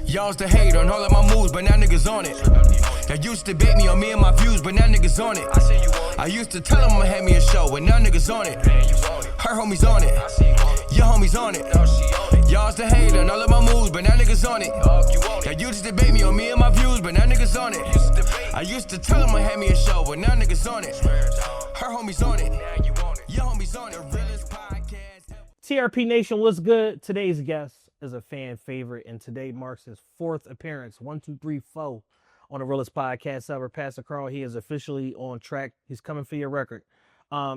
Y'all's the hate on all of my moves, but now niggas on it. Y'all used to bait me on me and my views, but now niggas on it. I used to tell them I'ma have me a show, but now niggas on it. Her homies on it. Your homies on it. Y'all's the hate on all of my moves, but now niggas on it. Y'all used to debate me on me and my views, but now niggas on it. I used to tell them I had me a show, but now niggas on it. Her homies on it. Your homies on it. Realest podcast. TRP Nation, what's good? Today's guest is a fan favorite, and today marks his fourth appearance. 1, 2, 3, 4 on the realest podcast ever. Pastor Carl, he is officially on track. He's coming for your record.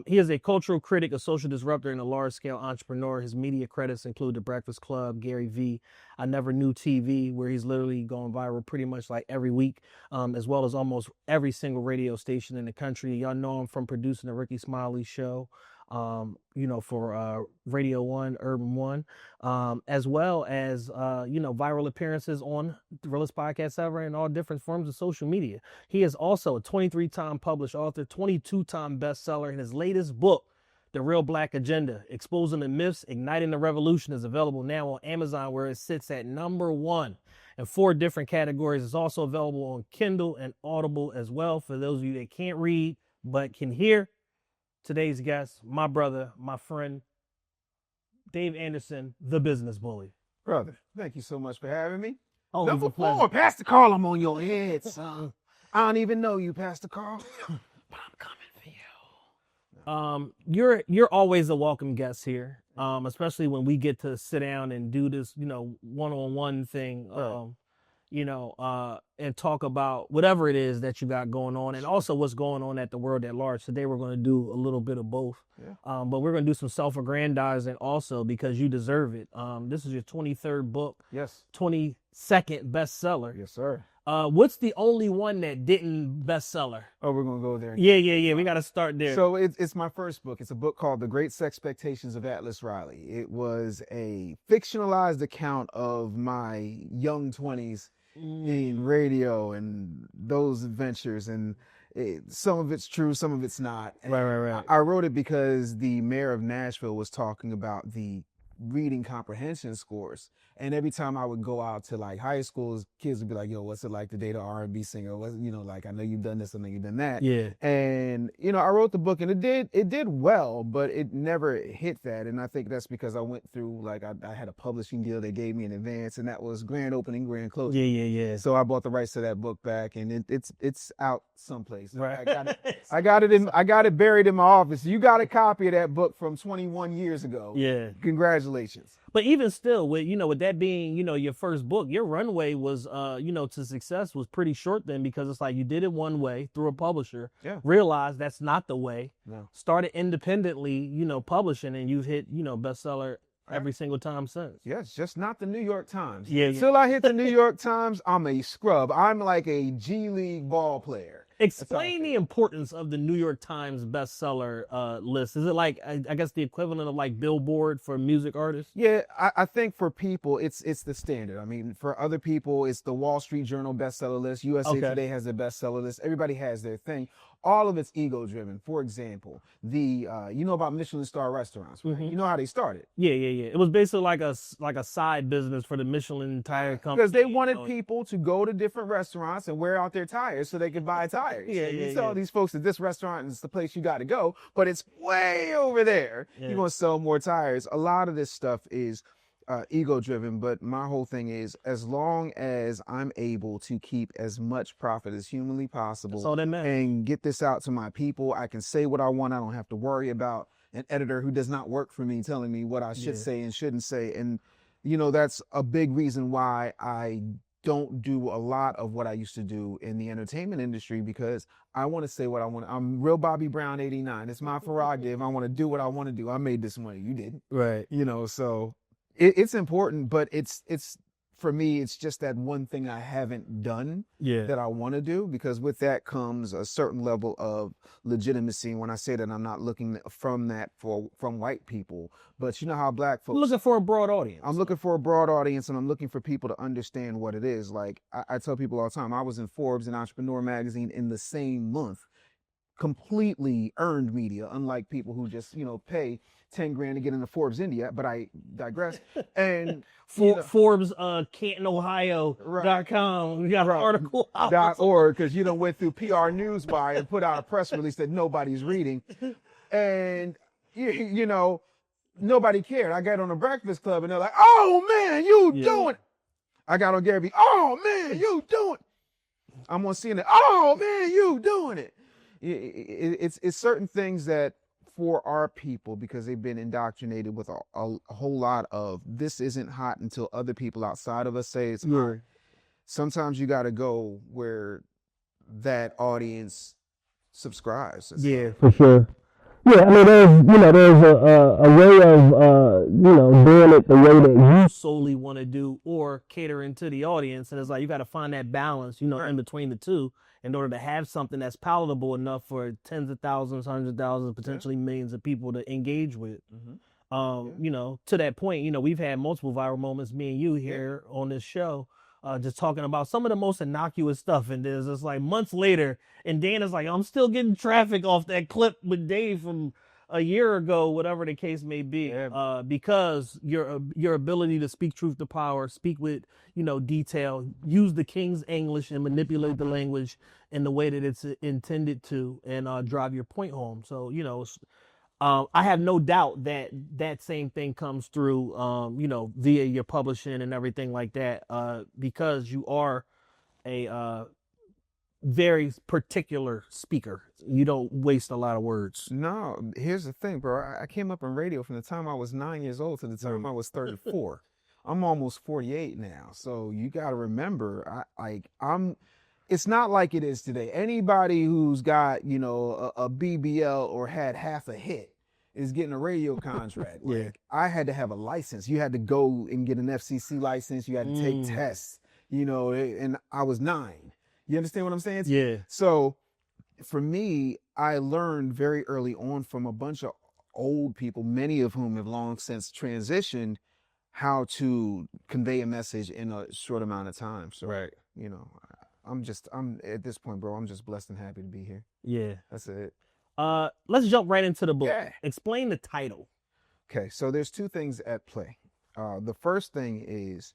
He is a cultural critic, a social disruptor, and a large-scale entrepreneur. His media credits include The Breakfast Club, Gary V, I Never Knew TV, where he's literally going viral pretty much like every week, as well as almost every single radio station in the country. Y'all know him from producing the Ricky Smiley Show, for Radio 1, Urban 1, as well as, viral appearances on the realest podcast ever and all different forms of social media. He is also a 23-time published author, 22-time bestseller, and his latest book, The Real Black Agenda, Exposing the Myths, Igniting the Revolution, is available now on Amazon, where it sits at #1 in 4 different categories. It's also available on Kindle and Audible as well for those of you that can't read but can hear. Today's guest, my brother, my friend, Dave Anderson, the business bully. Brother, thank you so much for having me. Oh, Number 4, Pastor Carl, I'm on your head, son. I don't even know you, Pastor Carl, but I'm coming for you. You're always a welcome guest here, especially when we get to sit down and do this, one-on-one thing, and talk about whatever it is that you got going on, and also what's going on at the world at large. Today we're going to do a little bit of both, but we're going to do some self-aggrandizing also because you deserve it. This is your 23rd book, Yes. 22nd bestseller. Yes, sir. What's the only one that didn't bestseller? Oh, we're going to go there. Yeah. We got to start there. So it's my first book. It's a book called The Great Expectations of Atlas Riley. It was a fictionalized account of my young 20s in radio and those adventures, and some of it's true, some of it's not. And Right. I wrote it because the mayor of Nashville was talking about the reading comprehension scores, and every time I would go out to like high schools, kids would be like, "Yo, what's it like to date an R&B singer? What, like I know you've done this, I know you've done that." Yeah. And I wrote the book, and it did well, but it never hit that. And I think that's because I went through I had a publishing deal they gave me in advance, and that was grand opening, grand closing. Yeah. So I bought the rights to that book back, and it's out someplace. Right. I got it buried in my office. You got a copy of that book from 21 years ago. Yeah. Congratulations. But even still, with that being, your first book, your runway was, to success was pretty short then, because it's like you did it one way through a publisher, realized that's not the way, started independently, publishing, and you've hit, bestseller every single time since. Yes, just not the New York Times. Yeah. Until I hit the New York Times, I'm a scrub. I'm like a G League ball player. Explain the importance of the New York Times bestseller list. Is it like, I guess, the equivalent of like Billboard for music artists? Yeah, I think for people, it's the standard. I mean, for other people, it's the Wall Street Journal bestseller list. USA Today has a bestseller list. Everybody has their thing. All of it's ego-driven. For example, you know about Michelin star restaurants, right? You know how they started. Yeah. It was basically like a side business for the Michelin tire company. Because they wanted people to go to different restaurants and wear out their tires so they could buy tires. You tell these folks that this restaurant is the place you got to go, but it's way over there. You're going to sell more tires. A lot of this stuff is ego-driven, but my whole thing is, as long as I'm able to keep as much profit as humanly possible and get this out to my people, I can say what I want. I don't have to worry about an editor who does not work for me telling me what I should say and shouldn't say. And, that's a big reason why I don't do a lot of what I used to do in the entertainment industry, because I want to say what I want. I'm real Bobby Brown 89. It's my prerogative. I want to do what I want to do. I made this money. You didn't. Right. So it's important, but it's for me, it's just that one thing I haven't done that I want to do, because with that comes a certain level of legitimacy. When I say that, I'm not looking from white people, but you know how black folks... Looking for a broad audience. I'm looking for a broad audience, and I'm looking for people to understand what it is. Like I tell people all the time, I was in Forbes and Entrepreneur magazine in the same month. Completely earned media, unlike people who just, pay 10 grand to get into Forbes India, but I digress. And Forbes, CantonOhio.com. We got an article out. .org, because you done went through PR Newswire and put out a press release that nobody's reading. And, you know, nobody cared. I got on the Breakfast Club and they're like, oh man, you doing it. I got on Gary B. Oh man, you doing it. I'm on CNN. Oh man, you doing it. It's certain things that for our people, because they've been indoctrinated with a whole lot of this isn't hot until other people outside of us say it's hot. Sometimes you got to go where that audience subscribes. Yeah, for sure. Yeah, I mean, there's a way of, doing it the way that you solely want to do or catering to the audience. And it's like, you got to find that balance, in between the two in order to have something that's palatable enough for tens of thousands, hundreds of thousands, potentially millions of people to engage with. To that point, we've had multiple viral moments, me and you here on this show, just talking about some of the most innocuous stuff. And there's just like months later, and Dana's like, I'm still getting traffic off that clip with Dave from a year ago, whatever the case may be, because your ability to speak truth to power, speak with, detail, use the King's English and manipulate the language in the way that it's intended to, and drive your point home. So, I have no doubt that same thing comes through, via your publishing and everything like that, because you are a very particular speaker. You don't waste a lot of words. No, here's the thing, bro. I came up in radio from the time I was 9 years old to the time I was 34. I'm almost 48 now. So you got to remember, it's not like it is today. Anybody who's got, a BBL or had half a hit is getting a radio contract. I had to have a license. You had to go and get an FCC license. You had to take tests, and I was 9. You understand what I'm saying? Yeah. So for me, I learned very early on from a bunch of old people, many of whom have long since transitioned, how to convey a message in a short amount of time. So, I'm at this point, bro, I'm just blessed and happy to be here. Yeah. That's it. Let's jump right into the book. Yeah. Explain the title. Okay. So there's two things at play. The first thing is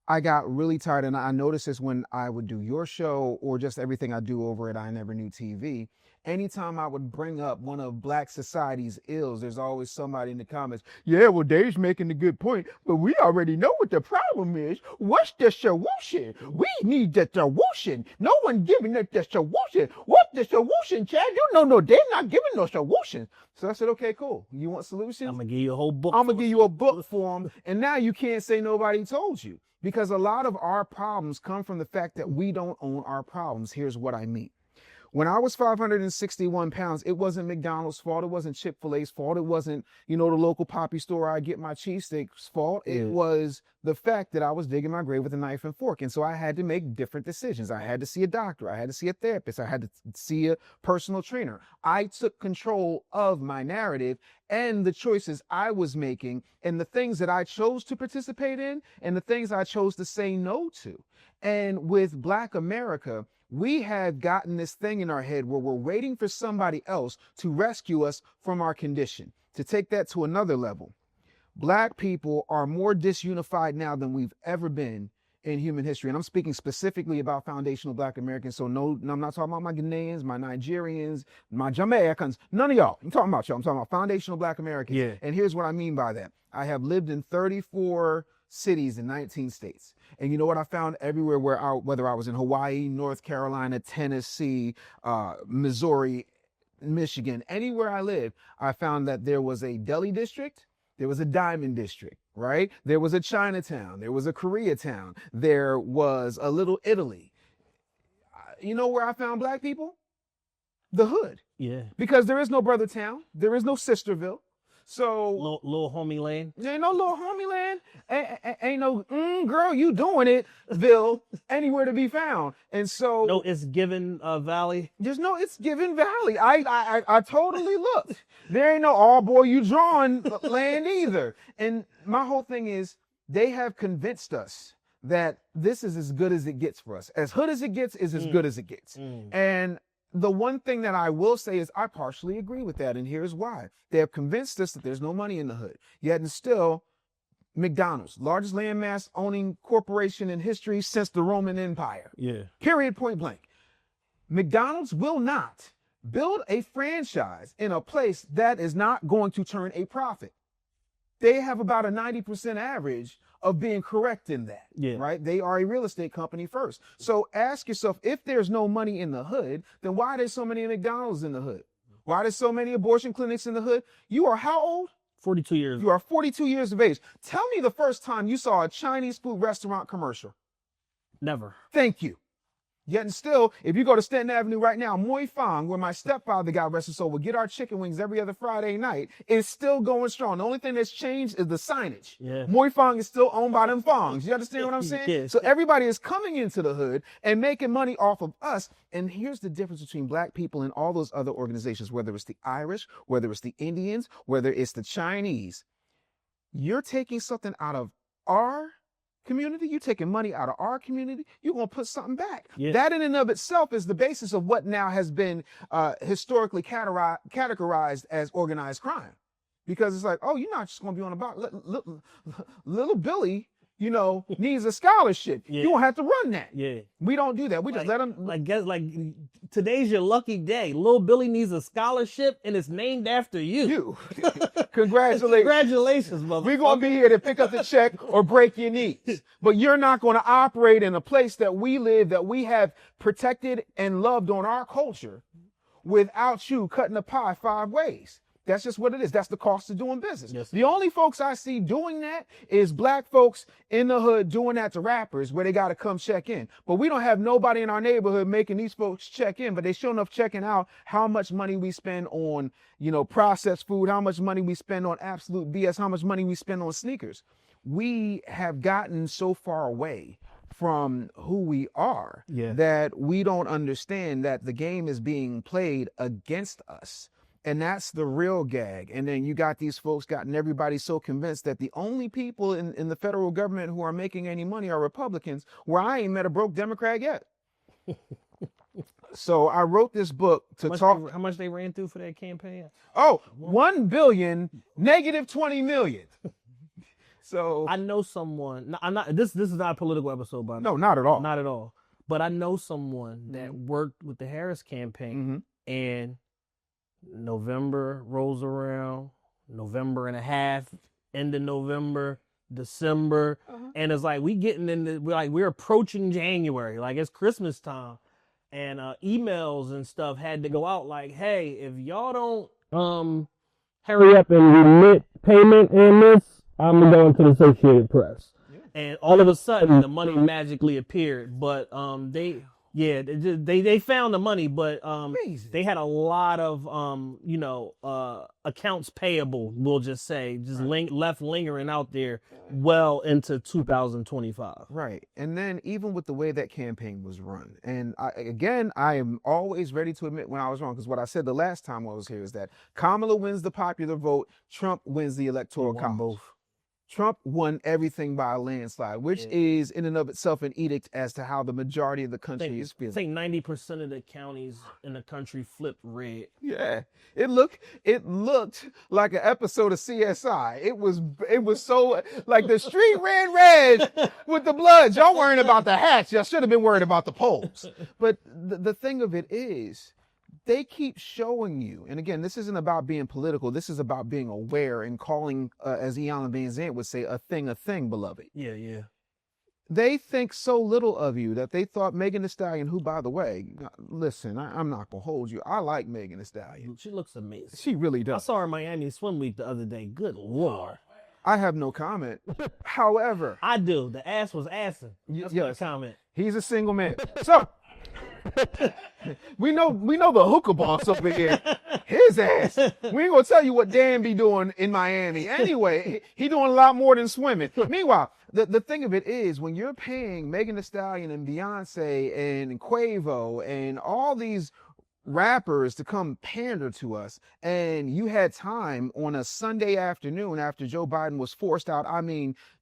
I got really tired, and I noticed this when I would do your show or just everything I do over at I Never Knew TV. Anytime I would bring up one of Black society's ills, there's always somebody in the comments, yeah, well, Dave's making a good point, but we already know what the problem is. What's the solution? We need the solution. No one giving us the solution. What's the solution, Chad? No, they're not giving no solution. So I said, okay, cool. You want solutions? I'm going to give you a whole book. I'm going to give you a book for them. And now you can't say nobody told you, because a lot of our problems come from the fact that we don't own our problems. Here's what I mean. When I was 561 pounds, it wasn't McDonald's fault. It wasn't Chick-fil-A's fault. It wasn't, the local poppy store I get my cheesesteaks fault. It was the fact that I was digging my grave with a knife and fork. And so I had to make different decisions. I had to see a doctor. I had to see a therapist. I had to see a personal trainer. I took control of my narrative and the choices I was making and the things that I chose to participate in and the things I chose to say no to. And with Black America, we have gotten this thing in our head where we're waiting for somebody else to rescue us from our condition. To take that to another level, Black people are more disunified now than we've ever been in human history. And I'm speaking specifically about foundational Black Americans. So no, I'm not talking about my Ghanaians, my Nigerians, my Jamaicans, none of y'all. I'm talking about y'all. I'm talking about foundational Black Americans. Yeah. And here's what I mean by that. I have lived in 34 cities in 19 states. And you know what I found everywhere whether I was in Hawaii, North Carolina, Tennessee, Missouri, Michigan, anywhere I lived, I found that there was a deli district, there was a diamond district, right? There was a Chinatown, there was a Koreatown, there was a Little Italy. You know where I found Black people? The hood. Yeah. Because there is no brother town, there is no sisterville. So little homie land. There ain't no little homie land. Ain't no girl, you doing it, Ville, anywhere to be found. And so no, it's given Valley. There's no it's given Valley. I totally looked. There ain't no oh boy, you drawing land either. And my whole thing is they have convinced us that this is as good as it gets for us. As hood as it gets is as good as it gets. And the one thing that I will say is I partially agree with that, and here's why. They have convinced us that there's no money in the hood, yet and still, McDonald's, largest landmass owning corporation in history since the Roman Empire. Yeah. Period, point blank. McDonald's will not build a franchise in a place that is not going to turn a profit. They have about a 90% average of being correct in that, right? They are a real estate company first. So ask yourself, if there's no money in the hood, then why are there so many McDonald's in the hood? Why are there so many abortion clinics in the hood? You are how old? 42 years. You are 42 years of age. Tell me the first time you saw a Chinese food restaurant commercial. Never. Thank you. Yet and still, if you go to Stanton Avenue right now, Moi Fong, where my stepfather got arrested, so we'll get our chicken wings every other Friday night, is still going strong. The only thing that's changed is the signage. Yeah. Moi Fong is still owned by them Fongs. You understand what I'm saying? Yeah. So everybody is coming into the hood and making money off of us. And here's the difference between black people and all those other organizations, whether it's the Irish, whether it's the Indians, whether it's the Chinese. You're taking something out of our community, you taking money out of our community, you're going to put something back. Yeah. That in and of itself is the basis of what now has been historically categorized as organized crime. Because it's like, oh, you're not just going to be on about little Billy, you know, needs a scholarship. Yeah. You won't have to run that. Yeah. We don't do that. We just let them. Like today's your lucky day. Little Billy needs a scholarship and it's named after you. Congratulations. Congratulations, mother. We're going to be here to pick up the check or break your knees. But you're not going to operate in a place that we live, that we have protected and loved on our culture without you cutting the pie 5 ways. That's just what it is. That's the cost of doing business. Yes. The only folks I see doing that is black folks in the hood doing that to rappers where they got to come check in. But we don't have nobody in our neighborhood making these folks check in, but they sure enough checking out how much money we spend on, you know, processed food, how much money we spend on absolute BS, how much money we spend on sneakers. We have gotten so far away from who we are that we don't understand that the game is being played against us. And that's the real gag. And then you got these folks gotten everybody so convinced that the only people in the federal government who are making any money are Republicans, where I ain't met a broke Democrat yet. So I wrote this book to talk. How much they ran through for that campaign? Oh, 1 billion, negative 20 million. So I know someone. I'm not. This is not a political episode, by no, not at all. Not at all. But I know someone that worked with the Harris campaign, and November rolls around, November and a half, end of November, December, and it's like we're approaching January, like it's Christmas time, and emails and stuff had to go out like, hey, if y'all don't hurry up and remit payment in this, I'm going to the Associated Press. And all of a sudden the money magically appeared, but they found the money, but they had a lot of accounts payable, we'll just say, left lingering out there well into 2025. Right. And then even with the way that campaign was run, and I am always ready to admit when I was wrong, because what I said the last time I was here is that Kamala wins the popular vote, Trump wins the electoral college. Both. Trump won everything by a landslide, which is in and of itself an edict as to how the majority of the country is feeling. I think 90% of the counties in the country flipped red. Yeah, it looked like an episode of CSI. It was so like the street ran red with the blood. Y'all worrying about the hats. Y'all should have been worried about the polls. But the thing of it is, they keep showing you, and again, this isn't about being political. This is about being aware and calling, as Ian Van Zandt would say, a thing, beloved. Yeah. They think so little of you that they thought Megan Thee Stallion, who, by the way, listen, I'm not going to hold you. I like Megan Thee Stallion. She looks amazing. She really does. I saw her in Miami Swim Week the other day. Good Lord. I have no comment. However. I do. The ass was assing. That's my comment. He's a single man. So. we know the hookah boss over here. His ass. We ain't gonna tell you what Dan be doing in Miami. Anyway, he doing a lot more than swimming. Meanwhile, the thing of it is, when you're paying Megan Thee Stallion and Beyonce and Quavo and all these rappers to come pander to us, and you had time on a Sunday afternoon after Joe Biden was forced out,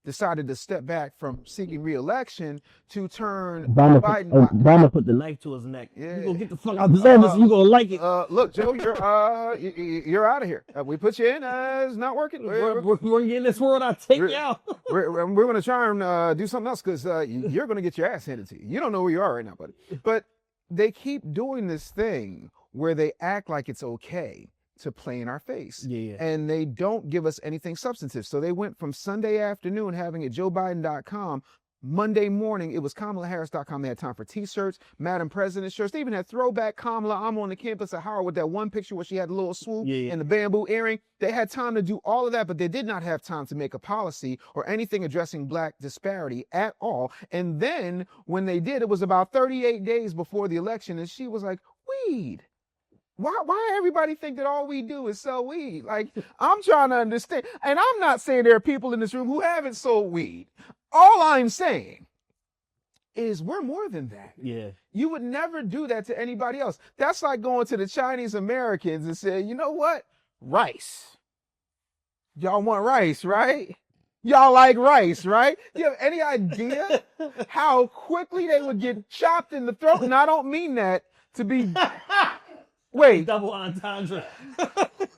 decided to step back from seeking re-election to turn Biden. Obama put the knife to his neck. Yeah. You gonna get the fuck out this office, you gonna like it. Look, Joe, you're out of here. We put you in, it's not working. When you're in this world, I'll take you out. we're going to try and do something else, because you're going to get your ass handed to you. You don't know where you are right now, buddy. But they keep doing this thing where they act like it's okay to play in our face. Yeah. And they don't give us anything substantive. So they went from Sunday afternoon having it JoeBiden.com. Monday morning, it was KamalaHarris.com. They had time for T-shirts, Madam President shirts. They even had throwback Kamala. I'm on the campus of Howard with that one picture where she had a little swoop and the bamboo earring. They had time to do all of that, but they did not have time to make a policy or anything addressing black disparity at all. And then when they did, it was about 38 days before the election, and she was like, weed. Why everybody think that all we do is sell weed? Like, I'm trying to understand. And I'm not saying there are people in this room who haven't sold weed. All I'm saying is we're more than that. Yeah. You would never do that to anybody else. That's like going to the Chinese Americans and saying, you know what? Rice. Y'all want rice, right? Y'all like rice, right? Do you have any idea how quickly they would get chopped in the throat? And I don't mean that to be... Wait. Double entendre.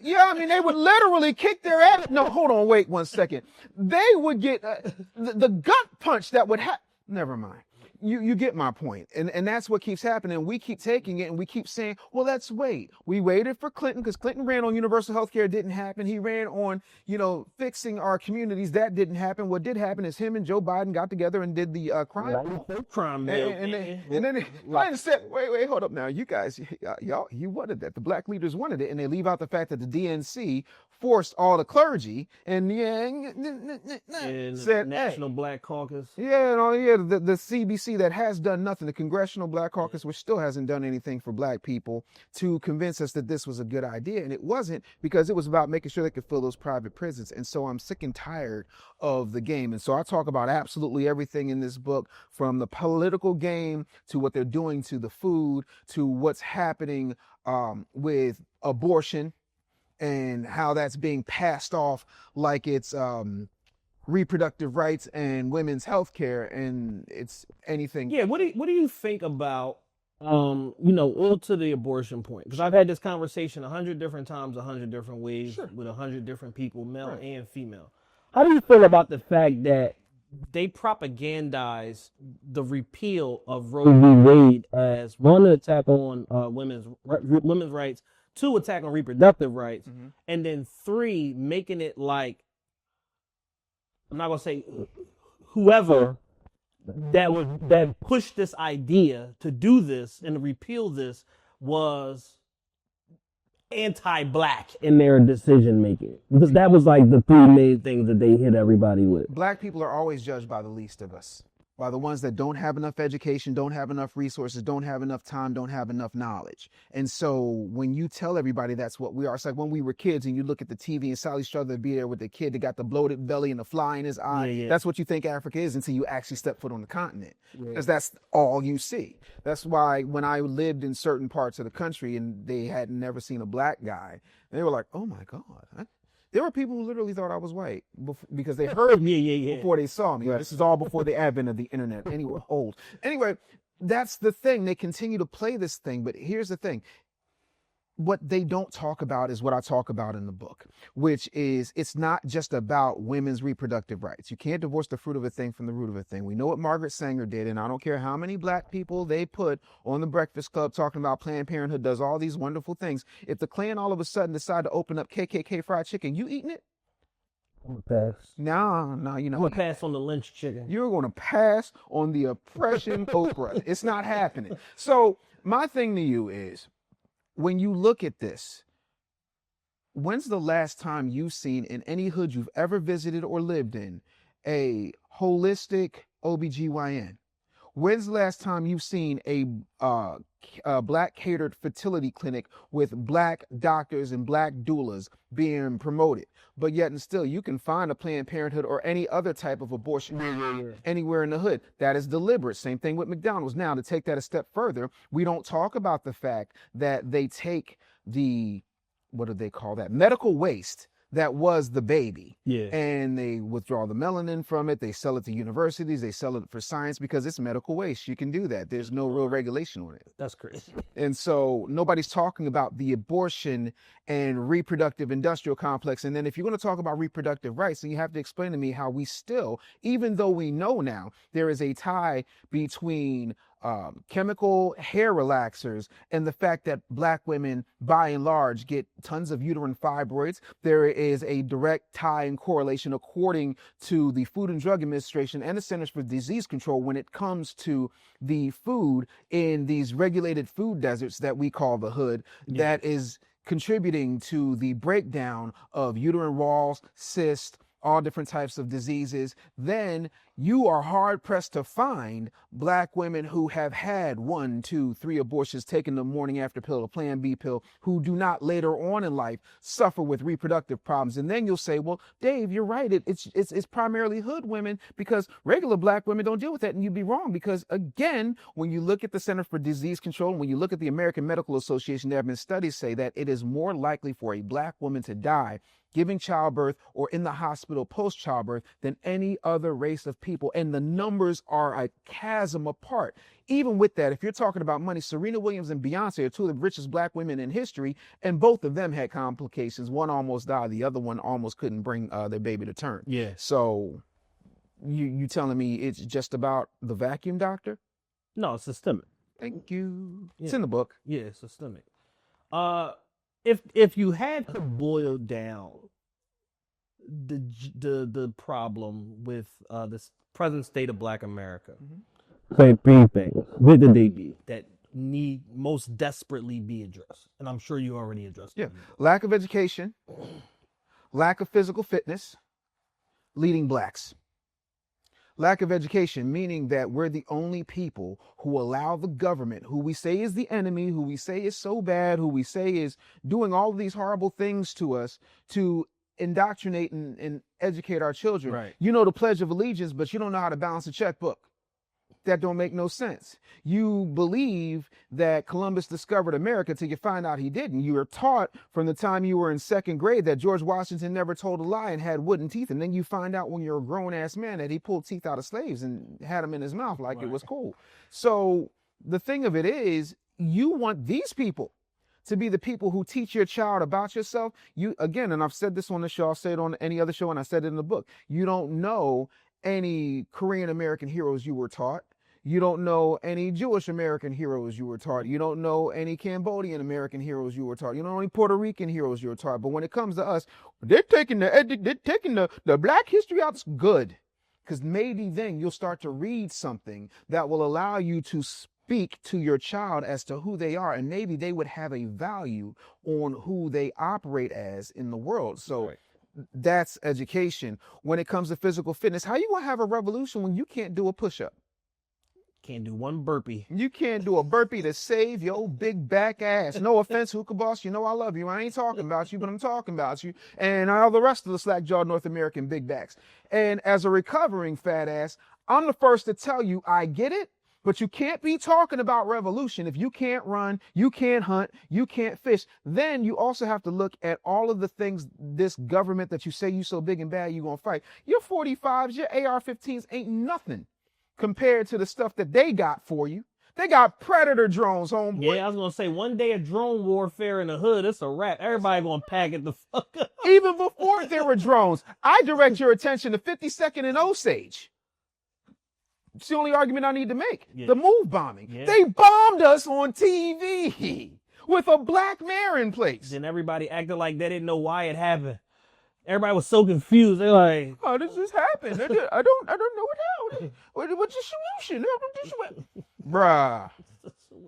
Yeah, they would literally kick their ass. No, hold on, wait 1 second. They would get the gut punch that would happen. Never mind. You get my point. And that's what keeps happening. We keep taking it and we keep saying, well, let's wait. We waited for Clinton because Clinton ran on universal health care. It didn't happen. He ran on, fixing our communities. That didn't happen. What did happen is him and Joe Biden got together and did the crime bill. And then Clinton said, wait, hold up now. You guys, y'all, you wanted that. The black leaders wanted it. And they leave out the fact that the DNC forced all the clergy and said, National Black Caucus. The CBC that has done nothing, the Congressional Black Caucus, which still hasn't done anything for black people to convince us that this was a good idea. And it wasn't, because it was about making sure they could fill those private prisons. And so I'm sick and tired of the game. And so I talk about absolutely everything in this book, from the political game to what they're doing to the food, to what's happening with abortion, and how that's being passed off like it's reproductive rights and women's health care, and it's anything. Yeah, what do you think about all to the abortion point? Because I've had this conversation 100 different times, 100 different ways, with 100 different people, male and female. How do you feel about the fact that they propagandize the repeal of Roe v. Wade as one, an attack on women's rights, 2, attack on reproductive rights, and then 3, making it like, I'm not gonna say whoever that pushed this idea to do this and to repeal this was anti-black in their decision making, because that was like the 3 main things that they hit everybody with. Black people are always judged by the least of us, by the ones that don't have enough education, don't have enough resources, don't have enough time, don't have enough knowledge. And so when you tell everybody that's what we are, it's like when we were kids and you look at the TV and Sally Struthers would be there with the kid that got the bloated belly and the fly in his eye. Yeah. That's what you think Africa is until you actually step foot on the continent, because that's all you see. That's why when I lived in certain parts of the country and they had never seen a black guy, they were like, oh my God. There were people who literally thought I was white because they heard me before they saw me. Right. This is all before the advent of the internet. Anyway, old. Anyway, that's the thing. They continue to play this thing. But here's the thing. What they don't talk about is what I talk about in the book, which is it's not just about women's reproductive rights. You can't divorce the fruit of a thing from the root of a thing. We know what Margaret Sanger did, and I don't care how many black people they put on the Breakfast Club talking about Planned Parenthood does all these wonderful things. If the Klan all of a sudden decide to open up KKK fried chicken, you eating it? I'm gonna pass. No, you know. I'm gonna pass on the lynch chicken. You're gonna pass on the oppression okra. It's not happening. So my thing to you is, when you look at this, when's the last time you've seen in any hood you've ever visited or lived in a holistic OBGYN? When's the last time you've seen a black catered fertility clinic with black doctors and black doulas being promoted? But yet and still, you can find a Planned Parenthood or any other type of abortion anywhere in the hood. That is deliberate. Same thing with McDonald's. Now, to take that a step further, we don't talk about the fact that they take the, what do they call that? Medical waste that was the baby. Yeah. And they withdraw the melanin from it. They sell it to universities. They sell it for science because it's medical waste. You can do that. There's no real regulation on it. That's crazy. And so nobody's talking about the abortion and reproductive industrial complex. And then if you're going to talk about reproductive rights, then you have to explain to me how we still, even though we know now there is a tie between chemical hair relaxers and the fact that black women by and large get tons of uterine fibroids, there is a direct tie and correlation according to the Food and Drug Administration and the Centers for Disease Control when it comes to the food in these regulated food deserts that we call the hood, that is contributing to the breakdown of uterine walls, cysts, all different types of diseases. Then you are hard pressed to find black women who have had 1, 2, 3 abortions, taken the morning after pill, a Plan B pill, who do not later on in life suffer with reproductive problems. And then you'll say, well, Dave, you're right. It's primarily hood women because regular black women don't deal with that. And you'd be wrong because, again, when you look at the Center for Disease Control, when you look at the American Medical Association, there have been studies say that it is more likely for a black woman to die giving childbirth or in the hospital post-childbirth than any other race of people. And the numbers are a chasm apart. Even with that, if you're talking about money, Serena Williams and Beyonce are two of the richest black women in history, and both of them had complications. One almost died. The other one almost couldn't bring their baby to term. Yeah. So you telling me it's just about the vacuum doctor? No, it's systemic. Thank you. Yeah. It's in the book. Yeah, it's systemic. If you had to boil down the problem with this present state of Black America, Say 3 things. What did they be? that need most desperately be addressed, and I'm sure you already addressed them. Lack of education, lack of physical fitness, leading blacks. Lack of education, meaning that we're the only people who allow the government, who we say is the enemy, who we say is so bad, who we say is doing all of these horrible things to us, to indoctrinate and educate our children. Right. You know the Pledge of Allegiance, but you don't know how to balance a checkbook. That don't make no sense. You believe that Columbus discovered America till you find out he didn't. You were taught from the time you were in 2nd grade that George Washington never told a lie and had wooden teeth. And then you find out when you're a grown-ass man that he pulled teeth out of slaves and had them in his mouth like it was cool. So the thing of it is, you want these people to be the people who teach your child about yourself. You, again, and I've said this on the show, I'll say it on any other show, and I said it in the book. You don't know any Korean American heroes you were taught. You don't know any Jewish American heroes you were taught. You don't know any Cambodian American heroes you were taught. You don't know any Puerto Rican heroes you were taught. But when it comes to us, they're taking the black history out. It's good. Because maybe then you'll start to read something that will allow you to speak to your child as to who they are. And maybe they would have a value on who they operate as in the world. So that's education. When it comes to physical fitness, how you going to have a revolution when you can't do a push-up? Can't do one burpee. You can't do a burpee to save your big back ass. No offense, hookah boss. You know I love you. I ain't talking about you, but I'm talking about you. And all the rest of the slack-jawed North American big backs. And as a recovering fat ass, I'm the first to tell you I get it, but you can't be talking about revolution if you can't run, you can't hunt, you can't fish. Then you also have to look at all of the things this government that you say you so big and bad you gonna fight. Your 45s, your AR-15s ain't nothing compared to the stuff that they got for you. They got Predator drones, homeboy. Yeah, I was gonna say one day of drone warfare in the hood, it's a wrap. Everybody gonna pack it the fuck up. Even before there were drones, I direct your attention to 52nd and Osage. It's the only argument I need to make. Yeah. The move bombing. Yeah. They bombed us on TV with a black mayor in place. Then everybody acted like they didn't know why it happened. Everybody was so confused. They're like, "How does this happen? I don't know what's the solution? Bruh.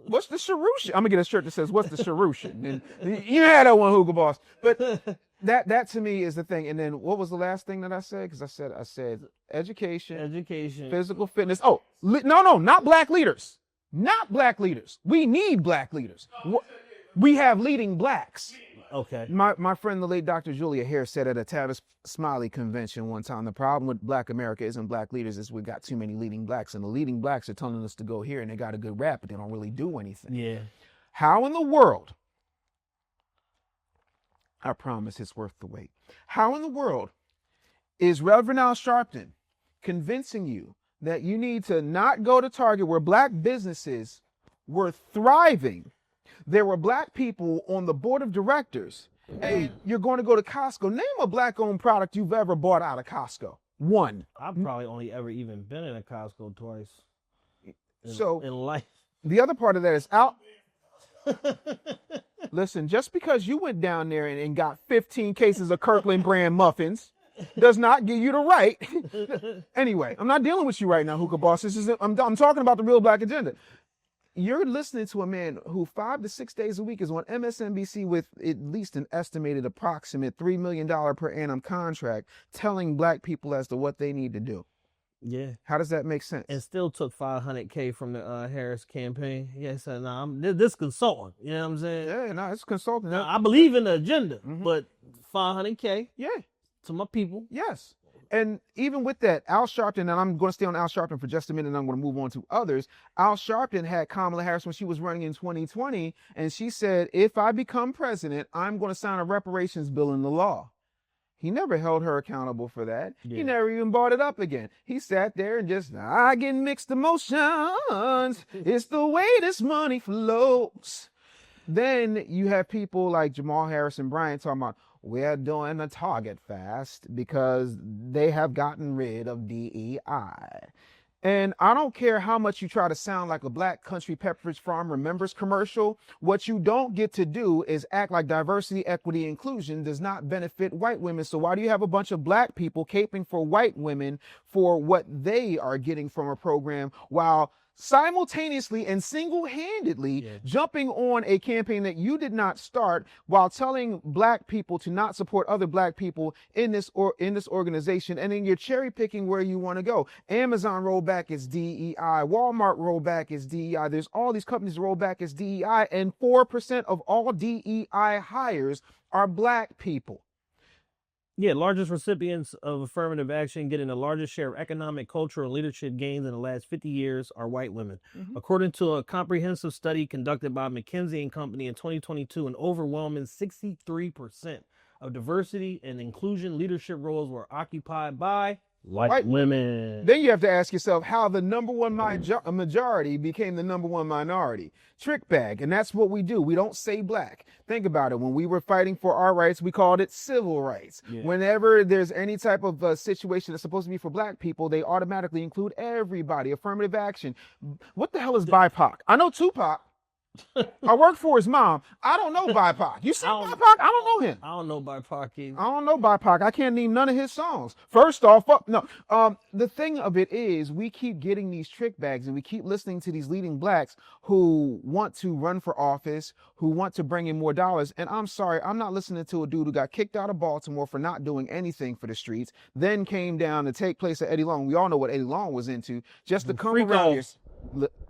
What's the solution? I'm gonna get a shirt that says, "What's the solution?" And you had that one, hookah boss. But That to me is the thing. And then what was the last thing that I said? Because I said education, physical fitness. Oh, no, not black leaders. Not black leaders. We need black leaders. We have leading blacks. Okay. My friend, the late Dr. Julia Hare, said at a Tavis Smiley convention one time, the problem with black America isn't black leaders, is we got too many leading blacks, and the leading blacks are telling us to go here, and they got a good rap, but they don't really do anything. Yeah. How in the world, I promise it's worth the wait, how in the world is Reverend Al Sharpton convincing you that you need to not go to Target, where black businesses were thriving? There were black people on the board of directors. Hey, you're going to go to Costco. Name a black-owned product you've ever bought out of Costco. One. I've probably only ever even been in a Costco twice. In life. The other part of that is out. Listen, just because you went down there and got 15 cases of Kirkland brand muffins does not give you the right. Anyway, I'm not dealing with you right now, hookah boss. I'm talking about the real black agenda. You're listening to a man who 5 to 6 days a week is on MSNBC with at least an estimated approximate $3 million per annum contract, telling black people as to what they need to do. Yeah. How does that make sense? And still took $500K from the Harris campaign. Yeah, so no, I'm this consultant. You know what I'm saying? Yeah, no, it's consulting. Now, I believe in the agenda, but $500K. Yeah. To my people. Yes. And even with that, Al Sharpton, and I'm going to stay on Al Sharpton for just a minute, and I'm going to move on to others. Al Sharpton had Kamala Harris when she was running in 2020, and she said, if I become president, I'm going to sign a reparations bill into law. He never held her accountable for that. Yeah. He never even brought it up again. He sat there and just, I get mixed emotions. It's the way this money flows. Then you have people like Jamal Harrison Bryant talking about, we're doing a Target fast because they have gotten rid of DEI. And I don't care how much you try to sound like a Black Country Pepperidge Farm Remembers commercial. What you don't get to do is act like diversity, equity, inclusion does not benefit white women. So why do you have a bunch of black people caping for white women for what they are getting from a program while simultaneously and single-handedly jumping on a campaign that you did not start, while telling black people to not support other black people in this organization, and then you're cherry picking where you want to go. Amazon rollback is DEI, Walmart rollback is DEI. There's all these companies rollback is DEI, and 4% of all DEI hires are black people. Yeah, largest recipients of affirmative action getting the largest share of economic, cultural, and leadership gains in the last 50 years are white women. According to a comprehensive study conducted by McKinsey & Company in 2022, an overwhelming 63% of diversity and inclusion leadership roles were occupied by white women. Then you have to ask yourself how the number one majority became the number one minority. Trick bag, and that's what we do. We don't say black. Think about it. When we were fighting for our rights, we called it civil rights. Yeah. Whenever there's any type of situation that's supposed to be for black people, they automatically include everybody. Affirmative action. What the hell is BIPOC? I know Tupac. I work for his mom. I don't know BIPOC. You see BIPOC? I don't know him. I don't know BIPOC either. I don't know BIPOC. I can't name none of his songs. First off, no. The thing of it is, we keep getting these trick bags, and we keep listening to these leading blacks who want to run for office, who want to bring in more dollars. And I'm sorry, I'm not listening to a dude who got kicked out of Baltimore for not doing anything for the streets, then came down to take place at Eddie Long. We all know what Eddie Long was into. Just to come around here.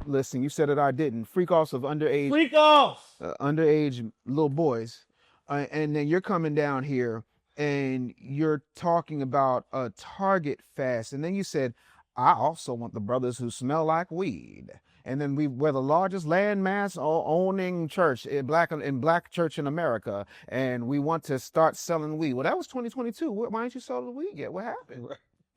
Listen, you said it, I didn't. Freak offs of underage. Freak offs! Underage little boys. And then you're coming down here and you're talking about a Target fast. And then you said, I also want the brothers who smell like weed. And then we're the largest landmass owning church in black church in America. And we want to start selling weed. Well, that was 2022. Why ain't you selling the weed yet? What happened?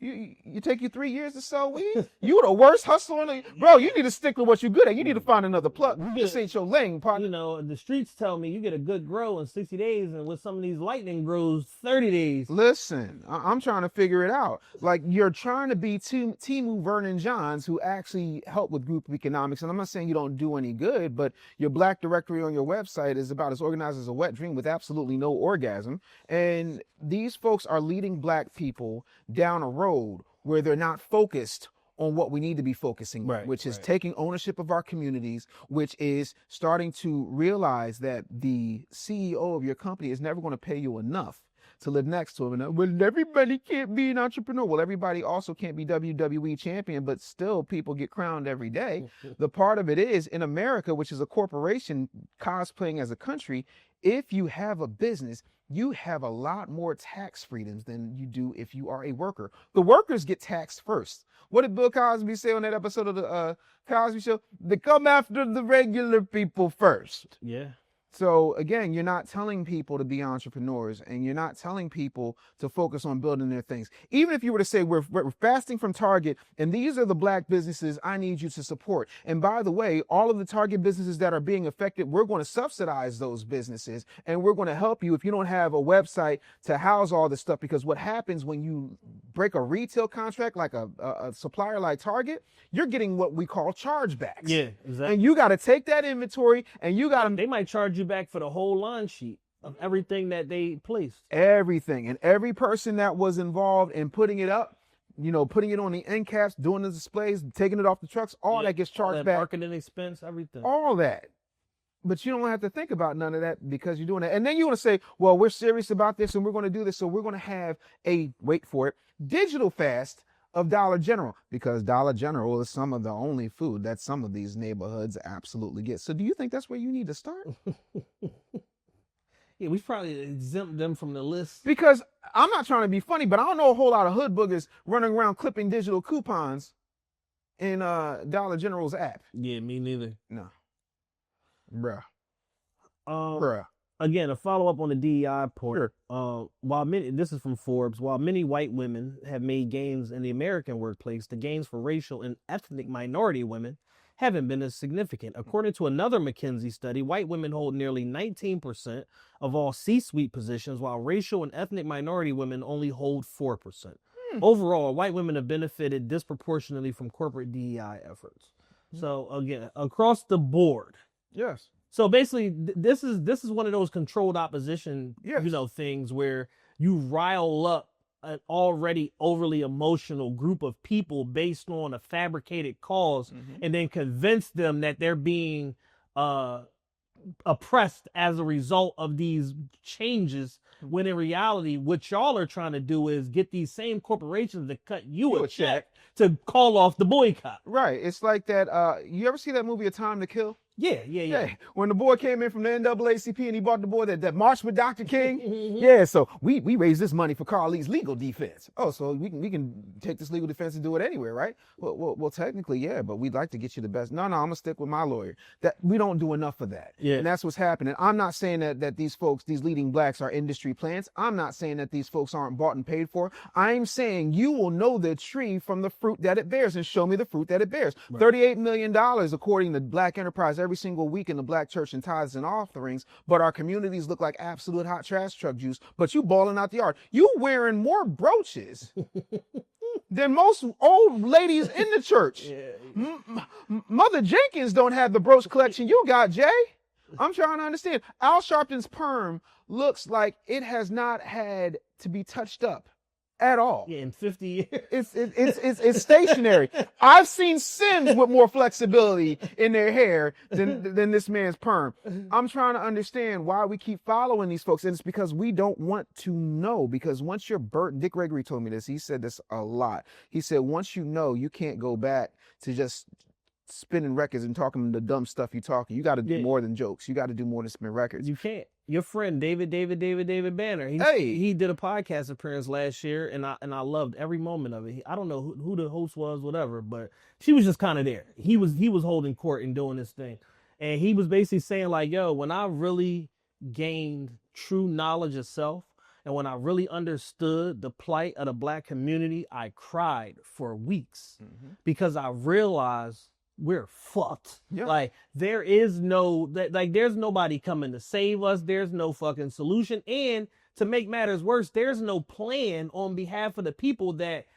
You take you 3 years to sell weed? You the worst hustler in the... Bro, you need to stick with what you're good at. You need to find another plug. This ain't your lane, partner. You know, the streets tell me you get a good grow in 60 days, and with some of these lightning grows 30 days. Listen, I'm trying to figure it out. Like, you're trying to be Temu Vernon Johns, who actually help with group economics. And I'm not saying you don't do any good, but your black directory on your website is about as organized as a wet dream with absolutely no orgasm. And these folks are leading black people down a road where they're not focused on what we need to be focusing on, which is taking ownership of our communities, which is starting to realize that the CEO of your company is never going to pay you enough to live next to him. And well, everybody can't be an entrepreneur. Well, everybody also can't be WWE champion, but still people get crowned every day. The part of it is in America, which is a corporation cosplaying as a country, if you have a business, you have a lot more tax freedoms than you do if you are a worker. The workers get taxed first. What did Bill Cosby say on that episode of the Cosby Show? They come after the regular people first. Yeah. So again, you're not telling people to be entrepreneurs, and you're not telling people to focus on building their things. Even if you were to say we're fasting from Target and these are the black businesses I need you to support. And by the way, all of the Target businesses that are being affected, we're going to subsidize those businesses, and we're going to help you if you don't have a website to house all this stuff. Because what happens when you break a retail contract like a supplier like Target, you're getting what we call chargebacks. Yeah, exactly. And you got to take that inventory and you got to... They might charge you back for the whole line sheet of everything that they placed. Everything. And every person that was involved in putting it up, you know, putting it on the end caps, doing the displays, taking it off the trucks, all that gets charged back. Marketing expense, everything. All that. But you don't have to think about none of that because you're doing that. And then you want to say, well, we're serious about this and we're going to do this. So we're going to have a, wait for it, digital fast of Dollar General, because Dollar General is some of the only food that some of these neighborhoods absolutely get. So do you think that's where you need to start? Yeah, we probably exempt them from the list. Because I'm not trying to be funny, but I don't know a whole lot of hood boogers running around clipping digital coupons in Dollar General's app. Yeah, me neither. No. Bruh. Bruh. Again, a follow-up on the DEI report. Sure. This is from Forbes, while many white women have made gains in the American workplace, the gains for racial and ethnic minority women haven't been as significant. According to another McKinsey study, white women hold nearly 19% of all C-suite positions, while racial and ethnic minority women only hold 4%. Overall, white women have benefited disproportionately from corporate DEI efforts. So again, across the board. Yes. So basically, this is one of those controlled opposition, things where you rile up an already overly emotional group of people based on a fabricated cause, and then convince them that they're being oppressed as a result of these changes, when in reality, what y'all are trying to do is get these same corporations to cut you a check to call off the boycott. Right. It's like that. You ever see that movie, A Time to Kill? Yeah. When the boy came in from the NAACP and he bought the boy that marched with Dr. King. Yeah, so we raised this money for Carly's legal defense. Oh, so we can take this legal defense and do it anywhere, right? Well, technically, yeah, but we'd like to get you the best. No, I'm gonna stick with my lawyer. That we don't do enough of that. Yeah. And that's what's happening. I'm not saying that these folks, these leading blacks, are industry plants. I'm not saying that these folks aren't bought and paid for. I'm saying you will know the tree from the fruit that it bears, and show me the fruit that it bears. Right. $38 million, according to Black Enterprise, every single week in the black church in tithes and offerings, but our communities look like absolute hot trash truck juice, but you balling out the yard. You wearing more brooches than most old ladies in the church. Mother Jenkins don't have the brooch collection you got, Jay. I'm trying to understand. Al Sharpton's perm looks like it has not had to be touched up at all. Yeah, in 50 years. It's stationary. I've seen Sims with more flexibility in their hair than this man's perm. I'm trying to understand why we keep following these folks. And it's because we don't want to know. Because once you're burnt, Dick Gregory told me this. He said this a lot. He said, once you know, you can't go back to just spinning records and talking the dumb stuff you talking. You got to do more than jokes. You got to do more than spin records. You can't. Your friend David Banner. He did a podcast appearance last year, and I loved every moment of it. I don't know who the host was, whatever, but she was just kind of there. He was holding court and doing this thing, and he was basically saying like, "Yo, when I really gained true knowledge of self, and when I really understood the plight of the black community, I cried for weeks because I realized." We're fucked. Yeah. Like there's nobody coming to save us. There's no fucking solution. And to make matters worse, there's no plan on behalf of the people that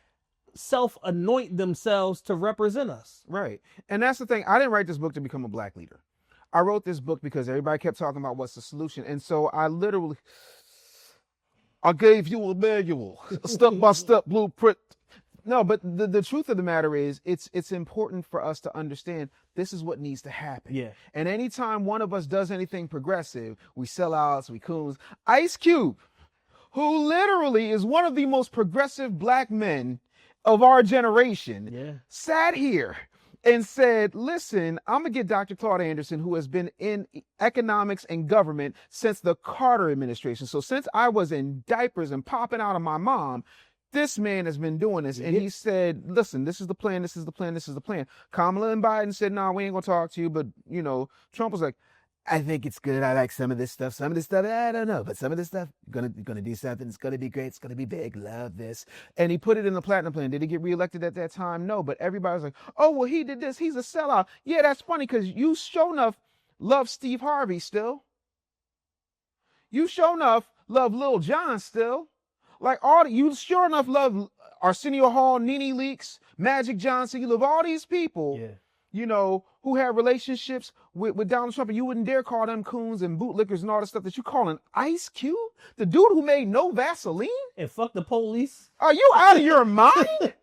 self-anoint themselves to represent us. Right. And that's the thing. I didn't write this book to become a black leader. I wrote this book because everybody kept talking about what's the solution. And so I gave you a manual, a step-by-step blueprint. No, but the truth of the matter is it's important for us to understand this is what needs to happen. Yeah. And anytime one of us does anything progressive, we sell outs, we coons. Ice Cube, who literally is one of the most progressive black men of our generation, sat here and said, listen, I'm going to get Dr. Claude Anderson, who has been in economics and government since the Carter administration. So since I was in diapers and popping out of my mom, this man has been doing this. And he said, listen, this is the plan, this is the plan, this is the plan. Kamala and Biden said, no, we ain't going to talk to you. But, you know, Trump was like, I think it's good. I like some of this stuff. Some of this stuff, I don't know. But some of this stuff, gonna do something. It's gonna be great. It's gonna be big. Love this. And he put it in the platinum plan. Did he get reelected at that time? No. But everybody was like, oh, well, he did this. He's a sellout. Yeah, that's funny because you sure enough love Steve Harvey still. You sure enough love Lil Jon still. Like you sure enough love Arsenio Hall, Nene Leakes, Magic Johnson. You love all these people. Yeah. You know, who had relationships with Donald Trump, and you wouldn't dare call them coons and bootlickers and all the stuff that you call an Ice Cube? The dude who made no Vaseline? And fuck the police? Are you out of your mind?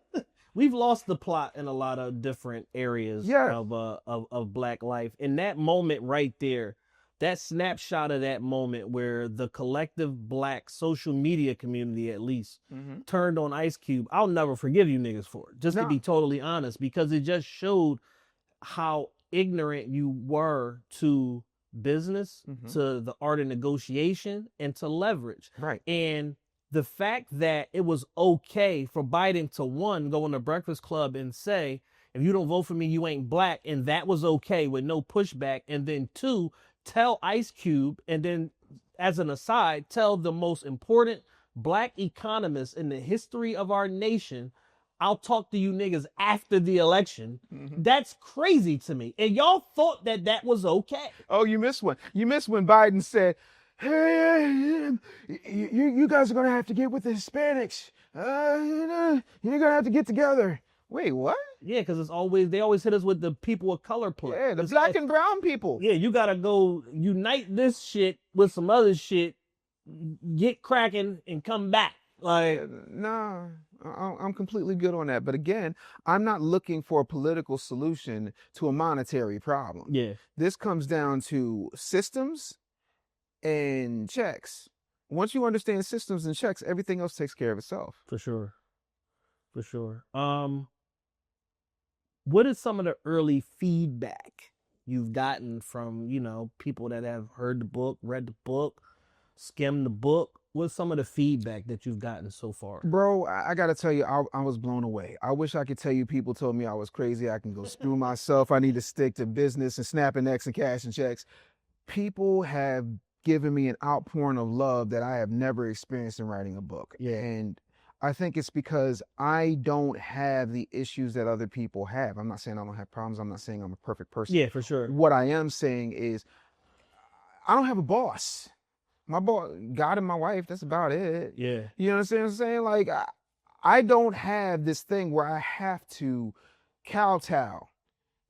We've lost the plot in a lot of different areas of black life. In that moment right there, that snapshot of that moment where the collective black social media community, at least, turned on Ice Cube, I'll never forgive you niggas for it, just to be totally honest, because it just showed how ignorant you were to business, to the art of negotiation, and to leverage. Right. And the fact that it was okay for Biden to, one, go in the Breakfast Club and say, if you don't vote for me, you ain't black, and that was okay with no pushback, and then two, tell Ice Cube, and then as an aside, tell the most important black economist in the history of our nation, I'll talk to you niggas after the election. That's crazy to me. And y'all thought that that was okay. Oh, you missed one. You missed when Biden said, hey, you guys are going to have to get with the Hispanics. You're going to have to get together. Wait, what? Yeah, because they always hit us with the people of color play. Yeah, the black and brown people. Yeah, you got to go unite this shit with some other shit, get cracking, and come back. Like, no, I'm completely good on that. But again, I'm not looking for a political solution to a monetary problem. Yeah. This comes down to systems and checks. Once you understand systems and checks, everything else takes care of itself. For sure. For sure. What is some of the early feedback you've gotten from, you know, people that have heard the book, read the book, skimmed the book? What's some of the feedback that you've gotten so far? Bro, I got to tell you, I was blown away. I wish I could tell you people told me I was crazy. I can go screw myself. I need to stick to business and snapping necks and cashing checks. People have given me an outpouring of love that I have never experienced in writing a book. Yeah. And I think it's because I don't have the issues that other people have. I'm not saying I don't have problems. I'm not saying I'm a perfect person. Yeah, for sure. What I am saying is I don't have a boss. My boss, God and my wife, that's about it. Yeah. You know what I'm saying? Like, I don't have this thing where I have to kowtow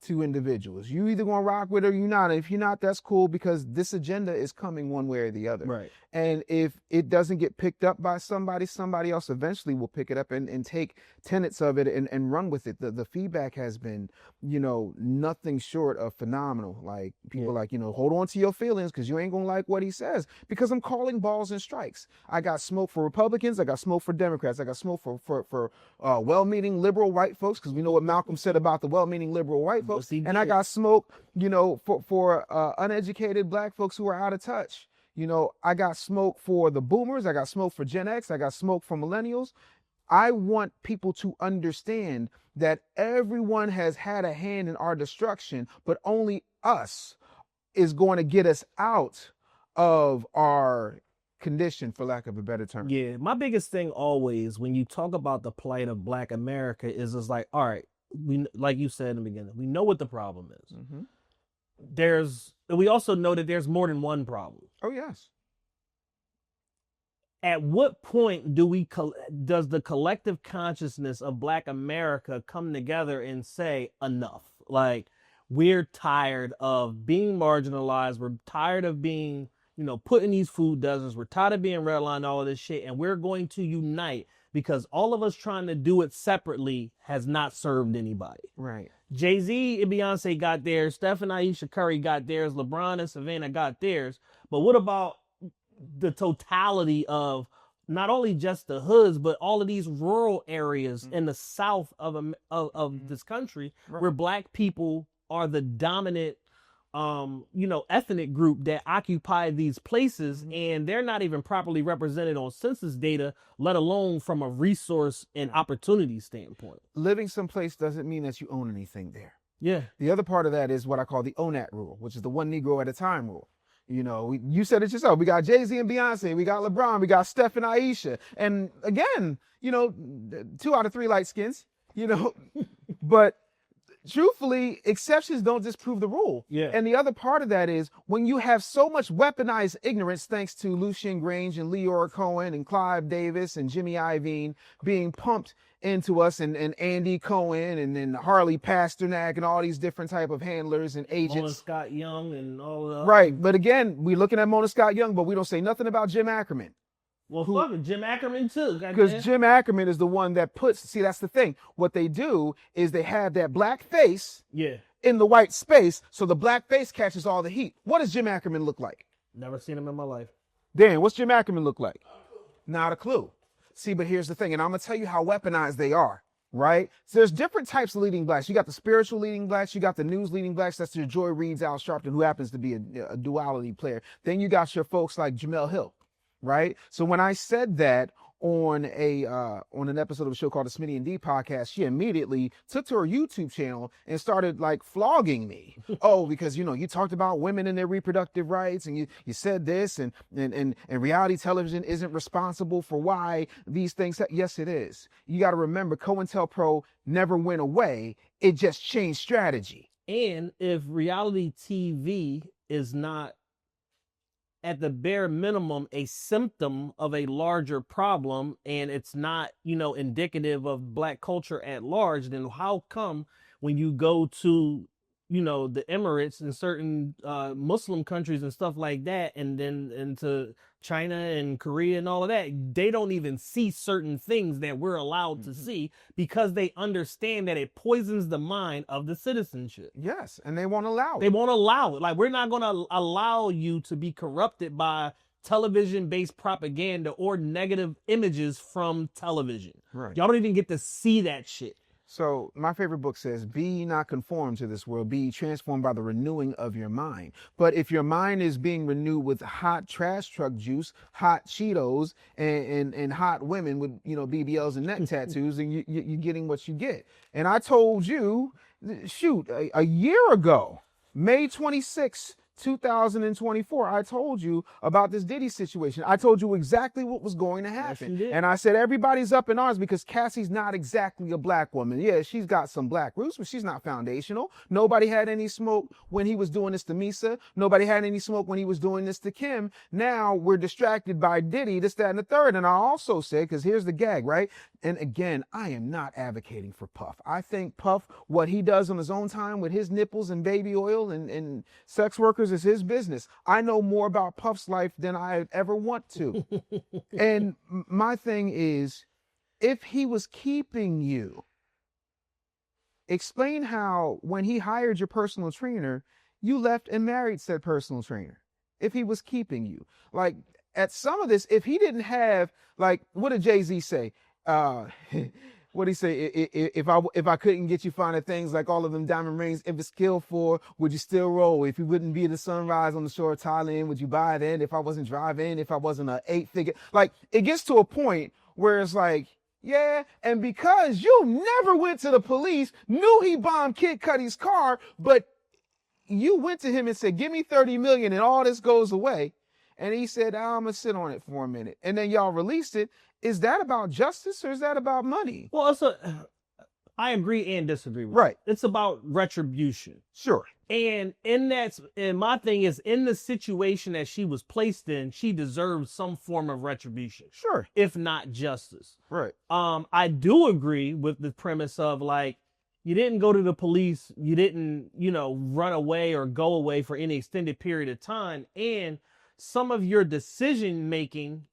to individuals. You either gonna rock with it or you're not. If you're not, that's cool, because this agenda is coming one way or the other. Right. And if it doesn't get picked up by somebody else eventually will pick it up and take tenets of it and run with it. The feedback has been, you know, nothing short of phenomenal. Like, people like, you know, hold on to your feelings because you ain't gonna like what he says, because I'm calling balls and strikes. I got smoke for Republicans. I got smoke for Democrats. I got smoke for well-meaning liberal white folks, because we know what Malcolm said about the well-meaning liberal white folks. And I got smoke, you know, for uneducated black folks who are out of touch. You know, I got smoke for the boomers. I got smoke for Gen X. I got smoke for millennials. I want people to understand that everyone has had a hand in our destruction, but only us is going to get us out of our condition, for lack of a better term. Yeah. My biggest thing always when you talk about the plight of Black America is it's like, all right, we, like you said in the beginning, we know what the problem is. We also know that there's more than one problem. Oh, yes. At what point does the collective consciousness of Black America come together and say enough? Like, we're tired of being marginalized. We're tired of being, you know, put in these food deserts. We're tired of being redlined, all of this shit. And we're going to unite, because all of us trying to do it separately has not served anybody. Right. Jay-Z and Beyonce got theirs. Steph and Aisha Curry got theirs. LeBron and Savannah got theirs. But what about the totality of not only just the hoods, but all of these rural areas in the south of this country where black people are the dominant ethnic group that occupy these places, and they're not even properly represented on census data, let alone from a resource and opportunity standpoint. Living someplace doesn't mean that you own anything there. Yeah. The other part of that is what I call the ONAT rule, which is the one Negro at a time rule. You know, you said it yourself. We got Jay-Z and Beyonce. We got LeBron. We got Steph and Aisha. And again, 2 out of 3 light skins, but truthfully, exceptions don't disprove the rule. Yeah. And the other part of that is when you have so much weaponized ignorance, thanks to Lucien Grange and Leora Cohen and Clive Davis and Jimmy Iovine being pumped into us, and Andy Cohen and then Harley Pasternak and all these different type of handlers and agents. Mona Scott Young and all of that. Right. But again, we're looking at Mona Scott Young, but we don't say nothing about Jim Ackerman. Well, fuck it, Jim Ackerman too. Because Jim Ackerman is the one that see, that's the thing. What they do is they have that black face in the white space, so the black face catches all the heat. What does Jim Ackerman look like? Never seen him in my life. Dan, what's Jim Ackerman look like? Not a clue. See, but here's the thing, and I'm going to tell you how weaponized they are, right? So there's different types of leading blacks. You got the spiritual leading blacks. You got the news leading blacks. That's your Joy Reid's, Al Sharpton, who happens to be a duality player. Then you got your folks like Jamel Hill. Right. So when I said that on an episode of a show called the Smitty and D podcast, she immediately took to her YouTube channel and started like flogging me. Oh, because you talked about women and their reproductive rights, and you said this, and reality television isn't responsible for why these things. Yes, it is. You got to remember, COINTELPRO never went away. It just changed strategy. And if reality TV is not, at the bare minimum, a symptom of a larger problem, and it's not, indicative of black culture at large, then how come when you go to, the Emirates and certain Muslim countries and stuff like that, and then into China and Korea and all of that, they don't even see certain things that we're allowed to see because they understand that it poisons the mind of the citizenship. Yes, and they won't allow it. They won't allow it. Like, we're not going to allow you to be corrupted by television-based propaganda or negative images from television. Right. Y'all don't even get to see that shit. So my favorite book says, be ye not conformed to this world, be ye transformed by the renewing of your mind. But if your mind is being renewed with hot trash truck juice, hot Cheetos, and hot women with, BBLs and neck tattoos, then you're getting what you get. And I told you, shoot, a year ago, May 26th, 2024, I told you about this Diddy situation. I told you exactly what was going to happen. Yes, and I said everybody's up in arms because Cassie's not exactly a black woman. Yeah, she's got some black roots, but she's not foundational. Nobody had any smoke when he was doing this to Misa. Nobody had any smoke when he was doing this to Kim. Now we're distracted by Diddy, this, that, and the third. And I also said, because here's the gag, right? And again, I am not advocating for Puff. I think Puff, what he does on his own time with his nipples and baby oil and sex workers is his business. I know more about Puff's life than I ever want to. And my thing is, if he was keeping you, explain how when he hired your personal trainer, you left and married said personal trainer. If he was keeping you. Like, at some of this, if he didn't have, like, what did Jay-Z say? What do he say? If I couldn't get you finer things like all of them diamond rings, if it's skilled for, would you still roll? If you wouldn't be the sunrise on the shore of Thailand, would you buy then? If I wasn't driving, if I wasn't an 8-figure, like, it gets to a point where it's like, yeah, and because you never went to the police, knew he bombed Kid Cudi's car, but you went to him and said, give me 30 million and all this goes away. And he said, I'm going to sit on it for a minute. And then y'all released it. Is that about justice or is that about money? Well, I agree and disagree with right. It's about retribution. Sure. And my thing is, in the situation that she was placed in, she deserves some form of retribution. Sure. If not justice. Right. I do agree with the premise of, like, you didn't go to the police, you didn't, run away or go away for any extended period of time, and some of your decision making,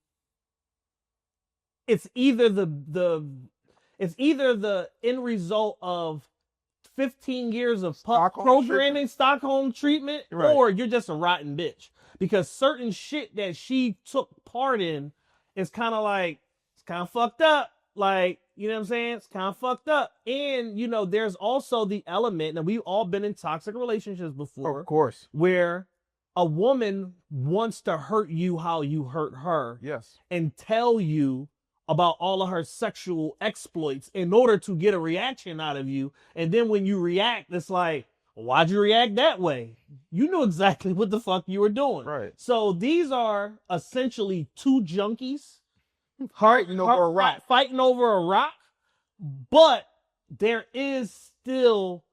it's either the end result of 15 years of programming, Stockholm treatment, right, or you're just a rotten bitch. Because certain shit that she took part in it's kind of fucked up. Like, you know what I'm saying? It's kind of fucked up. And, you know, there's also the element, and we've all been in toxic relationships before. Of course. Where a woman wants to hurt you how you hurt her. Yes. And tell you about all of her sexual exploits in order to get a reaction out of you. And then when you react, it's like, why'd you react that way? You knew exactly what the fuck you were doing. Right. So these are essentially two junkies fighting over a rock. Fighting over a rock. But there is still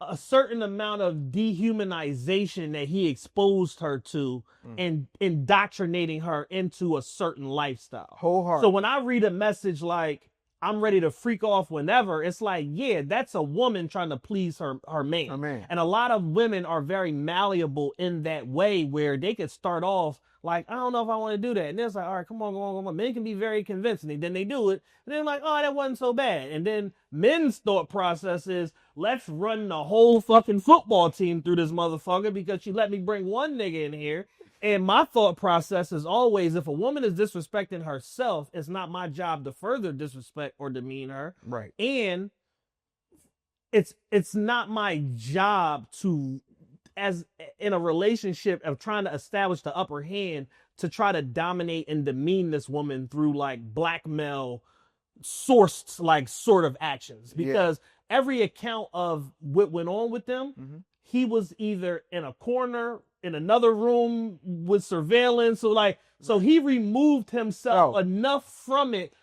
a certain amount of dehumanization that he exposed her to and indoctrinating her into a certain lifestyle. Wholehearted. So when I read a message like, I'm ready to freak off whenever, it's like, yeah, that's a woman trying to please her man. Her man. And a lot of women are very malleable in that way where they could start off like, I don't know if I want to do that. And it's like, all right, come on. Men can be very convincing. And then they do it. And then like, oh, that wasn't so bad. And then men's thought process is, let's run the whole fucking football team through this motherfucker because she let me bring one nigga in here. And my thought process is always, if a woman is disrespecting herself, it's not my job to further disrespect or demean her. Right. And it's not my job to, as in a relationship of trying to establish the upper hand, to try to dominate and demean this woman through like blackmail sourced like sort of actions. Because every account of what went on with them, he was either in a corner, in another room with surveillance. So he removed himself enough from it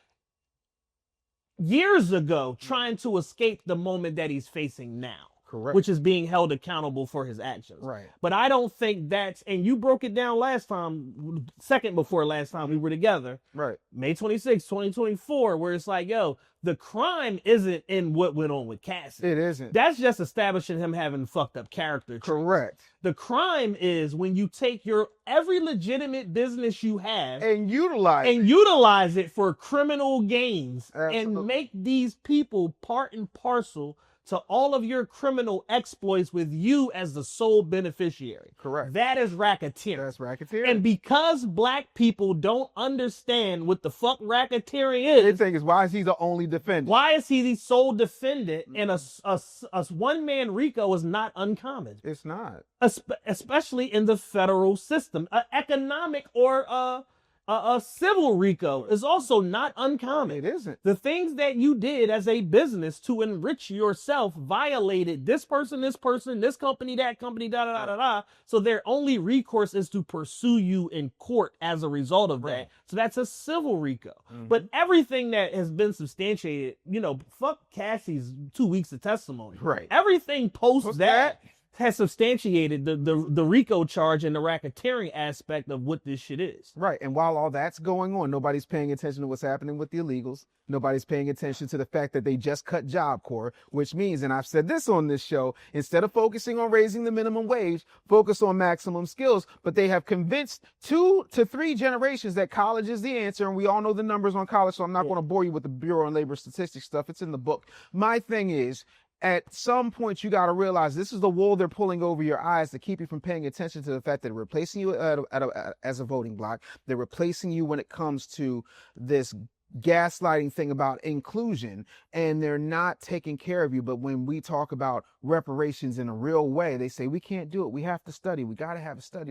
years ago, trying to escape the moment that he's facing now. Correct. Which is being held accountable for his actions. Right. But I don't think that's, and you broke it down last time, second before last time we were together. Right. May 26, 2024, where it's like, yo, the crime isn't in what went on with Cassie. It isn't. That's just establishing him having fucked up character traits. Correct. The crime is when you take your every legitimate business you have and utilize it for criminal gains. Absolutely. And make these people part and parcel to all of your criminal exploits with you as the sole beneficiary. Correct. That is racketeering. That's racketeering. And because black people don't understand what the fuck racketeering is, they think is, why is he the only defendant? Why is he the sole defendant? And a one-man RICO is not uncommon. It's not. Especially in the federal system. Economic or a civil RICO is also not uncommon. It isn't. The things that you did as a business to enrich yourself violated this person, this company, that company, da-da-da-da-da. So their only recourse is to pursue you in court as a result of that. So that's a civil RICO. But everything that has been substantiated, you know, fuck Cassie's 2 weeks of testimony. Right. Everything post that has substantiated the RICO charge and the racketeering aspect of what this shit is. Right. And while all that's going on, nobody's paying attention to what's happening with the illegals. Nobody's paying attention to the fact that they just cut Job Corps, which means, and I've said this on this show, instead of focusing on raising the minimum wage, focus on maximum skills. But they have convinced 2 to 3 generations that college is the answer. And we all know the numbers on college, so I'm not going to bore you with the Bureau of Labor Statistics stuff. It's in the book. My thing is, at some point, you got to realize this is the wool they're pulling over your eyes to keep you from paying attention to the fact that they're replacing you as a voting bloc. They're replacing you when it comes to this gaslighting thing about inclusion, and they're not taking care of you. But when we talk about reparations in a real way, they say we can't do it. We have to study. We got to have a study.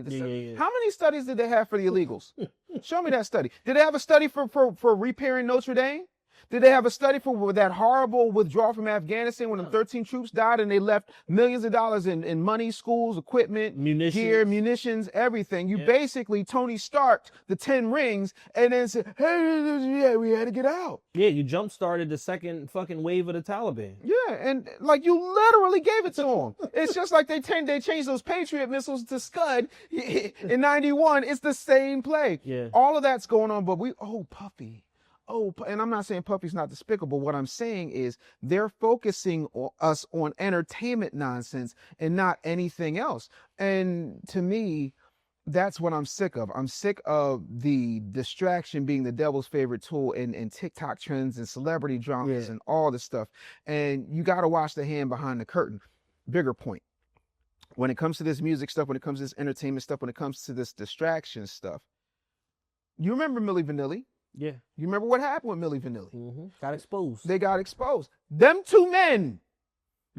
How many studies did they have for the illegals? Show me that study. Did they have a study for repairing Notre Dame? Did they have a study for that horrible withdrawal from Afghanistan when the 13 troops died and they left millions of dollars in money, schools, equipment, gear, munitions, everything? You basically Tony Stark the 10 rings and then said, hey, yeah, we had to get out. Yeah, you jump-started the second fucking wave of the Taliban. Yeah, and like you literally gave it to them. It's just like they changed those Patriot missiles to Scud in 91. It's the same play. Yeah. All of that's going on, but Puffy. And I'm not saying Puffy's not despicable. What I'm saying is they're focusing us on entertainment nonsense and not anything else. And to me, that's what I'm sick of. I'm sick of the distraction being the devil's favorite tool in TikTok trends and celebrity dramas and all this stuff. And you got to watch the hand behind the curtain. Bigger point. When it comes to this music stuff, when it comes to this entertainment stuff, when it comes to this distraction stuff, You remember Milli Vanilli? Yeah. You remember what happened with Milli Vanilli? Mm-hmm. Got exposed. They got exposed. Them two men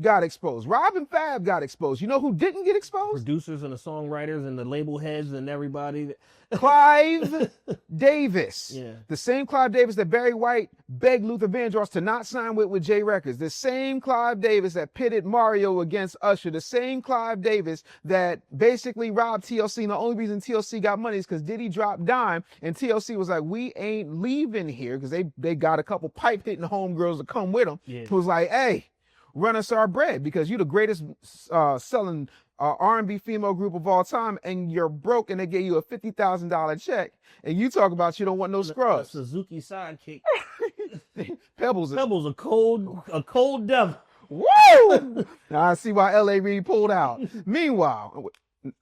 got exposed. Rob and Fab got exposed. You know who didn't get exposed? Producers and the songwriters and the label heads and everybody. Clive Davis. Yeah. The same Clive Davis that Barry White begged Luther Vandross to not sign with J Records. The same Clive Davis that pitted Mario against Usher. The same Clive Davis that basically robbed TLC. And the only reason TLC got money is because Diddy dropped Dime. And TLC was like, we ain't leaving here, because they got a couple pipe-hitting homegirls to come with them. Yeah. Who was like, hey, run us our bread, because you're the greatest selling R&B female group of all time, and you're broke, and they gave you a $50,000 check, and you talk about you don't want no scrubs. Suzuki sidekick. Pebbles a cold devil. Woo! Now I see why L.A. Reid pulled out. Meanwhile,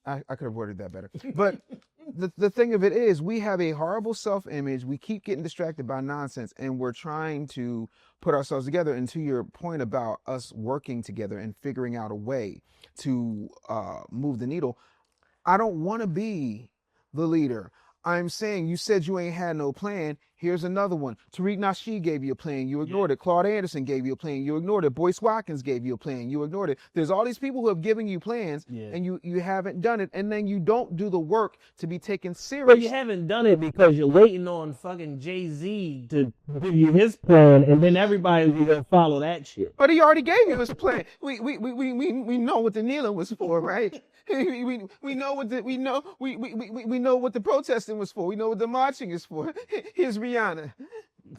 I could have worded that better, but the thing of it is, we have a horrible self-image. We keep getting distracted by nonsense, and we're trying to put ourselves together. And to your point about us working together and figuring out a way to move the needle, I don't want to be the leader. I'm saying, you said you ain't had no plan. Here's another one. Tariq Nasheed gave you a plan. You ignored it. Claude Anderson gave you a plan. You ignored it. Boyce Watkins gave you a plan. You ignored it. There's all these people who have given you plans, and you haven't done it. And then you don't do the work to be taken serious. But you haven't done it because you're waiting on fucking Jay-Z to give you his plan, and then everybody's gonna follow that shit. But he already gave you his plan. We know what the kneeling was for, right? we know what the protesting was for. We know what the marching is for. Here's Rihanna.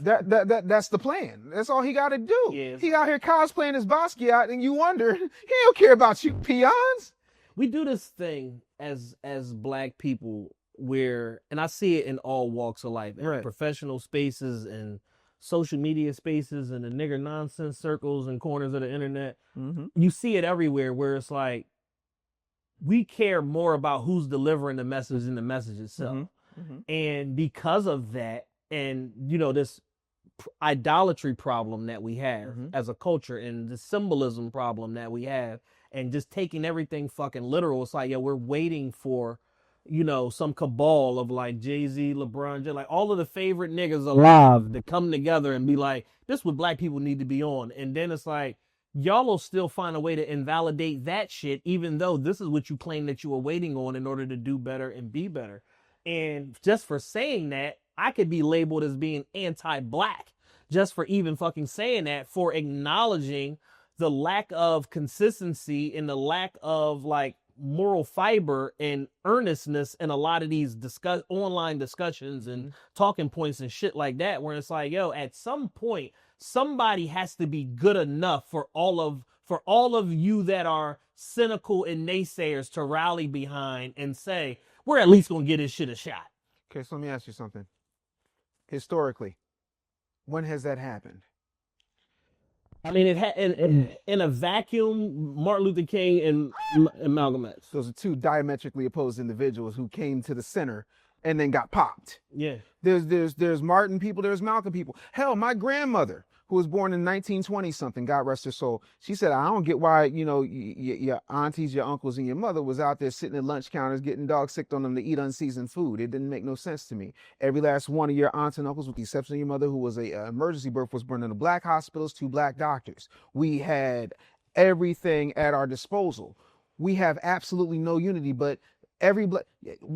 That's the plan. That's all he got to do. Yeah. He out here cosplaying as Basquiat, and you wonder, he don't care about you peons. We do this thing as black people where, and I see it in all walks of life, in professional spaces and social media spaces and the nigger nonsense circles and corners of the internet. Mm-hmm. You see it everywhere where it's like, we care more about who's delivering the message than the message itself. Mm-hmm. Mm-hmm. And because of that, and this idolatry problem that we have as a culture, and the symbolism problem that we have, and just taking everything fucking literal, it's like, we're waiting for, some cabal of like Jay-Z, LeBron, like all of the favorite niggas alive to come together and be like, this is what black people need to be on. And then it's like, y'all will still find a way to invalidate that shit, even though this is what you claim that you were waiting on in order to do better and be better. And just for saying that, I could be labeled as being anti-black just for even fucking saying that, for acknowledging the lack of consistency and the lack of like moral fiber and earnestness in a lot of these online discussions and talking points and shit like that, where it's like, at some point, somebody has to be good enough for all of you that are cynical and naysayers to rally behind and say, we're at least going to get this shit a shot. Okay, so let me ask you something. Historically, when has that happened? I mean, it had in a vacuum, Martin Luther King and Malcolm X. Those are two diametrically opposed individuals who came to the center and then got popped. Yeah. There's Martin people, there's Malcolm people. Hell, my grandmother, who was born in 1920 something, God rest her soul, she said, I don't get why, your aunties, your uncles, and your mother was out there sitting at lunch counters getting dog sick on them to eat unseasoned food. It didn't make no sense to me. Every last one of your aunts and uncles, with the exception of your mother, who was a emergency birth, was born in the black hospitals, 2 black doctors. We had everything at our disposal. We have absolutely no unity, but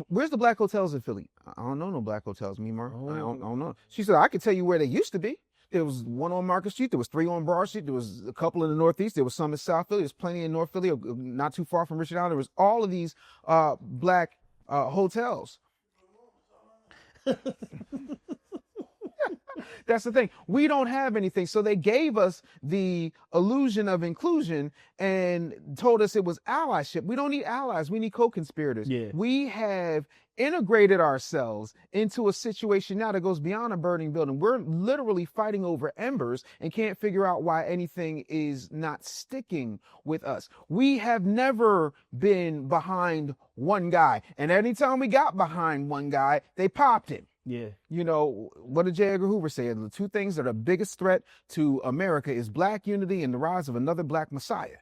where's the black hotels in Philly? I don't know no black hotels, Mimar. I don't know. She said, I could tell you where they used to be. There was one on Market Street. There was 3 on Broad Street. There was a couple in the Northeast. There was some in South Philly. There's plenty in North Philly, not too far from Richard Island. There was all of these black hotels. That's the thing. We don't have anything. So they gave us the illusion of inclusion and told us it was allyship. We don't need allies. We need co-conspirators. Yeah. We have integrated ourselves into a situation now that goes beyond a burning building. We're literally fighting over embers and can't figure out why anything is not sticking with us. We have never been behind one guy. And anytime we got behind one guy, they popped him. Yeah. What did J. Edgar Hoover say? The 2 things that are the biggest threat to America is black unity and the rise of another black messiah.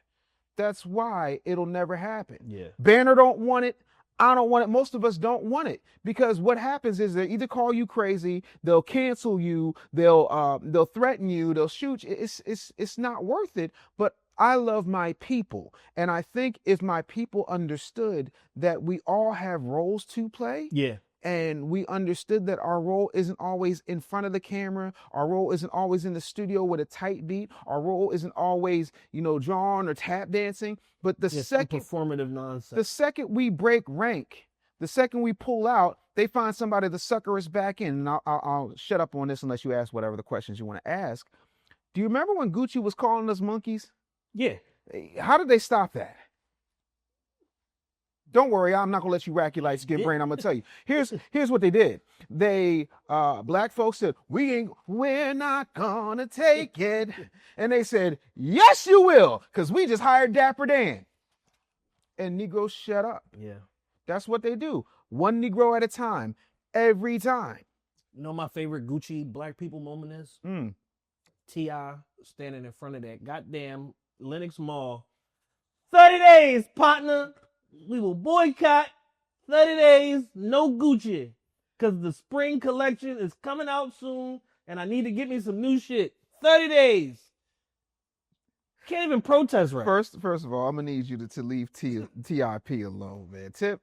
That's why it'll never happen. Yeah. Banner don't want it. I don't want it. Most of us don't want it because what happens is they either call you crazy, they'll cancel you, they'll threaten you, they'll shoot you. It's not worth it. But I love my people, and I think if my people understood that we all have roles to play, and we understood that our role isn't always in front of the camera, our role isn't always in the studio with a tight beat, our role isn't always, drawing or tap dancing, but the second performative nonsense. The second we break rank, the second we pull out, they find somebody to sucker us back in. And I'll shut up on this unless you ask whatever the questions you want to ask. Do you remember when Gucci was calling us monkeys? Yeah. How did they stop that? Don't worry, I'm not gonna let you rack your lights, get brain. I'm gonna tell you. Here's what they did. They black folks said, we're not gonna take it. And they said, yes, you will, because we just hired Dapper Dan. And Negroes shut up. Yeah. That's what they do. One Negro at a time, every time. You know my favorite Gucci black people moment is? T.I. standing in front of that goddamn Lenox Mall. 30 days, partner. We will boycott 30 days, no Gucci. Because the spring collection is coming out soon and I need to get me some new shit. 30 days. Can't even protest right. First of all, I'm gonna need you to leave TIP alone, man. Tip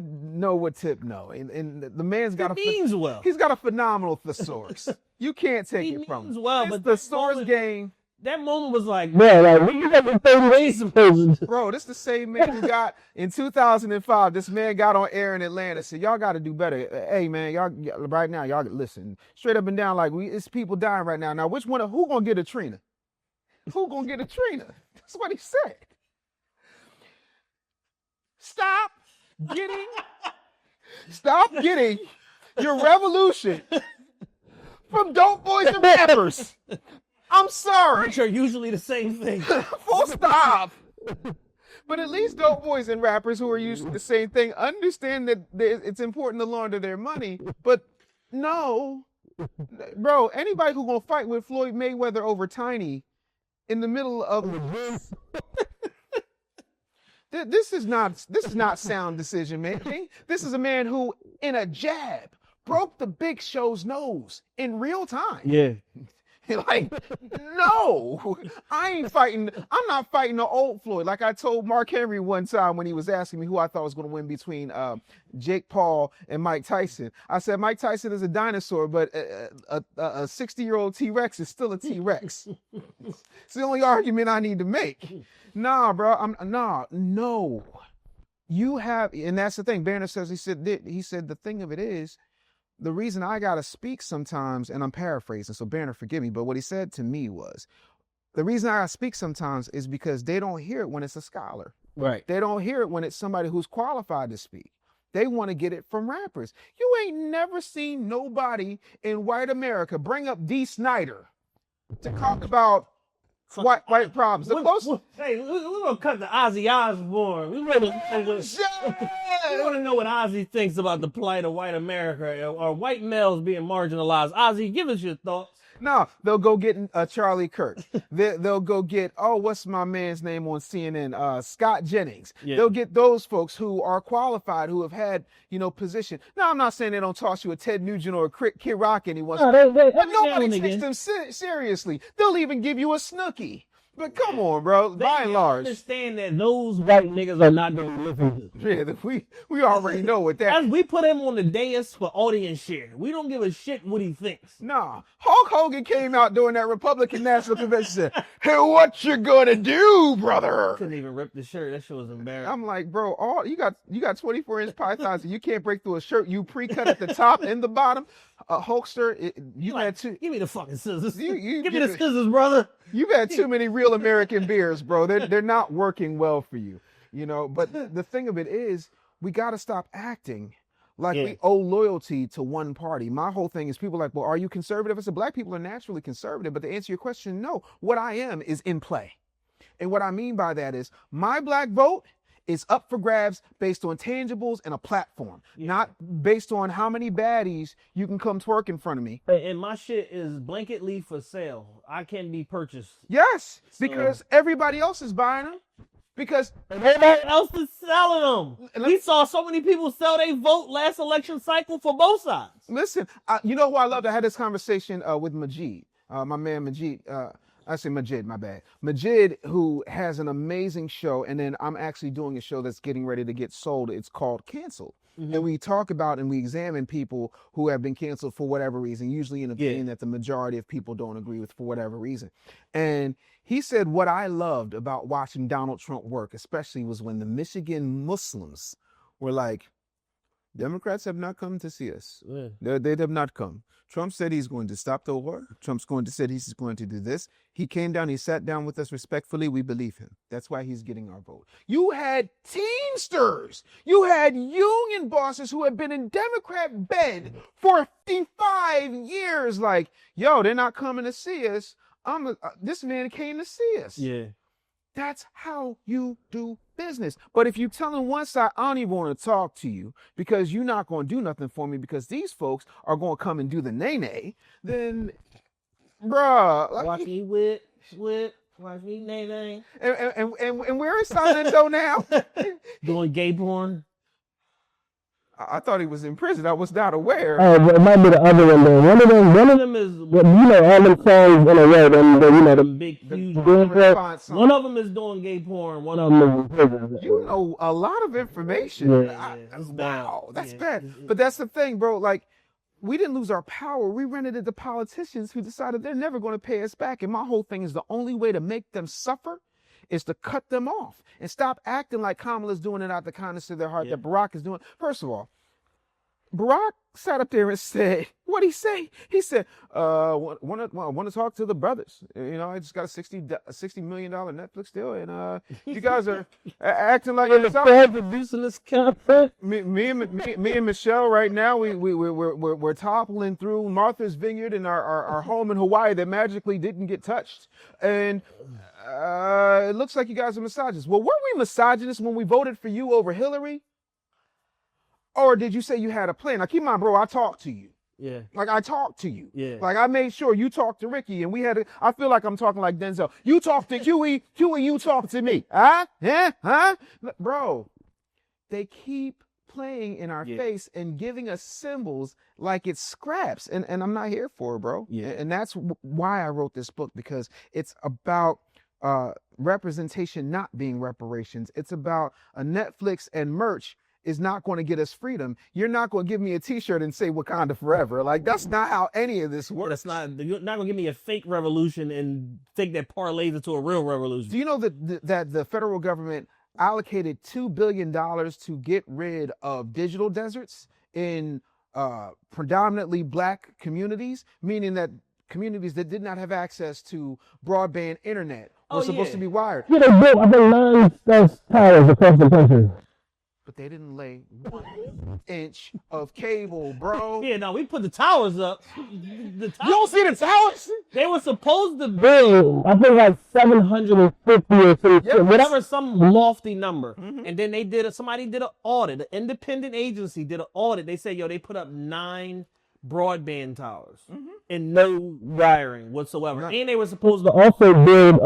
know what Tip know. And the man's got he's got a phenomenal thesaurus. You can't take it from him. Well, but the thesaurus game. That moment was like, man, like, we got the 30 days supposed to. Bro, this is the same man who got, in 2005, this man got on air in Atlanta, said, y'all got to do better. Hey, man, y'all, right now, y'all listen, straight up and down, like, it's people dying right now. Now, who going to get a Trina? Who going to get a Trina? That's what he said. Stop getting your revolution from dope boys and rappers. I'm sorry. Which are usually the same thing. Full stop. But at least dope boys and rappers who are used to the same thing understand that it's important to launder their money. But no, bro, anybody who gonna fight with Floyd Mayweather over Tiny in the middle of this is not sound decision making. This is a man who, in a jab, broke the Big Show's nose in real time. Yeah. Like, no, I'm not fighting the old Floyd. Like I told Mark Henry one time when he was asking me who I thought was going to win between Jake Paul and Mike Tyson. I said, Mike Tyson is a dinosaur, but a 60-year-old T-Rex is still a T-Rex. It's the only argument I need to make. Nah, bro, no. You have, and that's the thing. Banner says, he said the thing of it is, the reason I got to speak sometimes, and I'm paraphrasing, so Banner, forgive me, but what he said to me was, the reason I speak sometimes is because they don't hear it when it's a scholar. Right. They don't hear it when it's somebody who's qualified to speak. They want to get it from rappers. You ain't never seen nobody in white America bring up D. Snyder to talk about white problems. Hey, we're going to cut to Ozzy Osbourne. We want to know what Ozzy thinks about the plight of white America or white males being marginalized. Ozzy, give us your thoughts. No, they'll go get Charlie Kirk. They'll go get, what's my man's name on CNN? Scott Jennings. Yeah. They'll get those folks who are qualified, who have had, position. Now, I'm not saying they don't toss you a Ted Nugent or a Kid Rock anyone. No, but nobody takes them seriously. They'll even give you a Snooki. But come on, bro. By and large, understand that those white niggas are not going to listen to. Yeah, we already know what that. We put him on the dais for audience share. We don't give a shit what he thinks. Nah, Hulk Hogan came out during that Republican National Convention. Said, "Hey, what you gonna do, brother?" Couldn't even rip the shirt. That shit was embarrassing. I'm like, bro, you got 24-inch pythons, and you can't break through a shirt you pre-cut at the top and the bottom. Hulkster, had two. Give me the fucking scissors. Give me the scissors, brother. You've had too many real American beers, bro. They're not working well for you, But the thing of it is, we got to stop acting like we owe loyalty to one party. My whole thing is people are like, well, are you conservative? I said, black people are naturally conservative. But to answer your question, no. What I am is in play. And what I mean by that is my black vote is up for grabs based on tangibles and a platform, not based on how many baddies you can come twerk in front of me. And my shit is blanketly for sale. I can be purchased. Yes, because everybody else is buying them. Because everybody else is selling them. We saw so many people sell their vote last election cycle for both sides. Listen, you know who I loved? I had this conversation with Majid, my man Majid. I say Majid, my bad. Majid, who has an amazing show, and then I'm actually doing a show that's getting ready to get sold. It's called Canceled. Mm-hmm. And we talk about and we examine people who have been canceled for whatever reason, usually in an opinion that the majority of people don't agree with for whatever reason. And he said what I loved about watching Donald Trump work, especially, was when the Michigan Muslims were like, Democrats have not come to see us. Yeah. They have not come. Trump said he's going to stop the war. Trump's said he's going to do this. He came down, he sat down with us respectfully. We believe him. That's why he's getting our vote. You had Teamsters. You had union bosses who had been in Democrat bed for 55 years. Like, yo, they're not coming to see us. This man came to see us. Yeah. That's how you do business. But if you telling one side, I don't even want to talk to you because you're not going to do nothing for me because these folks are going to come and do the nay-nay, then, bruh. Watch me whip, watch me nay-nay. And where is Silent though now? Doing gay porn. I thought he was in prison. I was not aware. Oh, but it might be the other one there. One of them is, all them songs in a row, the big, huge response. One of them is doing gay porn. One of them is in prison. You know a lot of information. Wow, that's bad. But that's the thing, bro. Like, we didn't lose our power. We rented it to politicians who decided they're never going to pay us back. And my whole thing is the only way to make them suffer is to cut them off and stop acting like Kamala's doing it out the kindness of their heart, that Barack is doing. First of all, Barack sat up there and said, what'd he say? He said, want to talk to the brothers. You know, I just got a $60 million Netflix deal, and you guys are acting like you're producing this content. Me and Michelle right now, we're toppling through Martha's Vineyard in our home in Hawaii that magically didn't get touched. And it looks like you guys are misogynists. Well, weren't we misogynists when we voted for you over Hillary? Or did you say you had a plan? Now, keep in mind, bro, I talked to you. Yeah. Like, I talked to you. Yeah. Like, I made sure you talked to Ricky, and I feel like I'm talking like Denzel. You talked to Huey, you talked to me. Huh? Yeah? Huh? Bro, they keep playing in our face and giving us symbols like it's scraps. And I'm not here for it, bro. Yeah. And that's why I wrote this book, because it's about representation not being reparations. It's about a Netflix and merch is not going to get us freedom. You're not going to give me a t-shirt and say Wakanda forever. Like, that's not how any of this works. You're not going to give me a fake revolution and think that parlays into a real revolution. Do you know that the federal government allocated $2 billion to get rid of digital deserts in predominantly Black communities, meaning that communities that did not have access to broadband internet were supposed to be wired. Yeah, they built, I think, 9 towers across the country. But they didn't lay 1 inch of cable, bro. Yeah, no, we put the towers up. You don't see the towers? They were supposed to build, I think, like 750 or something. Whatever, some lofty number. Mm-hmm. And then somebody did an audit. An independent agency did an audit. They said, they put up 9 broadband towers and no wiring whatsoever. None. And they were supposed to also build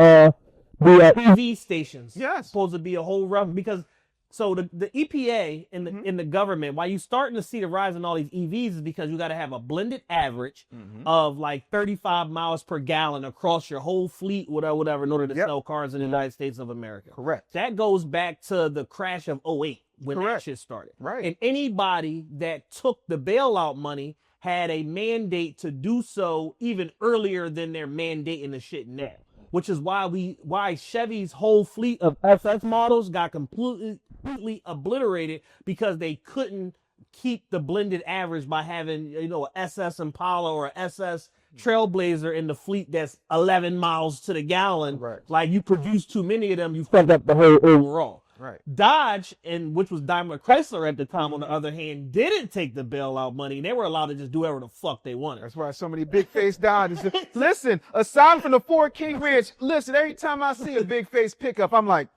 the EV stations. Yes. Supposed to be a whole rough, because so the EPA in the government, why you starting to see the rise in all these EVs is because you got to have a blended average of like 35 miles per gallon across your whole fleet, whatever, in order to sell cars in the United States of America. Correct. That goes back to the crash of 2008 when that shit started. Right. And anybody that took the bailout money had a mandate to do so even earlier than they're mandating the shit now. Which is why Chevy's whole fleet of SS models got completely obliterated, because they couldn't keep the blended average by having, an SS Impala or an SS Trailblazer in the fleet that's 11 miles to the gallon. Right. Like, you produce too many of them, you fucked up the whole overall. Right. Dodge, which was Daimler Chrysler at the time, on the other hand, didn't take the bailout money. They were allowed to just do whatever the fuck they wanted. That's why so many big face Dodges. Listen, aside from the Ford King Ranch, every time I see a big face pickup, I'm like,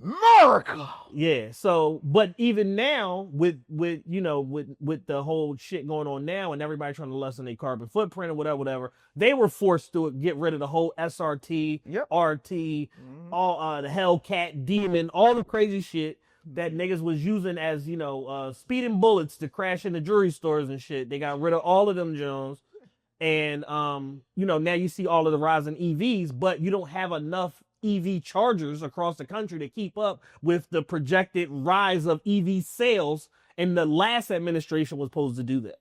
America. Yeah. So, but even now with the whole shit going on now and everybody trying to lessen their carbon footprint or whatever, they were forced to get rid of the whole SRT, RT, all the Hellcat, Demon, all the crazy shit that niggas was using as, speeding bullets to crash into jewelry stores and shit. They got rid of all of them Jones. And, now you see all of the rise in EVs, but you don't have enough EV chargers across the country to keep up with the projected rise of EV sales. And the last administration was supposed to do that.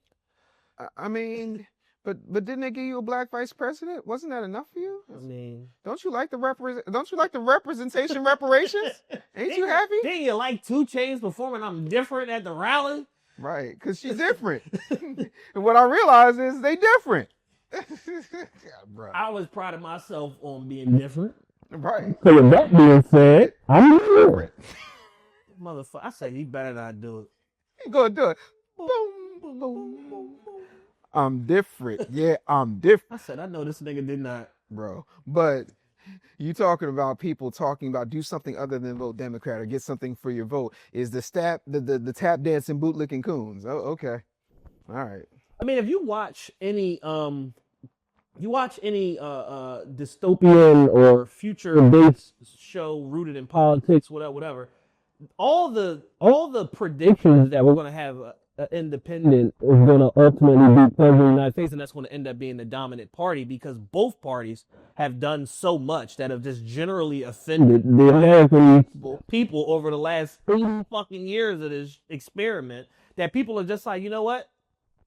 I mean, but didn't they give you a black vice president? Wasn't that enough for you? I mean, don't you like the representation reparations? Ain't you happy? Didn't you like 2 Chainz performing I'm Different at the rally? Right, because she's different. And what I realized is they different. God, I was proud of myself on being different. Right. So with that being said, I'm different. Motherfucker, I say you better not do it. You gonna do it. Boom, boom, boom, boom. I'm different. Yeah, I'm different. I said, I know this nigga did not. Bro, but you talking about people talking about do something other than vote Democrat or get something for your vote is the tap dancing bootlicking coons. Oh, okay. All right. I mean, if you watch any dystopian or future-based show rooted in politics, whatever, all the predictions that we're going to have an independent is going to ultimately be president of the United States, and that's going to end up being the dominant party because both parties have done so much that have just generally offended the American people over the last 80 fucking years of this experiment that people are just like, you know what?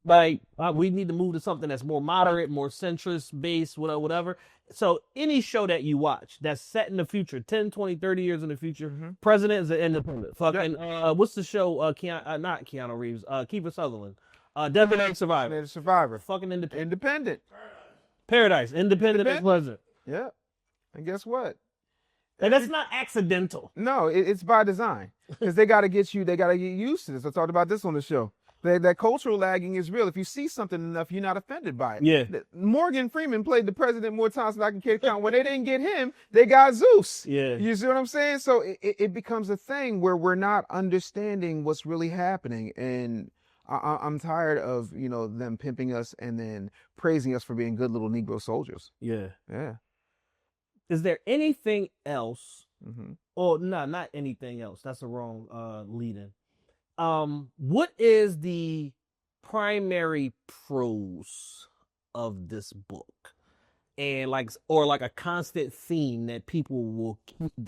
Like, we need to move to something that's more moderate, more centrist-based, whatever. So any show that you watch that's set in the future, 10, 20, 30 years in the future, president is an independent. Fucking, what's the show? Not Keanu Reeves. Kiefer Sutherland. Designated Survivor. Designated Survivor. Fucking independent. Independent. Paradise. Independent as pleasant. Yeah. And guess what? And that's not accidental. No, it's by design. Because they got to get used to this. I talked about this on the show. That cultural lagging is real. If you see something enough, you're not offended by it. Yeah. Morgan Freeman played the president more times than I can count. When they didn't get him, they got Zeus. Yeah. You see what I'm saying? So it becomes a thing where we're not understanding what's really happening. And I'm tired of, them pimping us and then praising us for being good little Negro soldiers. Yeah. Yeah. Is there anything else? Mm-hmm. Oh, no, not anything else. That's the wrong lead-in. What is the primary prose of this book? And like a constant theme that people will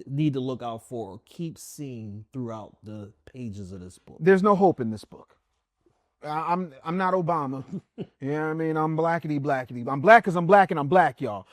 need to look out for or keep seeing throughout the pages of this book. There's no hope in this book. I'm not Obama. You know what I mean? I'm blackety. I'm black because I'm black and I'm black, y'all.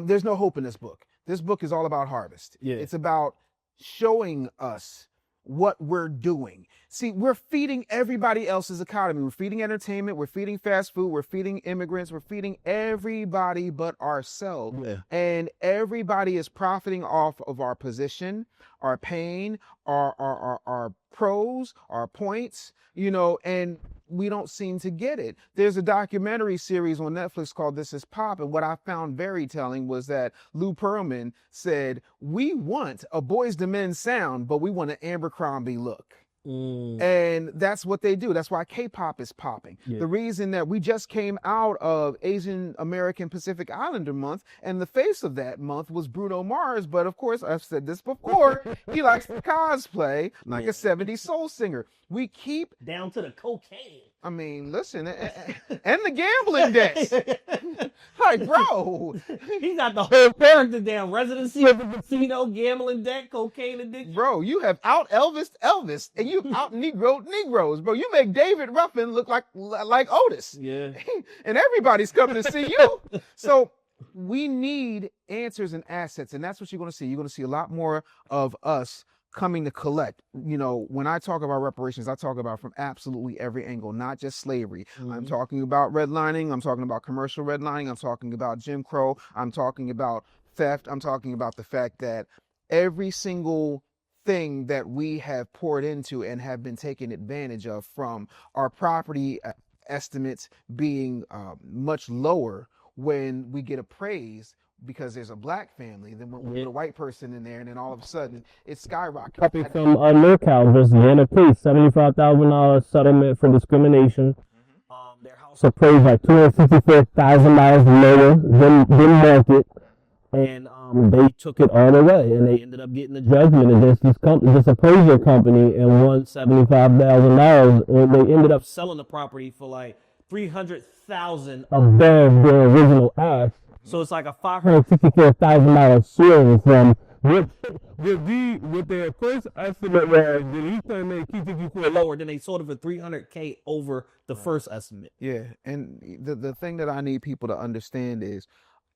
There's no hope in this book. This book is all about harvest. Yeah. It's about showing us what we're doing. See, we're feeding everybody else's economy. We're feeding entertainment. We're feeding fast food. We're feeding immigrants. We're feeding everybody but ourselves. Yeah. And everybody is profiting off of our position, our pain, our pros, our points, and we don't seem to get it. There's a documentary series on Netflix called This Is Pop, and what I found very telling was that Lou Pearlman said, we want a Boyz II Men sound, but we want an Abercrombie look. And that's what they do. That's why K-pop is popping. Yeah. The reason that we just came out of Asian American Pacific Islander month, and the face of that month was Bruno Mars. But of course, I've said this before, he likes to cosplay like a 70s soul singer. We keep down to the cocaine. I mean, listen, and the gambling debts. Like, bro. He got the whole character down. Residency of the casino, gambling debt, cocaine addiction. Bro, you have out Elvis, and you out Negroes. Bro, you make David Ruffin look like Otis. Yeah. And everybody's coming to see you. So we need answers and assets, and that's what you're going to see. You're going to see a lot more of us coming to collect. When I talk about reparations, I talk about from absolutely every angle, not just slavery. Mm-hmm. I'm talking about redlining. I'm talking about commercial redlining. I'm talking about Jim Crow. I'm talking about theft. I'm talking about the fact that every single thing that we have poured into and have been taken advantage of, from our property estimates being much lower when we get appraised because there's a black family, then when we put a white person in there, and then all of a sudden it's skyrocketing. Couple from NorCal versus Anna Case, $75,000 settlement for discrimination. Their house appraised like $254,000 lower than market, and they took it all the way, and they ended up getting a judgment against this appraiser company and won $75,000, and they ended up selling the property for like $300,000 above their original ask. So it's like a $564,000 swing from with their first estimate was the least time they keep lower than they sold it for $300K over the first estimate. Yeah, and the thing that I need people to understand is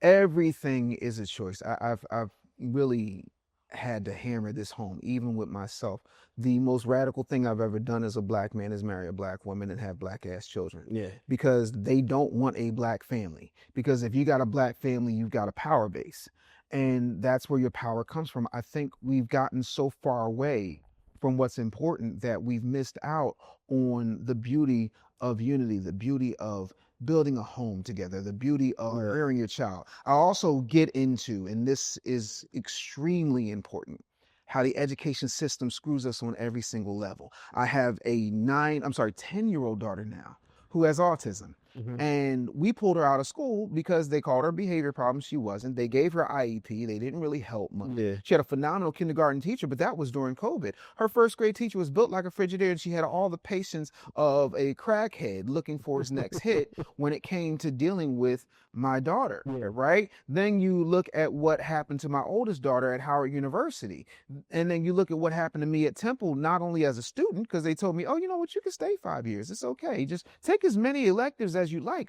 everything is a choice. I've really had to hammer this home, even with myself. The most radical thing I've ever done as a black man is marry a black woman and have black ass children. Yeah. Because they don't want a black family. Because if you got a black family, you've got a power base. And that's where your power comes from. I think we've gotten so far away from what's important that we've missed out on the beauty of unity, the beauty of building a home together, the beauty of rearing your child. I also get into, and this is extremely important, how the education system screws us on every single level. I have a 10-year-old daughter now who has autism. And we pulled her out of school because they called her behavior problem. She wasn't. They gave her IEP. They didn't really help much. Yeah. She had a phenomenal kindergarten teacher, but that was during COVID. Her first grade teacher was built like a Frigidaire, and she had all the patience of a crackhead looking for his next hit when it came to dealing with my daughter, right? Then you look at what happened to my oldest daughter at Howard University. And then you look at what happened to me at Temple, not only as a student, because they told me, oh, you know what, you can stay 5 years. It's okay. Just take as many electives as you like.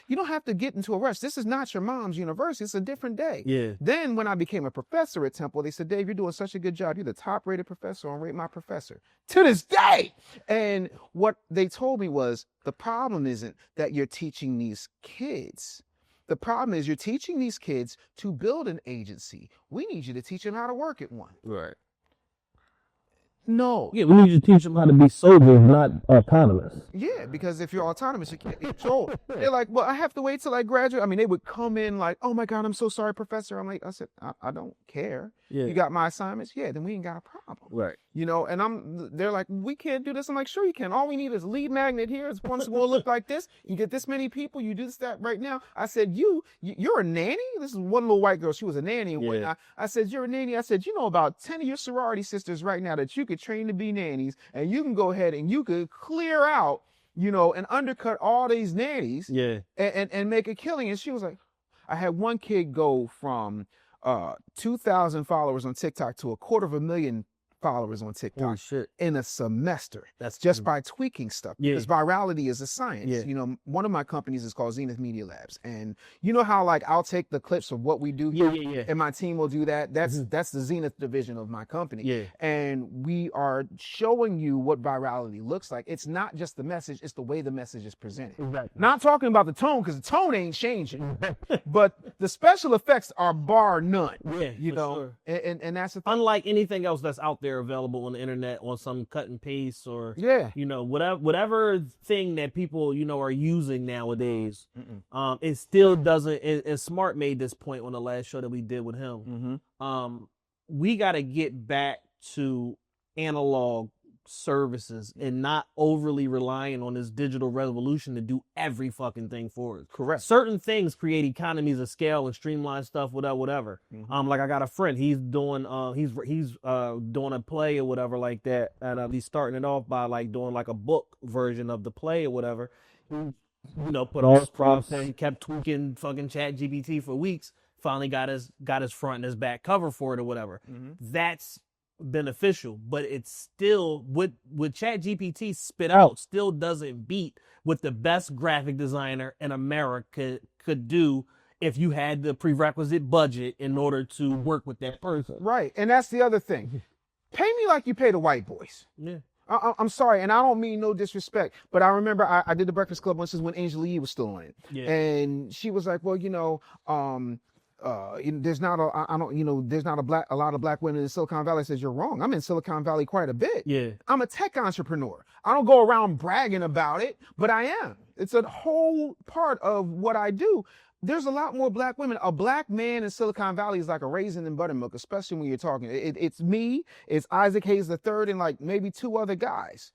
You don't have to get into a rush. This is not your mom's university. It's a different day. Yeah. Then when I became a professor at Temple, they said, Dave, you're doing such a good job. You're the top rated professor on Rate My Professor to this day. And what they told me was, the problem isn't that you're teaching these kids. The problem is you're teaching these kids to build an agency. We need you to teach them how to work at one. Right. No. Yeah, we need you to teach them how to be soldiers, not autonomous. Yeah, because if you're autonomous, you can't be controlled. They're like, well, I have to wait till I graduate. I mean, they would come in like, oh my God, I'm so sorry, professor. I said, I don't care. Yeah. You got my assignments? Yeah, then we ain't got a problem. Right. You know, and they're like, we can't do this. I'm like, sure you can. All we need is a lead magnet here. It's going to look like this. You get this many people. You do this, that right now. I said, you're a nanny? This is one little white girl. She was a nanny. And I said, you're a nanny. I said, you know about 10 of your sorority sisters right now that you could train to be nannies, and you can go ahead and you could clear out, you know, and undercut all these nannies and make a killing. And she was like, I had one kid go from 2,000 followers on TikTok to 250,000 followers on TikTok in a semester. That's just by tweaking stuff. Because virality is a science. You know, one of my companies is called Zenith Media Labs. And you know how like I'll take the clips of what we do here and my team will do that. That's the Zenith division of my company. And we are showing you what virality looks like. It's not just the message, it's the way the message is presented. Not talking about the tone, because the tone ain't changing. But the special effects are bar none. You know, and that's the thing. Unlike anything else that's out there available on the internet on some cut and paste or you know, whatever thing that people, you know, are using nowadays, it still doesn't. And Smart made this point on the last show that we did with him. We got to get back to analog services and not overly relying on this digital revolution to do every fucking thing for us. Correct. Certain things create economies of scale and streamline stuff, whatever. Like I got a friend, he's doing doing a play or whatever like that, and he's starting it off by like doing like a book version of the play or whatever. You know, put all his prompts in, kept tweaking fucking ChatGPT for weeks. Finally got his front and his back cover for it or whatever. That's beneficial, but it's still what ChatGPT spit out still doesn't beat what the best graphic designer in America could do if you had the prerequisite budget in order to work with that person. Right, and that's the other thing. Pay me like you pay the white boys. I'm sorry, and I don't mean no disrespect, but I remember I did the Breakfast Club once when Angela Yee was still on it, and she was like, well, you know, there's not a lot of black women in Silicon Valley. I says, you're wrong. I'm in Silicon Valley quite a bit. I'm a tech entrepreneur. I don't go around bragging about it, but I am. It's a whole part of what I do. there's a lot more black women. A black man in Silicon Valley is like a raisin in buttermilk, especially when you're talking. It's me, it's Isaac Hayes III, and like maybe 2 other guys.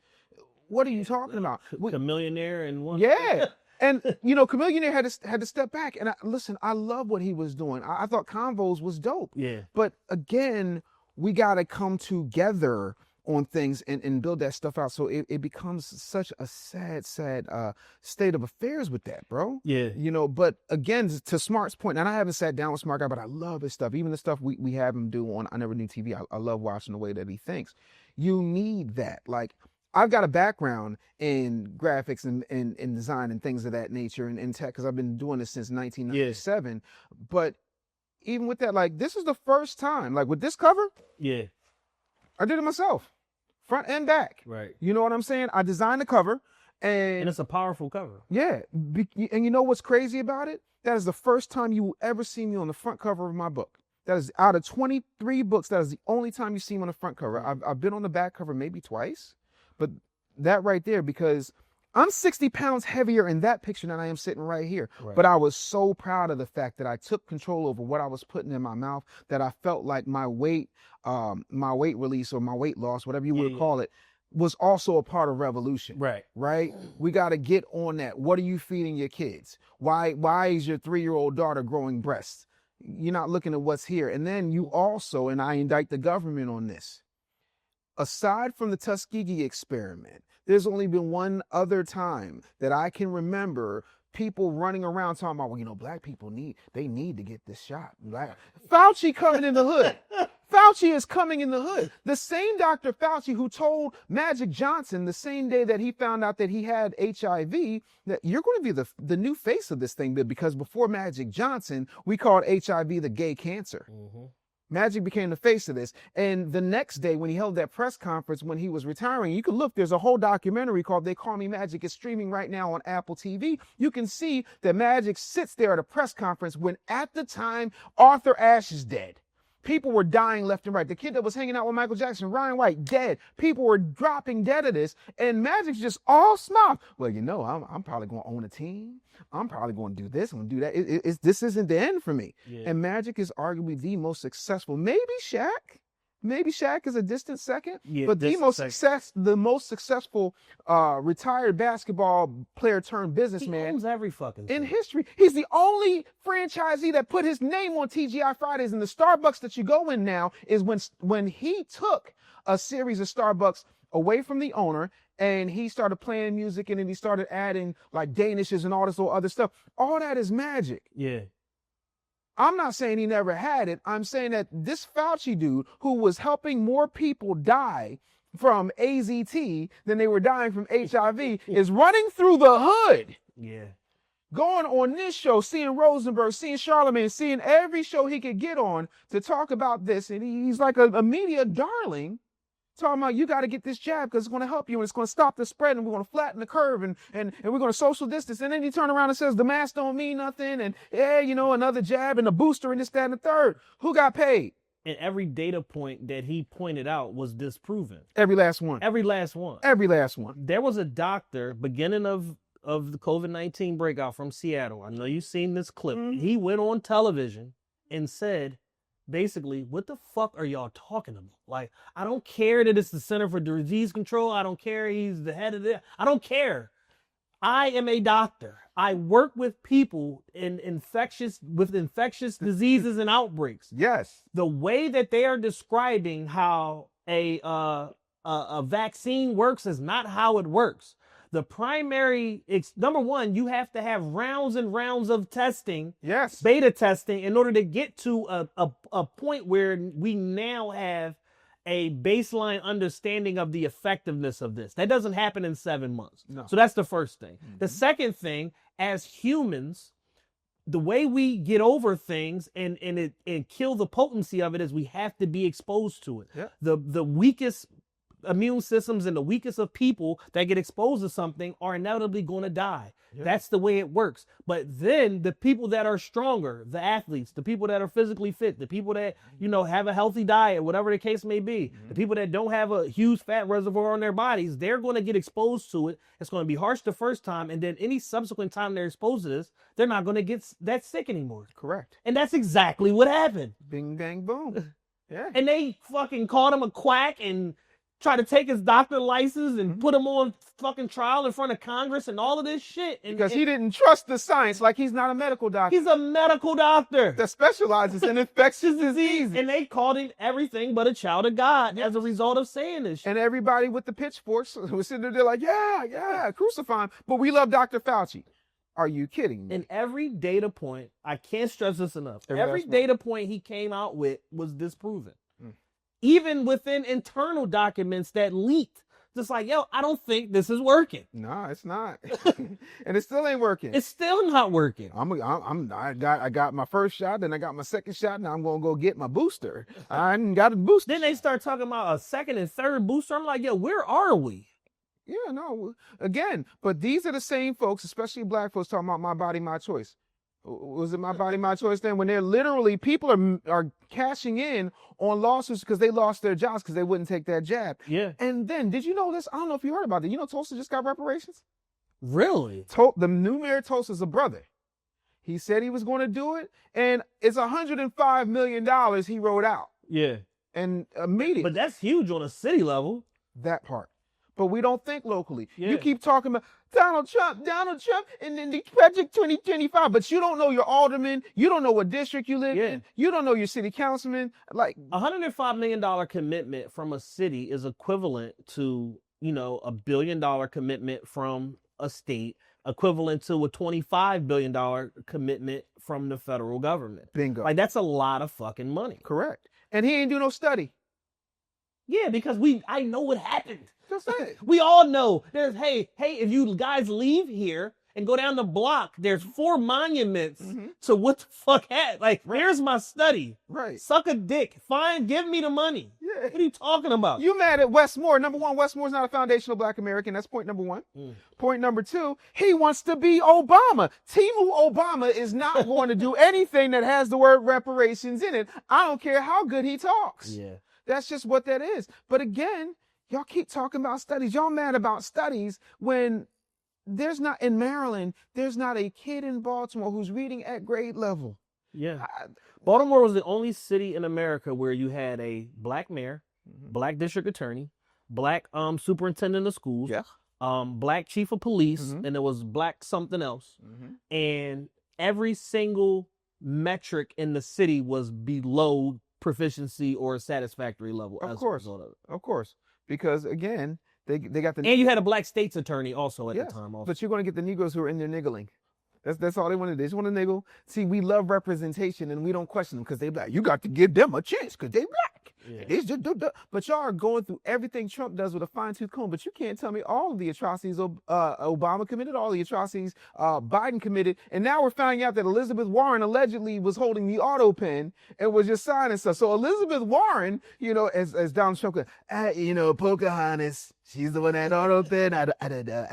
What are you talking about? Chameleonaire and one. Yeah. And, you know, Chameleonaire had to step back. And listen, I love what he was doing. I thought Convos was dope. Yeah. But again, we got to come together on things and build that stuff out. So it becomes such a sad state of affairs with that, bro. Yeah. You know, but again, to Smart's point, and I haven't sat down with Smart Guy, but I love his stuff. Even the stuff we have him do on I Never Knew TV. I love watching the way that he thinks. You need that. Like, I've got a background in graphics and design and things of that nature and tech, because I've been doing this since 1997. Yeah. But even with that, like, this is the first time, like with this cover, yeah, I did it myself, front and back. Right. You know what I'm saying? I designed the cover, and it's a powerful cover. Yeah. And you know what's crazy about it? That is the first time you will ever see me on the front cover of my book. That is out of 23 books. That is the only time you see me on the front cover. I've been on the back cover maybe twice. But that right there, because I'm 60 pounds heavier in that picture than I am sitting right here. Right. But I was so proud of the fact that I took control over what I was putting in my mouth, that I felt like my weight release or my weight loss, whatever you want to call it, was also a part of revolution. Right. Right? We got to get on that. What are you feeding your kids? Why is your 3-year-old daughter growing breasts? You're not looking at what's here. And then you also, and I indict the government on this, aside from the Tuskegee experiment, there's only been one other time that I can remember people running around talking about, well, you know, black people need to get this shot. Fauci coming in the hood. Fauci is coming in the hood. The same Dr. Fauci who told Magic Johnson the same day that he found out that he had HIV, that you're going to be the new face of this thing, because before Magic Johnson, we called HIV the gay cancer. Mm-hmm. Magic became the face of this. And the next day when he held that press conference when he was retiring, you can look, there's a whole documentary called They Call Me Magic. It's streaming right now on Apple TV. You can see that Magic sits there at a press conference when at the time Arthur Ashe is dead. People were dying left and right. The kid that was hanging out with Michael Jackson, Ryan White, dead. People were dropping dead of this. And Magic's just all smart. Well, you know, I'm probably going to own a team. I'm probably going to do this. I'm going to do that. This isn't the end for me. Yeah. And Magic is arguably the most successful. Maybe Shaq. Maybe Shaq is a distant second, but the most successful retired basketball player turned businessman. He owns every fucking thing in history. He's the only franchisee that put his name on TGI Fridays, and the Starbucks that you go in now is when he took a series of Starbucks away from the owner, and he started playing music, and then he started adding like Danishes and all this other stuff. All that is Magic. Yeah. I'm not saying he never had it. I'm saying that this Fauci dude, who was helping more people die from AZT than they were dying from HIV, is running through the hood. Yeah. Going on this show, seeing Rosenberg, seeing Charlemagne, seeing every show he could get on to talk about this. And he's like a media darling. Talking about, you got to get this jab because it's going to help you and it's going to stop the spread and we're going to flatten the curve and we're going to social distance. And then he turn around and says the mask don't mean nothing. And you know, another jab and a booster and this, that, and the third. Who got paid? And every data point that he pointed out was disproven. Every last one. Every last one. Every last one. There was a doctor beginning of the COVID-19 breakout from Seattle. I know you've seen this clip. Mm-hmm. He went on television and said, basically, what the fuck are y'all talking about? Like, I don't care that it's the Center for Disease Control. I don't care he's the head of it. I don't care. I am a doctor. I work with people in infectious diseases and outbreaks. Yes. The way that they are describing how a vaccine works is not how it works. The primary, number one, you have to have rounds and rounds of testing, yes, beta testing, in order to get to a point where we now have a baseline understanding of the effectiveness of this. That doesn't happen in 7 months. No. So that's the first thing. Mm-hmm. The second thing, as humans, the way we get over things and kill the potency of it is we have to be exposed to it. Yeah. The weakest immune systems and the weakest of people that get exposed to something are inevitably going to die. Yeah. That's the way it works. But then the people that are stronger, the athletes, the people that are physically fit, the people that, have a healthy diet, whatever the case may be, the people that don't have a huge fat reservoir on their bodies, they're going to get exposed to it. It's going to be harsh the first time. And then any subsequent time they're exposed to this, they're not going to get that sick anymore. Correct. And that's exactly what happened. Bing, bang, boom. Yeah. And they fucking called him a quack and try to take his doctor license and put him on fucking trial in front of Congress and all of this shit. Because he didn't trust the science, like he's not a medical doctor. He's a medical doctor that specializes in infectious disease. And they called him everything but a child of God as a result of saying this shit. And everybody with the pitchforks was sitting there like, yeah, crucify him. But we love Dr. Fauci. Are you kidding me? And every data point, I can't stress this enough, every data point he came out with was disproven. Even within internal documents that leaked. Just like, I don't think this is working. No, it's not. And it still ain't working. It's still not working. I got my first shot, then I got my second shot, now I'm gonna go get my booster. I ain't got a booster. Then they start talking about a second and third booster. I'm like, where are we? Yeah, no. Again, but these are the same folks, especially black folks, talking about my body, my choice. Was it my body, my choice then? When they're literally, people are cashing in on lawsuits because they lost their jobs because they wouldn't take that jab. Yeah. And then, did you know this? I don't know if you heard about it. You know Tulsa just got reparations? Really? The new mayor of Tulsa's a brother. He said he was going to do it, and it's $105 million he wrote out. Yeah. And immediately. But that's huge on a city level. That part. But we don't think locally. Yeah. You keep talking about Donald Trump, and then the Project 2025, but you don't know your alderman. You don't know what district you live in. You don't know your city councilman. Like $105 million commitment from a city is equivalent to, $1 billion commitment from a state, equivalent to a $25 billion commitment from the federal government. Bingo. Like, that's a lot of fucking money. Correct. And he ain't do no study. Yeah, because I know what happened. Just say it. We all know there's, hey, if you guys leave here and go down the block, there's 4 monuments to what the fuck happened. Like, here's my study. Right. Suck a dick. Fine, give me the money. Yeah. What are you talking about? You mad at Wes Moore. Number one, Wes Moore's not a foundational black American. That's point number one. Point number two, he wants to be Obama. Temu Obama is not going to do anything that has the word reparations in it. I don't care how good he talks. Yeah. That's just what that is. But again, y'all keep talking about studies. Y'all mad about studies when there's not, in Maryland, there's not a kid in Baltimore who's reading at grade level. Yeah. Baltimore was the only city in America where you had a black mayor, black district attorney, black superintendent of schools, black chief of police, and there was black something else. And every single metric in the city was below proficiency or satisfactory level. Of course. Because again, they got the... And you had a black state's attorney also at the time. Also. But you're going to get the Negroes who are in there niggling. That's all they want to do. They just want to niggle. See, we love representation and we don't question them because they black. You got to give them a chance because they black. Yeah. But y'all are going through everything Trump does with a fine-tooth comb. But you can't tell me all of the atrocities Obama committed, all the atrocities Biden committed. And now we're finding out that Elizabeth Warren allegedly was holding the auto pen and was just signing stuff. So Elizabeth Warren, as Donald Trump, Pocahontas, she's the one that auto pen. I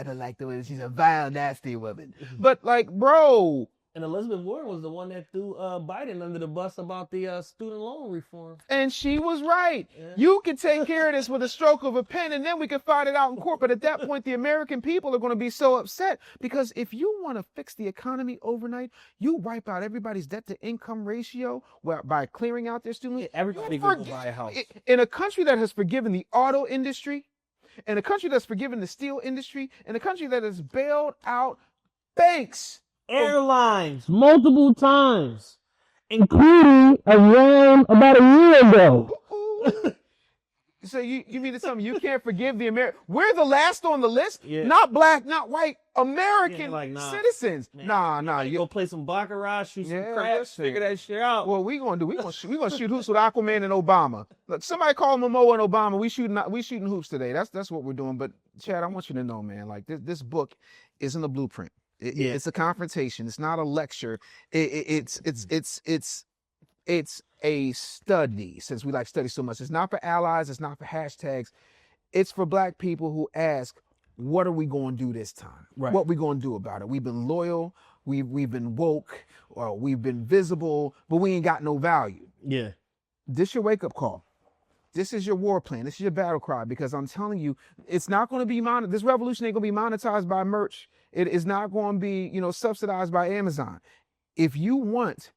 don't like the way she's a vile, nasty woman. But like, bro. And Elizabeth Warren was the one that threw Biden under the bus about the student loan reform. And she was right. Yeah. You can take care of this with a stroke of a pen, and then we can fight it out in court. But at that point, the American people are going to be so upset because if you want to fix the economy overnight, you wipe out everybody's debt-to-income ratio by clearing out their student loans. Everybody can buy a house. In a country that has forgiven the auto industry, in a country that's forgiven the steel industry, in a country that has bailed out banks, airlines multiple times, including around about a year ago. So you mean to tell me you can't forgive the American? We're the last on the list, yeah. Not black, not white, American citizens. Man, Nah. You go play some baccarat, shoot some craps, figure that shit out. Well, we gonna shoot hoops with Aquaman and Obama. Look, somebody call Momoa and Obama. We shooting hoops today. That's what we're doing. But Chad, I want you to know, man, like this book isn't a blueprint. It's a confrontation. It's not a lecture. It's a study, since we like study so much. It's not for allies. It's not for hashtags. It's for black people who ask, what are we going to do this time? Right. What we going to do about it? We've been loyal, we've been woke, or we've been visible, but we ain't got no value. Yeah. This your wake up call. This is your war plan. This is your battle cry, because I'm telling you, it's not going to be this revolution ain't going to be monetized by merch. It is not going to be, subsidized by Amazon. If you want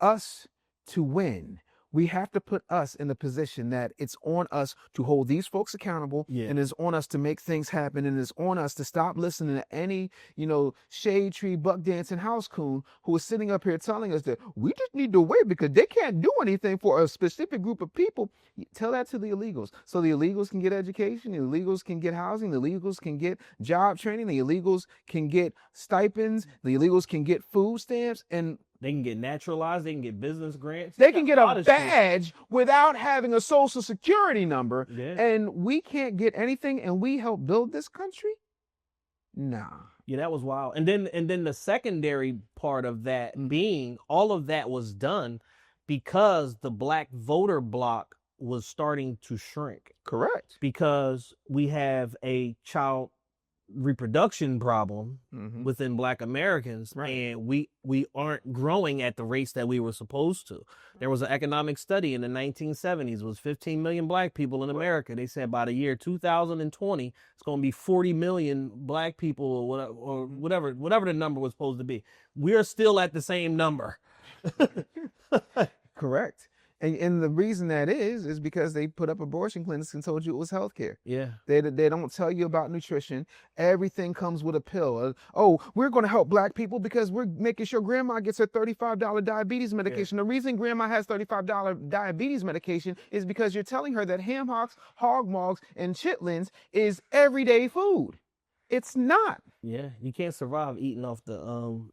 us to win, we have to put us in the position that it's on us to hold these folks accountable, and it's on us to make things happen, and it's on us to stop listening to any, shade tree, buck dancing house coon who is sitting up here telling us that we just need to wait because they can't do anything for a specific group of people. Tell that to the illegals. So the illegals can get education, the illegals can get housing, the illegals can get job training, the illegals can get stipends, the illegals can get food stamps, and they can get naturalized. They can get business grants. They can get a badge without having a social security number. Yeah. And we can't get anything, and we help build this country? Nah. Yeah, that was wild. And then the secondary part of that being all of that was done because the black voter bloc was starting to shrink. Correct. Because we have a child reproduction problem within black Americans, and we aren't growing at the rates that we were supposed to. There was an economic study in the 1970s. It was 15 million black people in America. They said by the year 2020 it's going to be 40 million black people or whatever the number was supposed to be. We're still at the same number. Correct. And the reason that is because they put up abortion clinics and told you it was healthcare. Yeah. They don't tell you about nutrition. Everything comes with a pill. Oh, we're going to help black people because we're making sure grandma gets her $35 diabetes medication. Yeah. The reason grandma has $35 diabetes medication is because you're telling her that ham hocks, hog mogs, and chitlins is everyday food. It's not. Yeah. You can't survive eating off the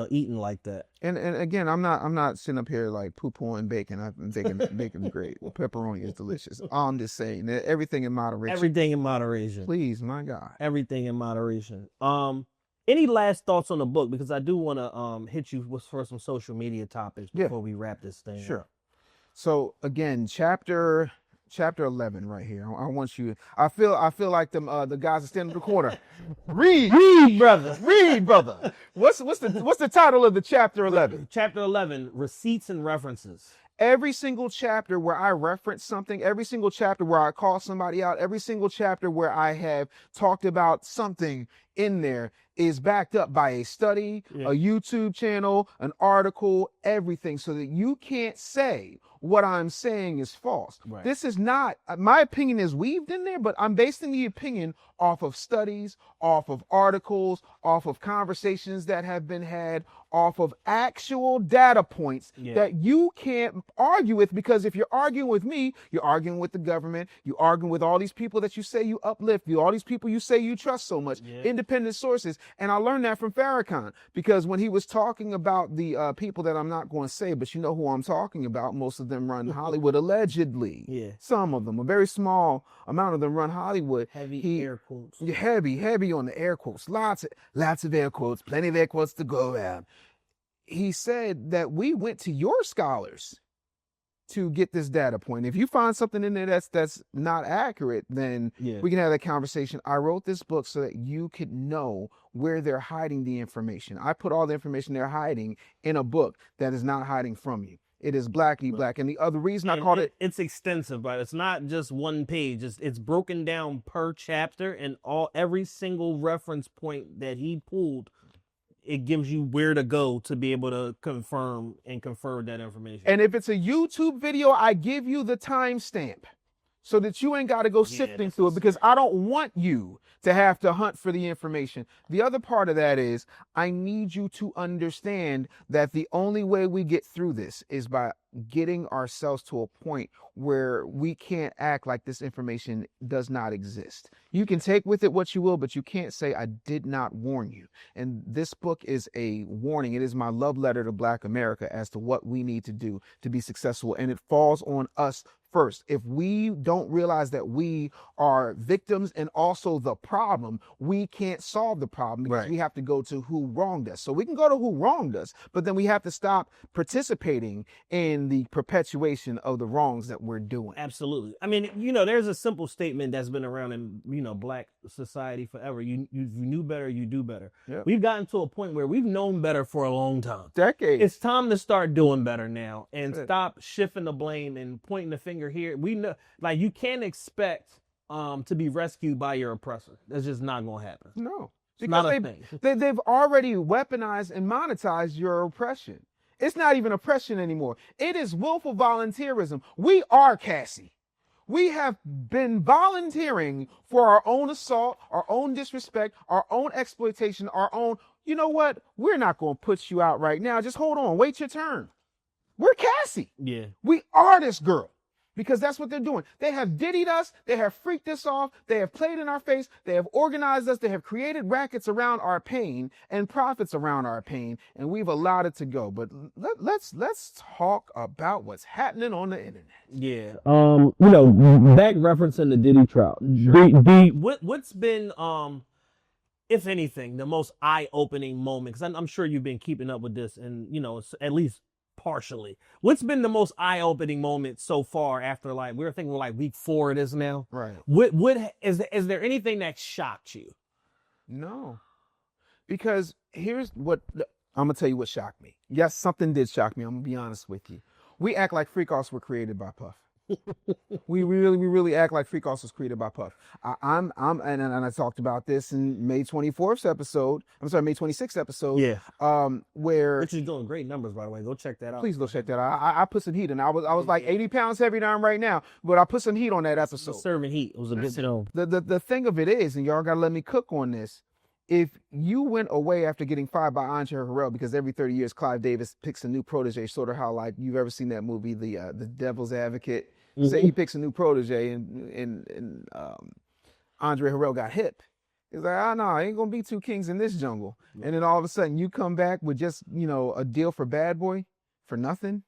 eating like that. And again, I'm not sitting up here like poo-pooing bacon. I'm thinking bacon's great. Well, pepperoni is delicious. I'm just saying that everything in moderation. Everything in moderation. Please, my God. Everything in moderation. Any last thoughts on the book? Because I do want to hit you for some social media topics before we wrap this thing. Sure. So again, chapter 11 right here. I want you. I feel like the guys are standing in the corner. Read, brother. Read, brother. What's the title of the chapter 11? Chapter 11: Receipts and References. Every single chapter where I reference something, every single chapter where I call somebody out, every single chapter where I have talked about something in there is backed up by a study, a YouTube channel, an article, everything, so that you can't say what I'm saying is false. Right. This is not, my opinion is weaved in there, but I'm basing the opinion off of studies, off of articles, off of conversations that have been had, off of actual data points that you can't argue with, because if you're arguing with me, you're arguing with the government, you're arguing with all these people that you say you uplift, all these people you say you trust so much, independent sources. And I learned that from Farrakhan, because when he was talking about the people that I'm not going to say, but you know who I'm talking about, most of them run Hollywood, allegedly. Yeah. Some of them, a very small amount of them run Hollywood. Heavy air quotes. Heavy on the air quotes. Lots of air quotes, plenty of air quotes to go around. He said that we went to your scholars to get this data point. If you find something in there that's not accurate, then we can have that conversation. I wrote this book so that you could know where they're hiding the information. I put all the information they're hiding in a book that is not hiding from you. It is black eat black. And the other reason I called it's extensive, but it's not just one page. It's broken down per chapter, and every single reference point that he pulled, it gives you where to go to be able to confirm and confer that information. And if it's a YouTube video, I give you the timestamp so that you ain't got to go sifting through it, because I don't want you to have to hunt for the information. The other part of that is I need you to understand that the only way we get through this is by getting ourselves to a point where we can't act like this information does not exist. You can take with it what you will, but you can't say, I did not warn you. And this book is a warning. It is my love letter to Black America as to what we need to do to be successful. And it falls on us first. If we don't realize that we are victims and also the problem, we can't solve the problem because we have to go to who wronged us. So we can go to who wronged us, but then we have to stop participating in the perpetuation of the wrongs that we're doing. Absolutely. I mean, there's a simple statement that's been around in, Black society forever. You knew better, you do better. Yep. We've gotten to a point where we've known better for a long time. Decades. It's time to start doing better now and stop shifting the blame and pointing the finger here. We know, like, you can't expect to be rescued by your oppressor. That's just not going to happen. No. It's not a Because thing. they've already weaponized and monetized your oppression. It's not even oppression anymore. It is willful volunteerism. We are Cassie. We have been volunteering for our own assault, our own disrespect, our own exploitation, our own, you know what? We're not going to put you out right now. Just hold on. Wait your turn. We're Cassie. Yeah. We are this girl. Because that's what they're doing. They have diddied us. They have freaked us off. They have played in our face. They have organized us. They have created rackets around our pain and profits around our pain. And we've allowed it to go. But let's talk about what's happening on the internet. Yeah. Back referencing the Diddy trial. Sure. What's been, if anything, the most eye-opening moment? Because I'm sure you've been keeping up with this and, at least partially. What's been the most eye-opening moment so far after, like, we're thinking like week 4 it is now? Right. What is there anything that shocked you? No. Because here's what, I'm going to tell you what shocked me. Yes, something did shock me. I'm going to be honest with you. We act like freak-offs were created by Puff. we really act like freak-offs was created by Puff. And I talked about this in May 24th episode. I'm sorry, May 26th episode. Yeah. Where Which is doing great numbers, by the way. Go check that out. Please go check that out. I put some heat in. I was like 80 pounds heavier than I'm right now, but I put some heat on that episode. Serving heat. It was a good The thing of it is, and y'all gotta let me cook on this. If you went away after getting fired by Andre Harrell, because every 30 years Clive Davis picks a new protege, sort of how, like, you've ever seen that movie, the Devil's Advocate. Mm-hmm. Say he picks a new protege and Andre Harrell got hip. He's like, no, ain't gonna be 2 kings in this jungle. And then all of a sudden you come back with just, a deal for Bad Boy for nothing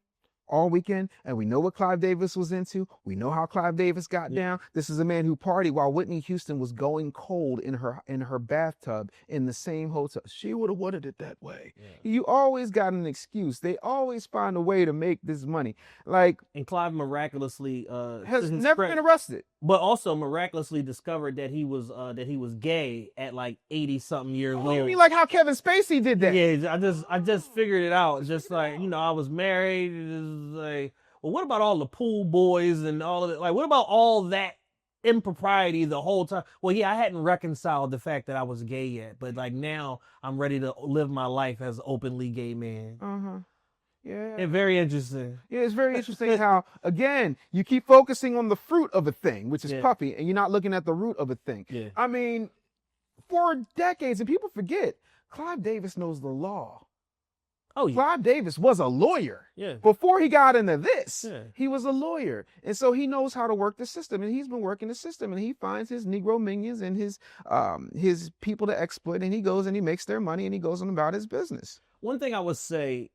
all weekend. And we know what Clive Davis was into. We know how Clive Davis got down. This is a man who partied while Whitney Houston was going cold in her bathtub in the same hotel. She would have wanted it that way. Yeah. You always got an excuse. They always find a way to make this money. Like, and Clive miraculously has never been arrested, but also miraculously discovered that he was gay at like 80 something years old. You mean like how Kevin Spacey did that? Yeah, I just figured it out. Just like, I was married. Like, well, what about all the pool boys and all of it? Like, what about all that impropriety the whole time? Well, yeah, I hadn't reconciled the fact that I was gay yet, but like now I'm ready to live my life as an openly gay man. Yeah. It's very interesting. Yeah, it's very interesting how, again, you keep focusing on the fruit of a thing, which is Puffy, and you're not looking at the root of a thing. Yeah. I mean, for decades, and people forget, Clive Davis knows the law. Oh, yeah. Clive Davis was a lawyer. Yeah. Before he got into this, he was a lawyer. And so he knows how to work the system. And he's been working the system. And he finds his Negro minions and his people to exploit. And he goes and he makes their money and he goes on about his business. One thing I would say,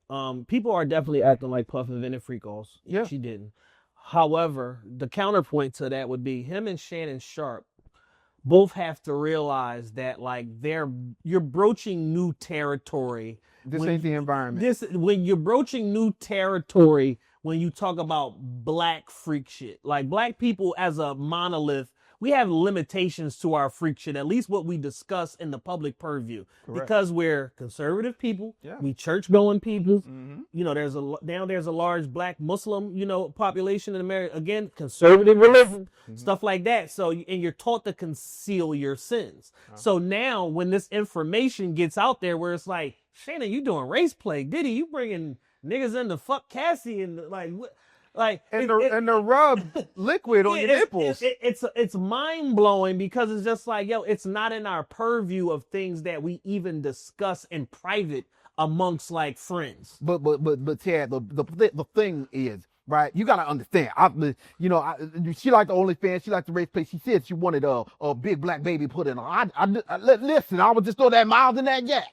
people are definitely acting like Puff invented freak-offs. Yeah. She didn't. However, the counterpoint to that would be him and Shannon Sharp both have to realize that, like, you're broaching new territory. This ain't the environment. When you're broaching new territory, when you talk about black freak shit, like black people as a monolith, we have limitations to our freak shit, at least what we discuss in the public purview. Correct. Because we're conservative people, we church-going people. Mm-hmm. There's a large black Muslim, population in America. Again, conservative religion, stuff like that. So, and you're taught to conceal your sins. So now when this information gets out there where it's like, Shannon, you doing race play. Diddy, you bringing niggas in to fuck Cassie and the rub liquid on your nipples. It's mind blowing because it's just like, it's not in our purview of things that we even discuss in private amongst like friends. But Ted, the thing is, right? You gotta understand. She liked the OnlyFans. She liked the race play. She said she wanted a big black baby put in her. Listen, I would just throw that miles in that gap,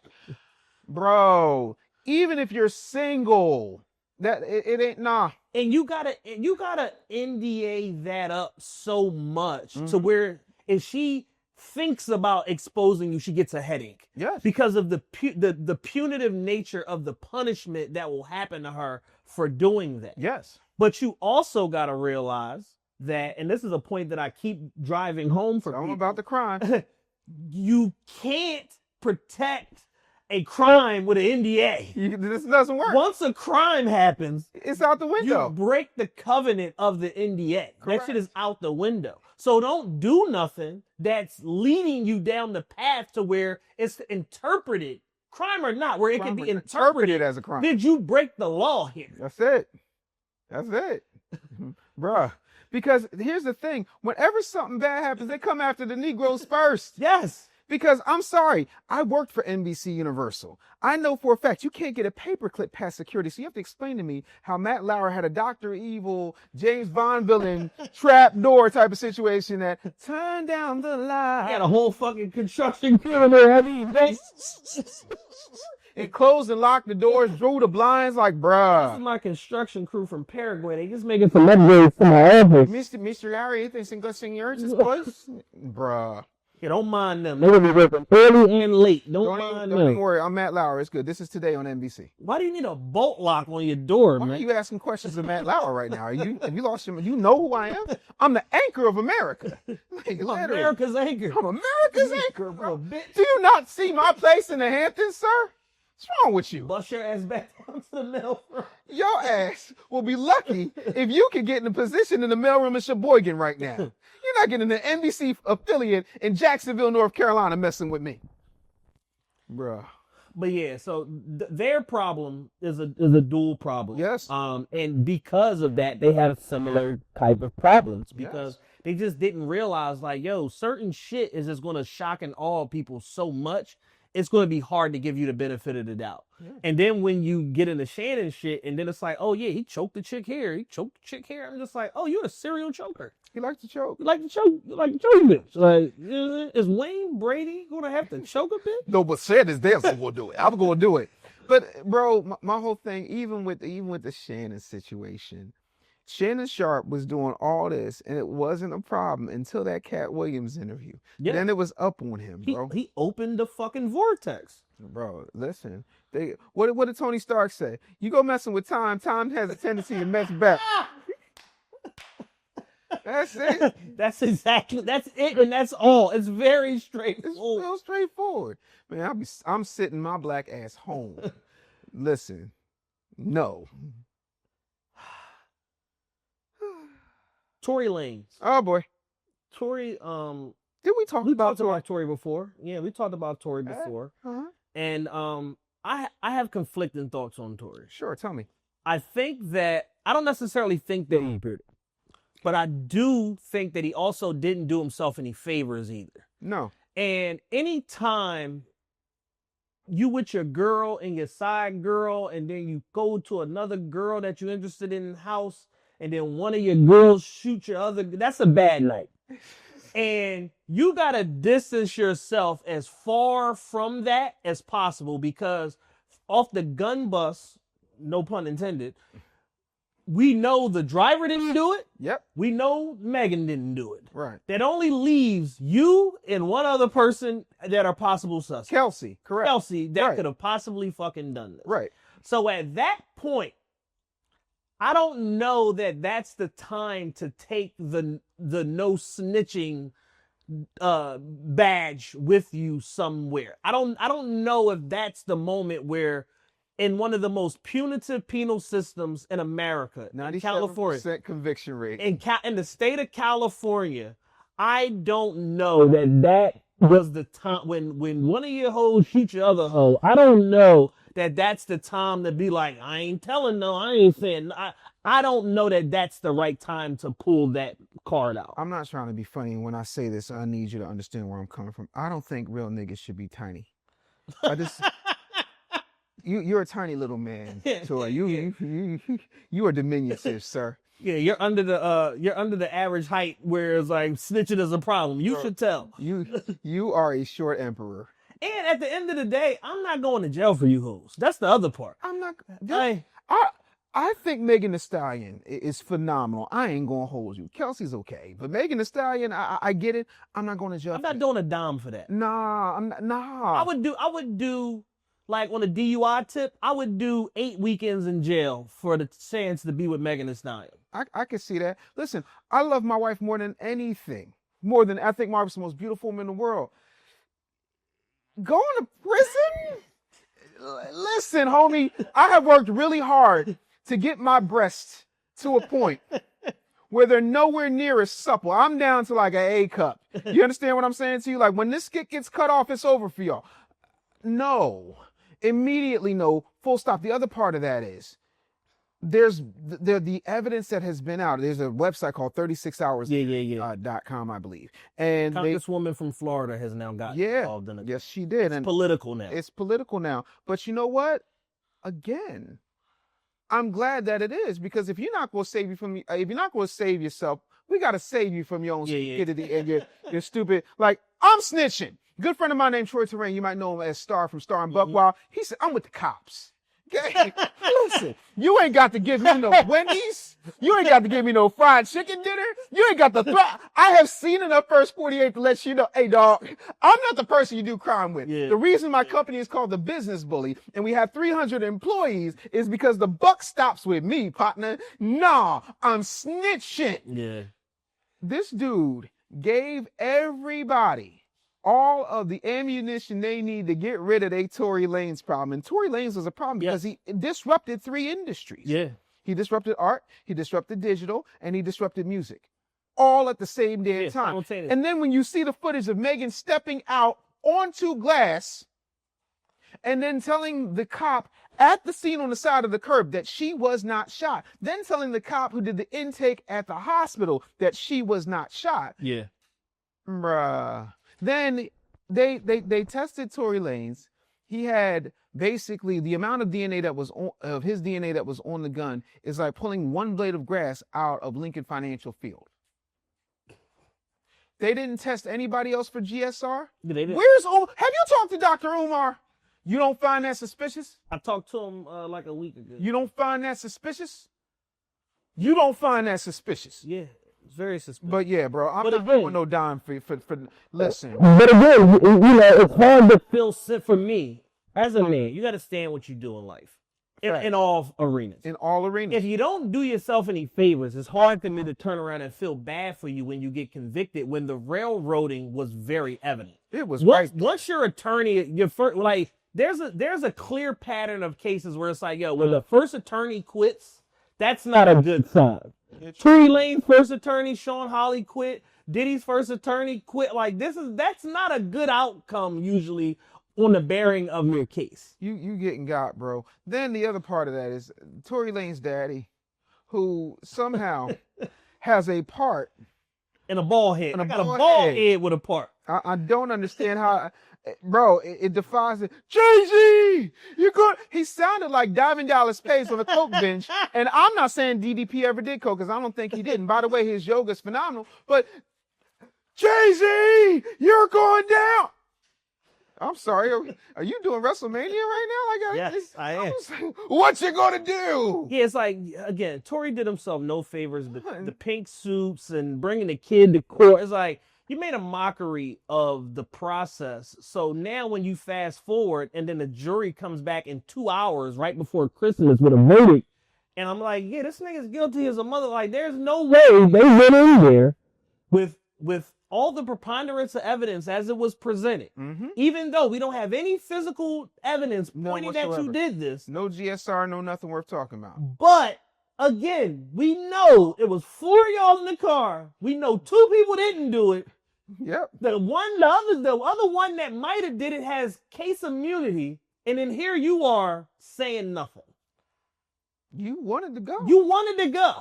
bro. Even if you're single, that it ain't nah. And you gotta NDA that up so much to where if she thinks about exposing you, she gets a headache. Yes. Because of the punitive nature of the punishment that will happen to her for doing that. Yes. But you also gotta realize that, and this is a point that I keep driving home for people. About the crime. You can't protect a crime with an NDA. This doesn't work. Once a crime happens, it's out the window. You break the covenant of the NDA. Correct. That shit is out the window. So don't do nothing that's leading you down the path to where it's interpreted, crime or not, where it can be interpreted as a crime. Did you break the law here? That's it. Bruh. Because here's the thing. Whenever something bad happens, they come after the Negroes first. Yes. Because I'm sorry, I worked for NBC Universal. I know for a fact you can't get a paperclip past security. So you have to explain to me how Matt Lauer had a Dr. Evil, James Bond villain, trap door type of situation that turn down the light. He had a whole fucking construction crew in there. It closed and locked the doors, drew the blinds like, bruh. This is my construction crew from Paraguay. They just making some upgrades for my office. Mr. Larry, you think senors después? Bruh. Yeah, don't mind them. They're gonna be working early and late. Don't worry. I'm Matt Lauer. It's good. This is Today on NBC. Why do you need a bolt lock on your door, man? Why are you asking questions of Matt Lauer right now? Have you lost your? You know who I am? I'm the anchor of America. Like, America's anchor. I'm America's anchor, bro. Do you not see my place in the Hamptons, sir? What's wrong with you? Bust your ass back down to the mail room. Your ass will be lucky if you can get in a position in the mailroom in Sheboygan right now. You're not getting an NBC affiliate in Jacksonville, North Carolina messing with me. Bruh. But yeah, so their problem is a dual problem. Yes. And because of that, they have similar type of problems because they just didn't realize like, yo, certain shit is just going to shock and awe people so much. It's going to be hard to give you the benefit of the doubt. Yeah. And then when you get into Shannon shit, and then it's like, oh yeah, he choked the chick here. He choked the chick here. I'm just like, oh, you're a serial choker. He likes to choke. You like to choke. You like to choke a bitch. Like, is Wayne Brady going to have to choke a bitch? No, but said is there, so we'll do it. I'm going to do it. But bro, my whole thing, even with the Shannon situation, Shannon Sharp was doing all this, and it wasn't a problem until that Cat Williams interview. Yeah. Then it was up on him, bro. He opened the fucking vortex. Bro, listen. What did Tony Stark say? You go messing with time has a tendency to mess back. That's it. That's it, and that's all. It's very straightforward. It's real straightforward. Man, I'm sitting my black ass home. Listen, no. Tory Lanez. Oh boy. Tory, did we talk about Tory before? Yeah, we talked about Tory before. Uh-huh. And I have conflicting thoughts on Tory. Sure, tell me. I don't necessarily think that he but I do think that he also didn't do himself any favors either. No. And anytime you with your girl and your side girl, and then you go to another girl that you're interested in the house, and then one of your girls shoot your other, that's a bad night. And you got to distance yourself as far from that as possible, because off the gun bus, no pun intended, we know the driver didn't do it. Yep. We know Megan didn't do it. Right. That only leaves you and one other person that are possible suspects. Kelsey, correct. Kelsey, that could have possibly fucking done this. Right. So at that point, I don't know that that's the time to take the no snitching badge with you somewhere. I don't know if that's the moment where, in one of the most punitive penal systems in America, 97% California, conviction rate. In the state of California, I don't know that was the time when one of your hoes shoot your other hoe. I don't know that that's the time to be like, I ain't telling no, I ain't saying. I don't know that that's the right time to pull that card out. I'm not trying to be funny when I say this. I need you to understand where I'm coming from. I don't think real niggas should be tiny. I just... You're a tiny little man, so you are diminutive, sir. Yeah, you're under the average height, where it's like snitching is a problem. You should tell. You are a short emperor. And at the end of the day, I'm not going to jail for you hoes. That's the other part. I'm not. I think Megan Thee Stallion is phenomenal. I ain't gonna hold you. Kelsey's okay, but Megan Thee Stallion, I get it. I'm not gonna judge. I'm not doing a dime for that. Nah, I'm not. Nah. I would do like on a DUI tip. I would do 8 weekends in jail for the chance to be with Megan Thee Stallion. I can see that. Listen, I love my wife more than anything. More than I think my wife's the most beautiful woman in the world. Going to prison? Listen, homie, I have worked really hard to get my breasts to a point where they're nowhere near as supple. I'm down to like an A cup. You understand what I'm saying to you? Like when this skit gets cut off, it's over for y'all. No. Immediately no. Full stop. The other part of that is there's the evidence that has been out. There's a website called 36hours.com, I believe. And this woman from Florida has now gotten involved in it. Yes, she did. It's political now. It's political now. But you know what? Again, I'm glad that it is, because if you're not going to save you from, if you're not going to save yourself, we got to save you from your own stupidity and your stupid. Like, I'm snitching. Good friend of mine named Troy Terrain, you might know him as Star from Star and Buckwild. He said, I'm with the cops. Okay? Listen, you ain't got to give me no Wendy's. You ain't got to give me no fried chicken dinner. You ain't got to I have seen enough First 48 to let you know, hey, dog, I'm not the person you do crime with. Yeah. The reason my company is called The Business Bully and we have 300 employees is because the buck stops with me, partner. Nah, I'm snitching. Yeah. This dude gave everybody all of the ammunition they need to get rid of their Tory Lanez problem. And Tory Lanez was a problem because he disrupted 3 industries. Yeah. He disrupted art, he disrupted digital, and he disrupted music. All at the same damn time. And then when you see the footage of Megan stepping out onto glass and then telling the cop at the scene on the side of the curb that she was not shot, then telling the cop who did the intake at the hospital that she was not shot. Yeah. Bruh. Then they tested Tory Lanez. He had basically the amount of DNA that was of his DNA that was on the gun is like pulling one blade of grass out of Lincoln Financial Field. They didn't test anybody else for GSR. They didn't. Where's Omar? Have you talked to Dr. Umar? You don't find that suspicious? I talked to him like a week ago. You don't find that suspicious? You don't find that suspicious? Yeah. It's very suspicious. But yeah, bro, I'm not doing no dime for listen. But again, you know, it's hard to feel sick for me as a man. You got to stand what you do in life, in all arenas. In all arenas. If you don't do yourself any favors, it's hard for me to turn around and feel bad for you when you get convicted. When the railroading was very evident, it was once your attorney, your first, like there's a clear pattern of cases where it's like, yo, when the first attorney quits, that's not a good sign. Tory Lanez first attorney, Sean Hawley quit. Diddy's first attorney quit. Like that's not a good outcome usually on the bearing of your case. You getting got, bro. Then the other part of that is Tory Lanez's daddy, who somehow has a part in a ball head. I got a ball head with a part. I don't understand how. Bro, it defies it. Jay-Z, you're good. He sounded like Diamond Dallas Page on a coke bench. And I'm not saying DDP ever did coke, because I don't think he did. And by the way, his yoga's phenomenal. But Jay-Z, you're going down. I'm sorry. Are you doing WrestleMania right now? Yes, I am. What you gonna do? Yeah, it's like, again, Tory did himself no favors. The pink suits and bringing the kid to court. It's like, you made a mockery of the process. So now when you fast forward and then the jury comes back in 2 hours right before Christmas with a verdict, and I'm like, yeah, this nigga's guilty as a mother. Like, there's no way they went in there with all the preponderance of evidence as it was presented. Mm-hmm. Even though we don't have any physical evidence pointing that you did this. No GSR, no nothing worth talking about. But again, we know it was 4 y'all in the car. We know 2 people didn't do it. Yep. The other one that might have did it has case immunity, and then here you are saying nothing. You wanted to go. You wanted to go.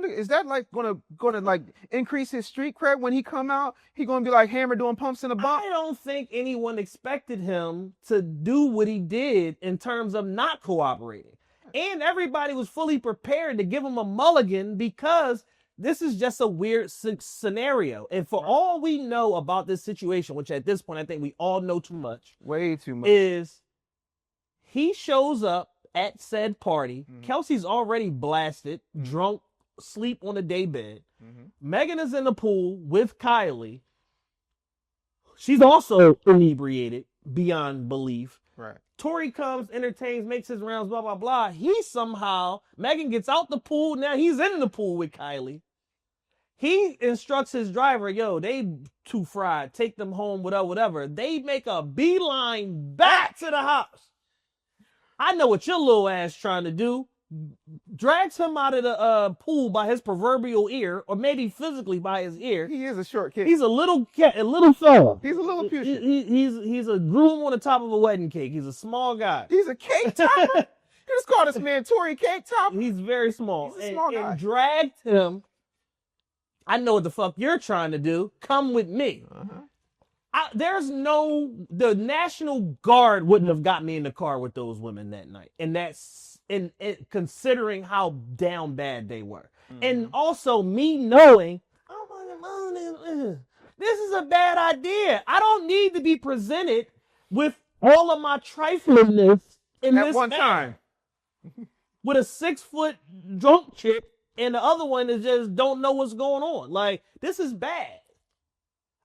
Is that like gonna like increase his street cred when he come out? He gonna be like Hammer doing pumps in a bump? I don't think anyone expected him to do what he did in terms of not cooperating, and everybody was fully prepared to give him a mulligan because this is just a weird scenario. And for all we know about this situation, which at this point I think we all know too much. Way too much. Is he shows up at said party. Kelsey's already blasted, drunk, sleep on the daybed. Megan is in the pool with Kylie. She's also inebriated beyond belief. Right. Tory comes, entertains, makes his rounds, blah, blah, blah. Megan gets out the pool. Now he's in the pool with Kylie. He instructs his driver, yo, they too fried. Take them home, whatever. They make a beeline back to the house. I know what your little ass trying to do. Drags him out of the pool by his proverbial ear, or maybe physically by his ear. He is a short kid. He's a little cat, a little fella. He's a little putrid. He's a groom on the top of a wedding cake. He's a small guy. He's a cake topper. You just call this man Tory Cake Topper. He's very small. He's a small guy. And dragged him. I know what the fuck you're trying to do. Come with me. The National Guard wouldn't have got me in the car with those women that night. And that's considering how down bad they were. And also me knowing, this is a bad idea. I don't need to be presented with all of my triflingness in At this one manner. time. With a 6-foot drunk chick, and the other one is just don't know what's going on. Like, this is bad.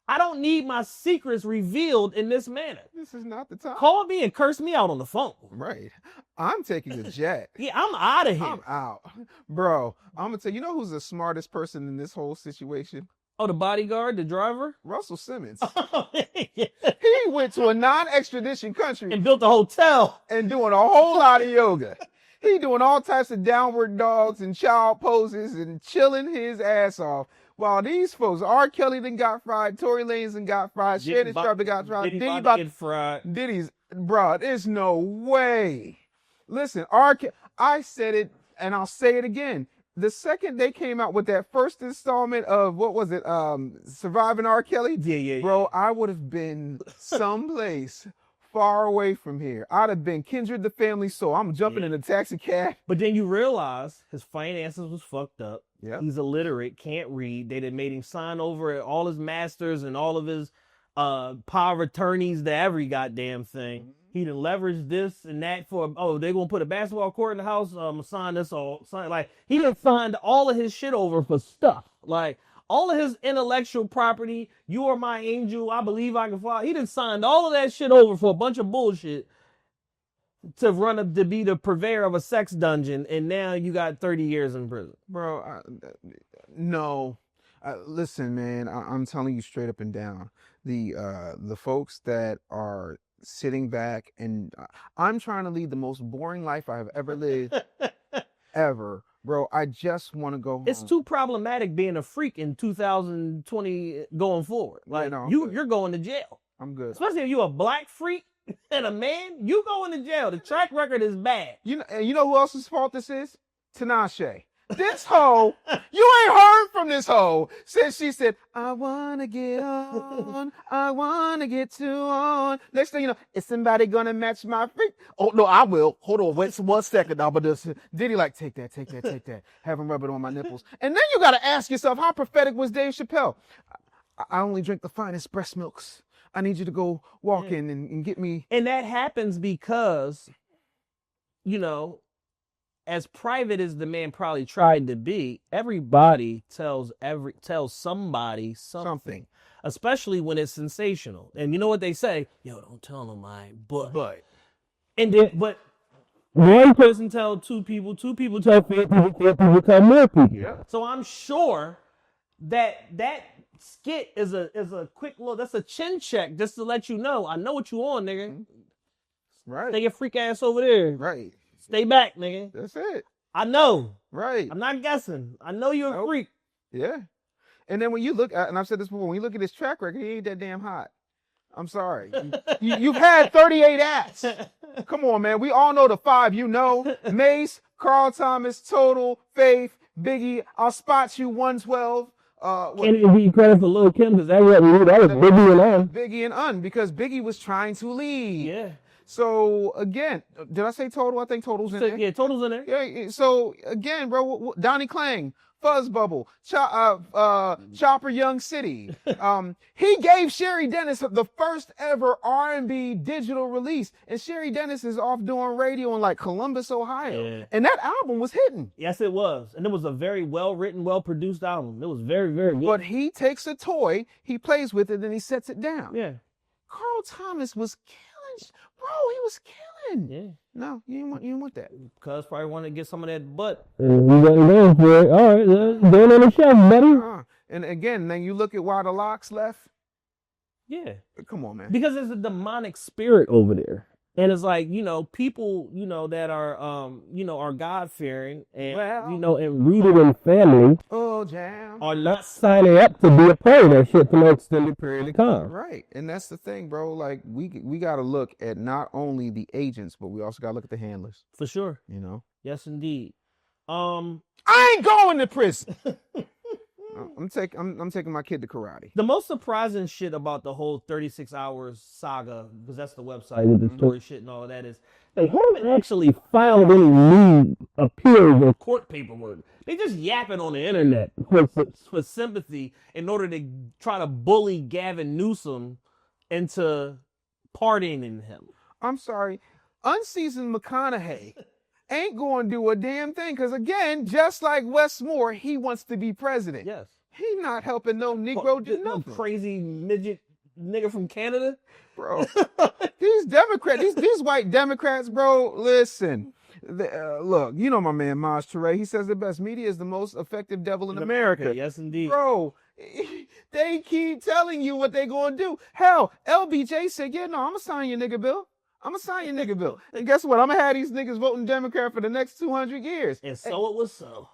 I don't need my secrets revealed in this manner. This is not the time. Call me and curse me out on the phone. Right. I'm taking a jet. Yeah, I'm out of here. I'm out. Bro, I'm going to tell you, know who's the smartest person in this whole situation? Oh, the bodyguard, the driver? Russell Simmons. Yeah. He went to a non-extradition country And built a hotel. and doing a whole lot of yoga. He doing all types of downward dogs and child poses and chilling his ass off. While these folks, R. Kelly done got fried, Tory Lanez done got fried, Shannon Sharp done got fried, Diddy about to get fried. Diddy's, bro, there's no way. Listen, I said it and I'll say it again. The second they came out with that first installment of, what was it, Surviving R. Kelly? Yeah. Bro, I would have been someplace far away from here. I'd have been Kindred the Family Soul. I'm jumping in a taxi cab. But then you realize his finances was fucked up. Yeah. He's illiterate, can't read. They done made him sign over all his masters and all of his power of attorneys to every goddamn thing. He done leveraged this and that for, they're going to put a basketball court in the house. Sign this all. Like, he done signed all of his shit over for stuff. Like, all of his intellectual property, you are my angel, I believe I can fly. He done signed all of that shit over for a bunch of bullshit to be the purveyor of a sex dungeon, and now you got 30 years in prison. Bro, no. Listen, man, I'm telling you straight up and down. The folks that are sitting back, and I'm trying to lead the most boring life I have ever lived, ever. Bro, I just want to go home. It's too problematic being a freak in 2020 going forward. Like, you're going to jail. I'm good. Especially if you're a black freak and a man, you going to jail. The track record is bad. You know who else's fault this is? Tinashe. This hoe, you ain't heard from this hoe since she said, I want to get on, I want to get too on. Next thing you know, is somebody going to match my freak? Oh, no, I will. Hold on, wait 1 second. Now, but this, Diddy like, take that. Have him rub it on my nipples. And then you got to ask yourself, how prophetic was Dave Chappelle? I only drink the finest breast milks. I need you to go walk in and get me. And that happens because, as private as the man probably tried to be, everybody tells somebody something. Especially when it's sensational. And you know what they say? Yo, don't tell them but. And then, but one person tell two people tell 5 people tell more people. Yeah. So I'm sure that skit is a quick little, that's a chin check just to let you know, I know what you on, nigga. Right. Stay your freak ass over there. Right. Stay back, nigga. That's it. I know. Right. I'm not guessing. I know you're a freak. Yeah. And then when you look at, and I've said this before, when you look at his track record, he ain't that damn hot. I'm sorry. You've had 38 acts. Come on, man. We all know the 5 Mace, Carl Thomas, Total, Faith, Biggie. I'll spot you 112. Can't even give you credit for Lil' Kim because that was Biggie and Un. Biggie and Un, because Biggie was trying to lead. Yeah. So, again, did I say Total? I think Total's in there. Yeah, Total's in there. Yeah. So, again, bro, Donnie Klang, Fuzz Bubble, Chopper Young City. He gave Sherry Dennis the first ever R&B digital release, and Sherry Dennis is off doing radio in like Columbus, Ohio, and that album was hitting. Yes, it was, and it was a very well written, well produced album. It was very, very good. But he takes a toy, he plays with it, then he sets it down. Yeah, Carl Thomas was killing, bro. He was killing. yeah. No, you didn't want that. Cuz probably wanted to get some of that butt. You got going for it. All right, going on the shelf, buddy. And again, then you look at why the locks left. Yeah. Come on, man. Because there's a demonic spirit over there. And it's like, people, that are, are God-fearing and, and rooted in family are not signing up to be a part of that shit for an extended period of time. Right. And that's the thing, bro. Like, we got to look at not only the agents, but we also got to look at the handlers. For sure. Yes, indeed. I ain't going to prison. I'm taking my kid to karate. The most surprising shit about the whole 36 Hours saga, because that's the website with the story shit and all of that, is they haven't actually filed any new appeals or court paperwork. They just yapping on the internet for sympathy in order to try to bully Gavin Newsom into pardoning him. I'm sorry. Unseasoned McConaughey ain't going to do a damn thing. Because, again, just like Wes Moore, he wants to be president. Yes. He not helping no Negro do nothing. No crazy midget nigga from Canada. Bro, these Democrats, these white Democrats, bro, listen. Look, my man, Maj Touré, he says the best media is the most effective devil in America. Yes, indeed. Bro, they keep telling you what they going to do. Hell, LBJ said, I'm going to sign your nigga bill. And guess what? I'm going to have these niggas voting Democrat for the next 200 years. And so it was so.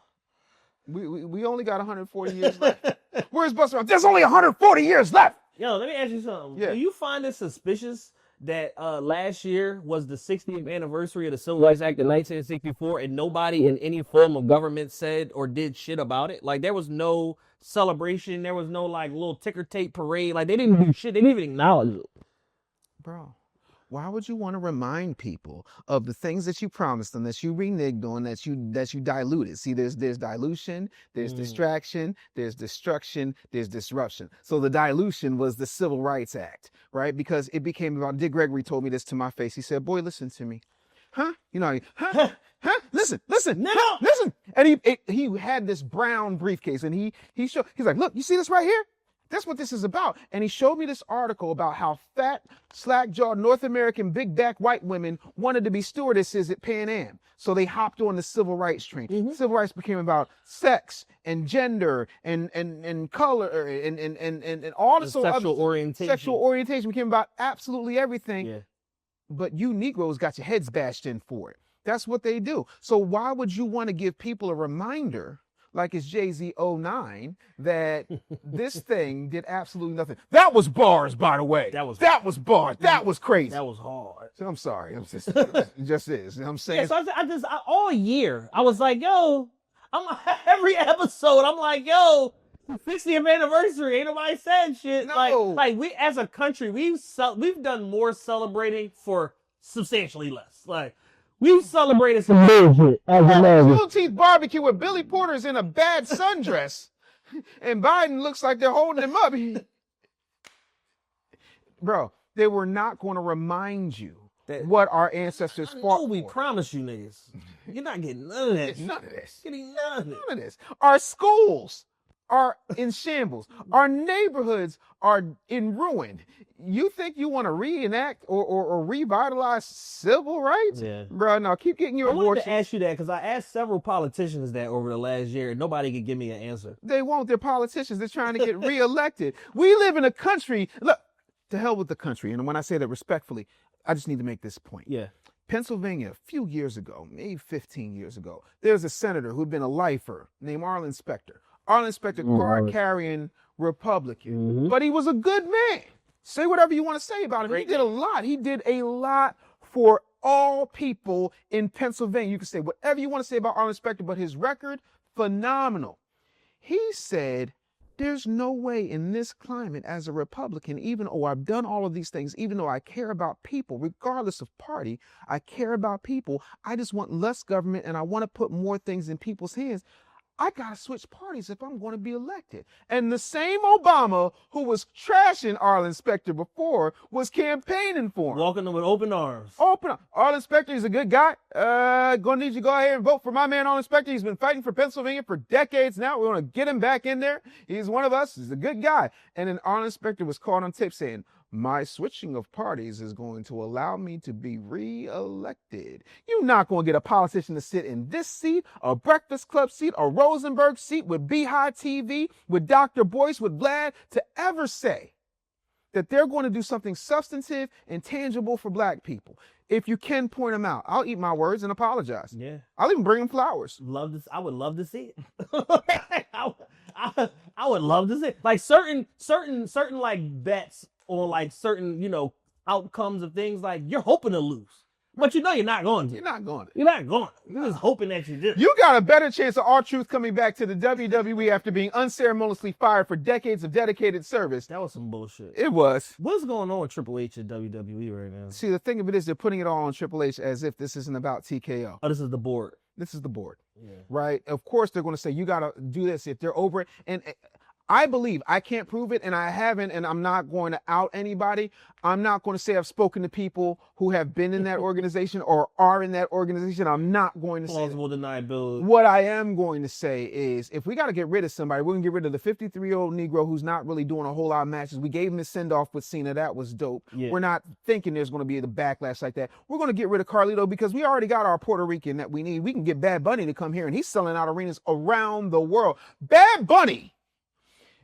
We only got 140 years left. Where's Buster? There's only 140 years left. Yo, let me ask you something. Yeah. Do you find it suspicious that last year was the 60th anniversary of the Civil Rights Act of 1964 and nobody in any form of government said or did shit about it? Like, there was no celebration. There was no, like, little ticker tape parade. Like, they didn't do shit. They didn't even acknowledge it. Bro, why would you want to remind people of the things that you promised them, that you reneged on, that you diluted? See, there's dilution, there's distraction, there's destruction, there's disruption. So the dilution was the Civil Rights Act, right? Because it became about, Dick Gregory told me this to my face. He said, boy, listen to me. Huh? Listen. No. Listen. And he had this brown briefcase and he's like, look, you see this right here? That's what this is about. And he showed me this article about how fat, slack-jawed North American big-back white women wanted to be stewardesses at Pan Am. So they hopped on the civil rights train. Mm-hmm. Civil rights became about sex and gender and color and all the sexual orientation. Sexual orientation became about absolutely everything. Yeah. But you Negroes got your heads bashed in for it. That's what they do. So why would you want to give people a reminder like it's Jay-Z 09, that this thing did absolutely nothing? That was bars, by the way. That was bars. That was crazy. That was hard. So I'm sorry. It just is. You know what I'm saying? Yeah, so I all year, I was like, yo, every episode, I'm like, yo, 60th anniversary, ain't nobody said shit. No. Like we, as a country, we've done more celebrating for substantially less. Like, we've celebrated some bullshit as a man. Full teeth barbecue with Billy Porter's in a bad sundress, and Biden looks like they're holding him up. Bro, they were not going to remind you what our ancestors fought for. We promise you niggas, you're not getting none of that. None of this. Getting none of this. Our schools are in shambles. Our neighborhoods are in ruin. You think you want to reenact or revitalize civil rights? Yeah. Bro, no, keep getting your abortion. I wanted to ask you that because I asked several politicians that over the last year. Nobody could give me an answer. They won't. They're politicians. They're trying to get reelected. We live in a country. Look, to hell with the country. And when I say that respectfully, I just need to make this point. Yeah. Pennsylvania, a few years ago, maybe 15 years ago, there's a senator who'd been a lifer named Arlen Specter. Arlen Specter, card-carrying Republican. But he was a good man. Say whatever you want to say about him. He did a lot. He did a lot for all people in Pennsylvania. You can say whatever you want to say about Arlen Specter, but his record, phenomenal. He said, there's no way in this climate as a Republican, even though I've done all of these things, even though I care about people, regardless of party, I care about people. I just want less government and I want to put more things in people's hands. I got to switch parties if I'm going to be elected. And the same Obama who was trashing Arlen Specter before was campaigning for him. Walking them with open arms. Arlen Specter is a good guy. Going to need you to go ahead and vote for my man Arlen Specter. He's been fighting for Pennsylvania for decades now. We want to get him back in there. He's one of us. He's a good guy. And then Arlen Specter was caught on tape saying, my switching of parties is going to allow me to be re-elected. You're not going to get a politician to sit in this seat, a Breakfast Club seat, a Rosenberg seat with Beehive TV, with Dr. Boyce, with Vlad, to ever say that they're going to do something substantive and tangible for black people. If you can point them out, I'll eat my words and apologize. Yeah. I'll even bring them flowers. I would love to see it. I would love to see it. Like certain like bets on like certain, outcomes of things, like you're hoping to lose. But you're not going to. You're not going to. You're not going to. You're just hoping that you do. You got a better chance of R-Truth coming back to the WWE after being unceremoniously fired for decades of dedicated service. That was some bullshit. It was. What's going on with Triple H at WWE right now? See, the thing of it is they're putting it all on Triple H as if this isn't about TKO. Oh, this is the board. This is the board. Yeah. Right? Of course they're going to say, you got to do this if they're over it. And I believe, I can't prove it, and I haven't, and I'm not going to out anybody. I'm not going to say I've spoken to people who have been in that organization or are in that organization. I'm not going to say plausible deniability. What I am going to say is, if we got to get rid of somebody, we're going to get rid of the 53-year-old Negro who's not really doing a whole lot of matches. We gave him his send-off with Cena. That was dope. Yeah. We're not thinking there's going to be a backlash like that. We're going to get rid of Carlito because we already got our Puerto Rican that we need. We can get Bad Bunny to come here, and he's selling out arenas around the world. Bad Bunny!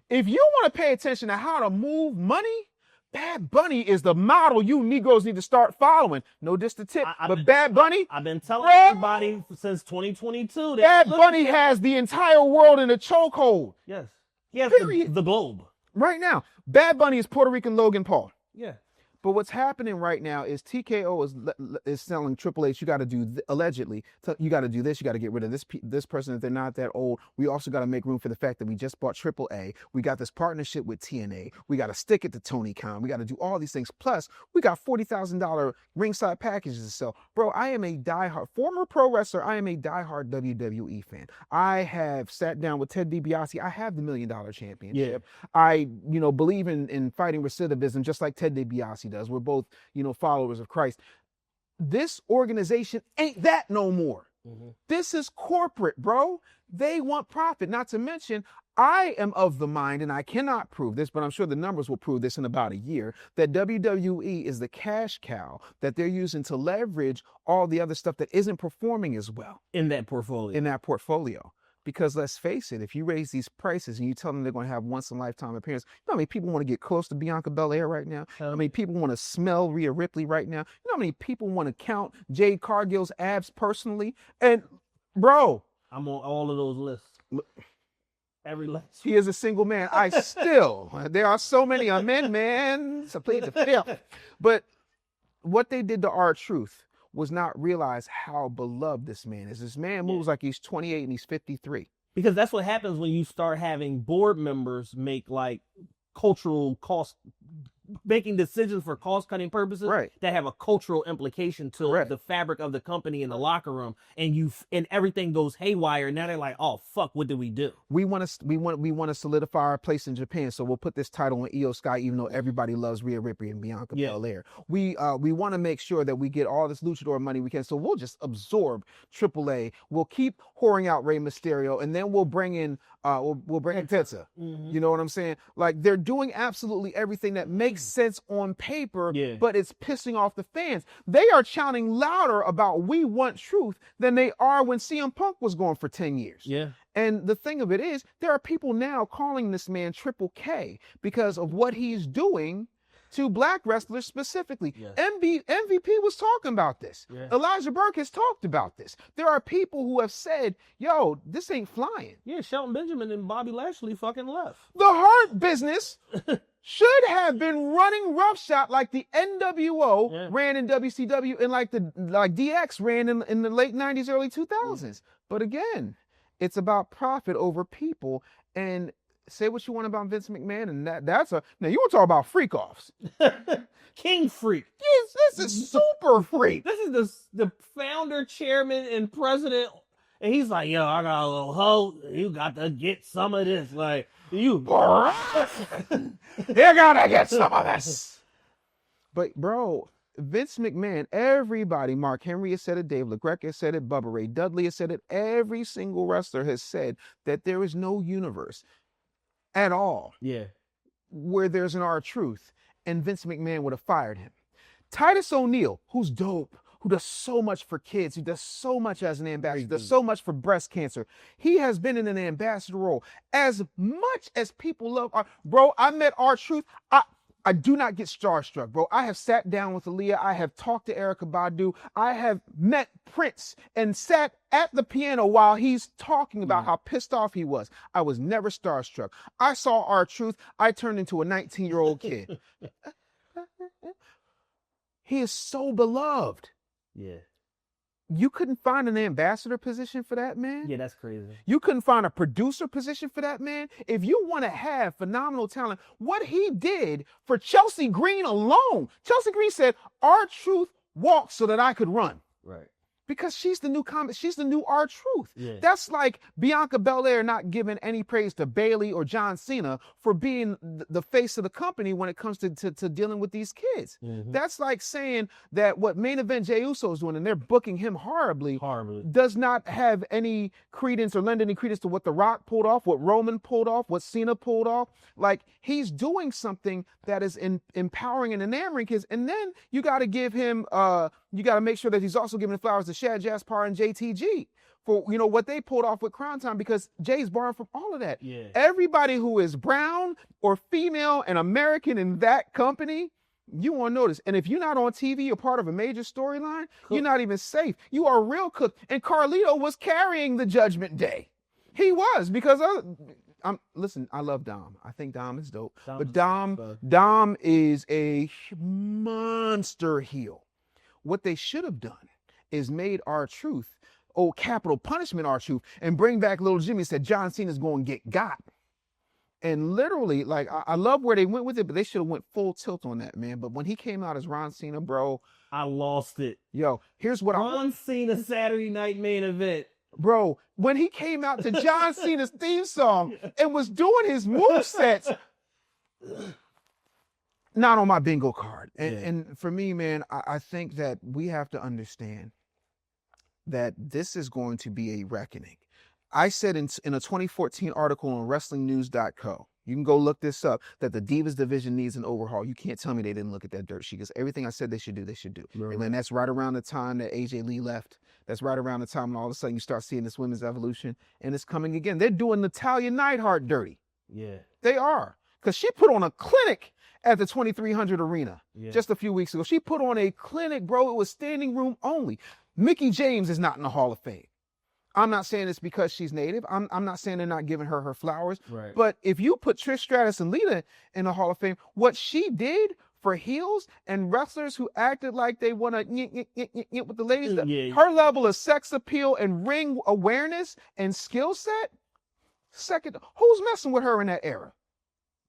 If you want to pay attention to how to move money, Bad Bunny is the model you Negroes need to start following. No diss to Tip, but Bad Bunny. I've been telling everybody since 2022 that Bad Bunny has the entire world in a chokehold. Yes. He has the globe. Right now, Bad Bunny is Puerto Rican Logan Paul. Yeah. But what's happening right now is TKO is telling Triple H, you got to do, allegedly, you got to do this, you got to get rid of this person if they're not that old. We also got to make room for the fact that we just bought AAA. We got this partnership with TNA. We got to stick it to Tony Khan. We got to do all these things. Plus, we got $40,000 ringside packages to sell. Bro, I am a diehard, former pro wrestler. I am a diehard WWE fan. I have sat down with Ted DiBiase. I have the $1 Million Championship. Yeah. I, believe in fighting recidivism just like Ted DiBiase does. We're both, followers of Christ. This organization ain't that no more. Mm-hmm. This is corporate, bro. They want profit. Not to mention, I am of the mind, and I cannot prove this, but I'm sure the numbers will prove this in about a year, that WWE is the cash cow that they're using to leverage all the other stuff that isn't performing as well. In that portfolio. Because let's face it, if you raise these prices and you tell them they're going to have once-in-a-lifetime appearance, you know how many people want to get close to Bianca Belair right now? You know how many people want to smell Rhea Ripley right now? You know how many people want to count Jade Cargill's abs personally? And, bro. I'm on all of those lists. Every last. He is a single man. There are so many amendments. I plead the fifth. But what they did to R-Truth was not realize how beloved this man is. This man moves like he's 28 and he's 53. Because that's what happens when you start having board members make like cultural making decisions for cost-cutting purposes that have a cultural implication to the fabric of the company in the locker room, and everything goes haywire. Now they're like, "Oh fuck, what do we do?" We want to solidify our place in Japan, so we'll put this title on Io Sky, even though everybody loves Rhea Ripley and Bianca Belair. We want to make sure that we get all this luchador money we can, so we'll just absorb AAA. We'll keep whoring out Rey Mysterio, and then we'll bring in we'll bring in Pizza. Mm-hmm. You know what I'm saying? Like, they're doing absolutely everything that makes sense on paper, but it's pissing off the fans. They are shouting louder about "we want truth" than they are when CM Punk was going for 10 years. Yeah. And the thing of it is, there are people now calling this man Triple K because of what he's doing to black wrestlers specifically. Yes. MVP was talking about this. Yeah. Elijah Burke has talked about this. There are people who have said, yo, this ain't flying. Yeah, Shelton Benjamin and Bobby Lashley fucking left. The Hurt Business should have been running roughshod like the NWO ran in WCW and like DX ran in the late 90s, early 2000s. Yeah. But again, it's about profit over people. And say what you want about Vince McMahon, and now you want to talk about freak offs. King freak. Yes, this is super freak. This is the founder, chairman, and president And he's like, yo, I got a little hoe. You got to get some of this. Like, you gotta get some of this. But, bro, Vince McMahon, everybody, Mark Henry has said it, Dave LaGreca has said it, Bubba Ray Dudley has said it, every single wrestler has said that there is no universe at all where there's an R-Truth, and Vince McMahon would have fired him. Titus O'Neil, who's dope, who does so much for kids, who does so much as an ambassador, does so much for breast cancer. He has been in an ambassador role. As much as people love bro, I met R-Truth. I do not get starstruck, bro. I have sat down with Aaliyah. I have talked to Erykah Badu. I have met Prince and sat at the piano while he's talking about how pissed off he was. I was never starstruck. I saw R-Truth. I turned into a 19-year-old kid. He is so beloved. Yeah. You couldn't find an ambassador position for that man? Yeah, that's crazy. You couldn't find a producer position for that man? If you want to have phenomenal talent, what he did for Chelsea Green alone, Chelsea Green said, R-Truth walked so that I could run. Right. Because she's the new she's the new R-Truth. Yeah. That's like Bianca Belair not giving any praise to Bayley or John Cena for being the face of the company when it comes to dealing with these kids. Mm-hmm. That's like saying that what Main Event Jey Uso is doing, and they're booking him horribly, does not have any credence or lend any credence to what The Rock pulled off, what Roman pulled off, what Cena pulled off. Like, he's doing something that is empowering and enamoring kids. And then you got to give him, you got to make sure that he's also giving the flowers to Shad Jaspar and JTG for, you know, what they pulled off with Crown Time, because Jay's borrowed from all of that. Yeah. Everybody who is brown or female and American in that company, you won't notice. And if you're not on TV, you're part of a major storyline, you're not even safe. You are real cooked. And Carlito was carrying the Judgment Day. He was, because listen, I love Dom. I think Dom is dope. But Dom is a monster heel. What they should have done is made R-Truth, capital punishment R-Truth, and bring back Little Jimmy and said John Cena's going to get got. And literally, like, I love where they went with it, but they should have went full tilt on that, man. But when he came out as Ron Cena, bro, I lost it. Yo, here's what Ron Cena Saturday Night Main Event. Bro, when he came out to John Cena's theme song and was doing his movesets, not on my bingo card. And for me, man, I think that we have to understand that this is going to be a reckoning. I said in a 2014 article on WrestlingNews.co, you can go look this up, that the Divas division needs an overhaul. You can't tell me they didn't look at that dirt sheet, because everything I said they should do, they should do. Right. And that's right around the time that AJ Lee left. That's right around the time when all of a sudden you start seeing this women's evolution, and it's coming again. They're doing Natalya Neidhart dirty. Yeah. They are. Because she put on a clinic at the 2300 Arena just a few weeks ago. She put on a clinic, bro. It was standing room only. Mickie James is not in the Hall of Fame. I'm not saying it's because she's native. I'm not saying they're not giving her flowers. Right. But if you put Trish Stratus and Lita in the Hall of Fame, what she did for heels and wrestlers who acted like they want to with the ladies, her level of sex appeal and ring awareness and skill set, second, who's messing with her in that era?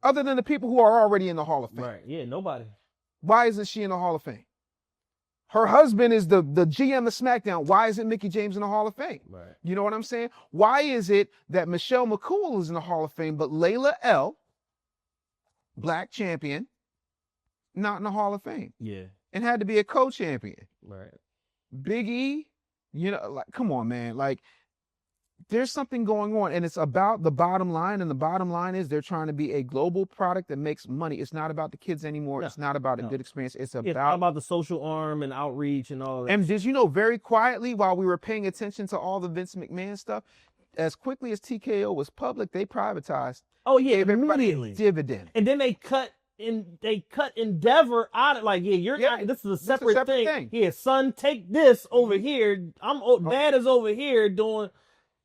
Other than the people who are already in the Hall of Fame. Right. Yeah, nobody. Why isn't she in the Hall of Fame? Her husband is the GM of SmackDown. Why isn't Mickie James in the Hall of Fame? Right. You know what I'm saying? Why is it that Michelle McCool is in the Hall of Fame, but Layla L, black champion, not in the Hall of Fame? Yeah. And had to be a co-champion. Right. Big E, you know, like, come on, man. Like, there's something going on, and it's about the bottom line, and the bottom line is they're trying to be a global product that makes money. It's not about the kids anymore. It's not about a good experience. It's about the social arm and outreach and all that. And did you know, very quietly, while we were paying attention to all the Vince McMahon stuff, as quickly as TKO was public, they privatized. Oh yeah, immediately. Dividend. And then they cut Endeavor out of, like, this is a separate thing. Yeah, son, take this over here. Dad is over here doing.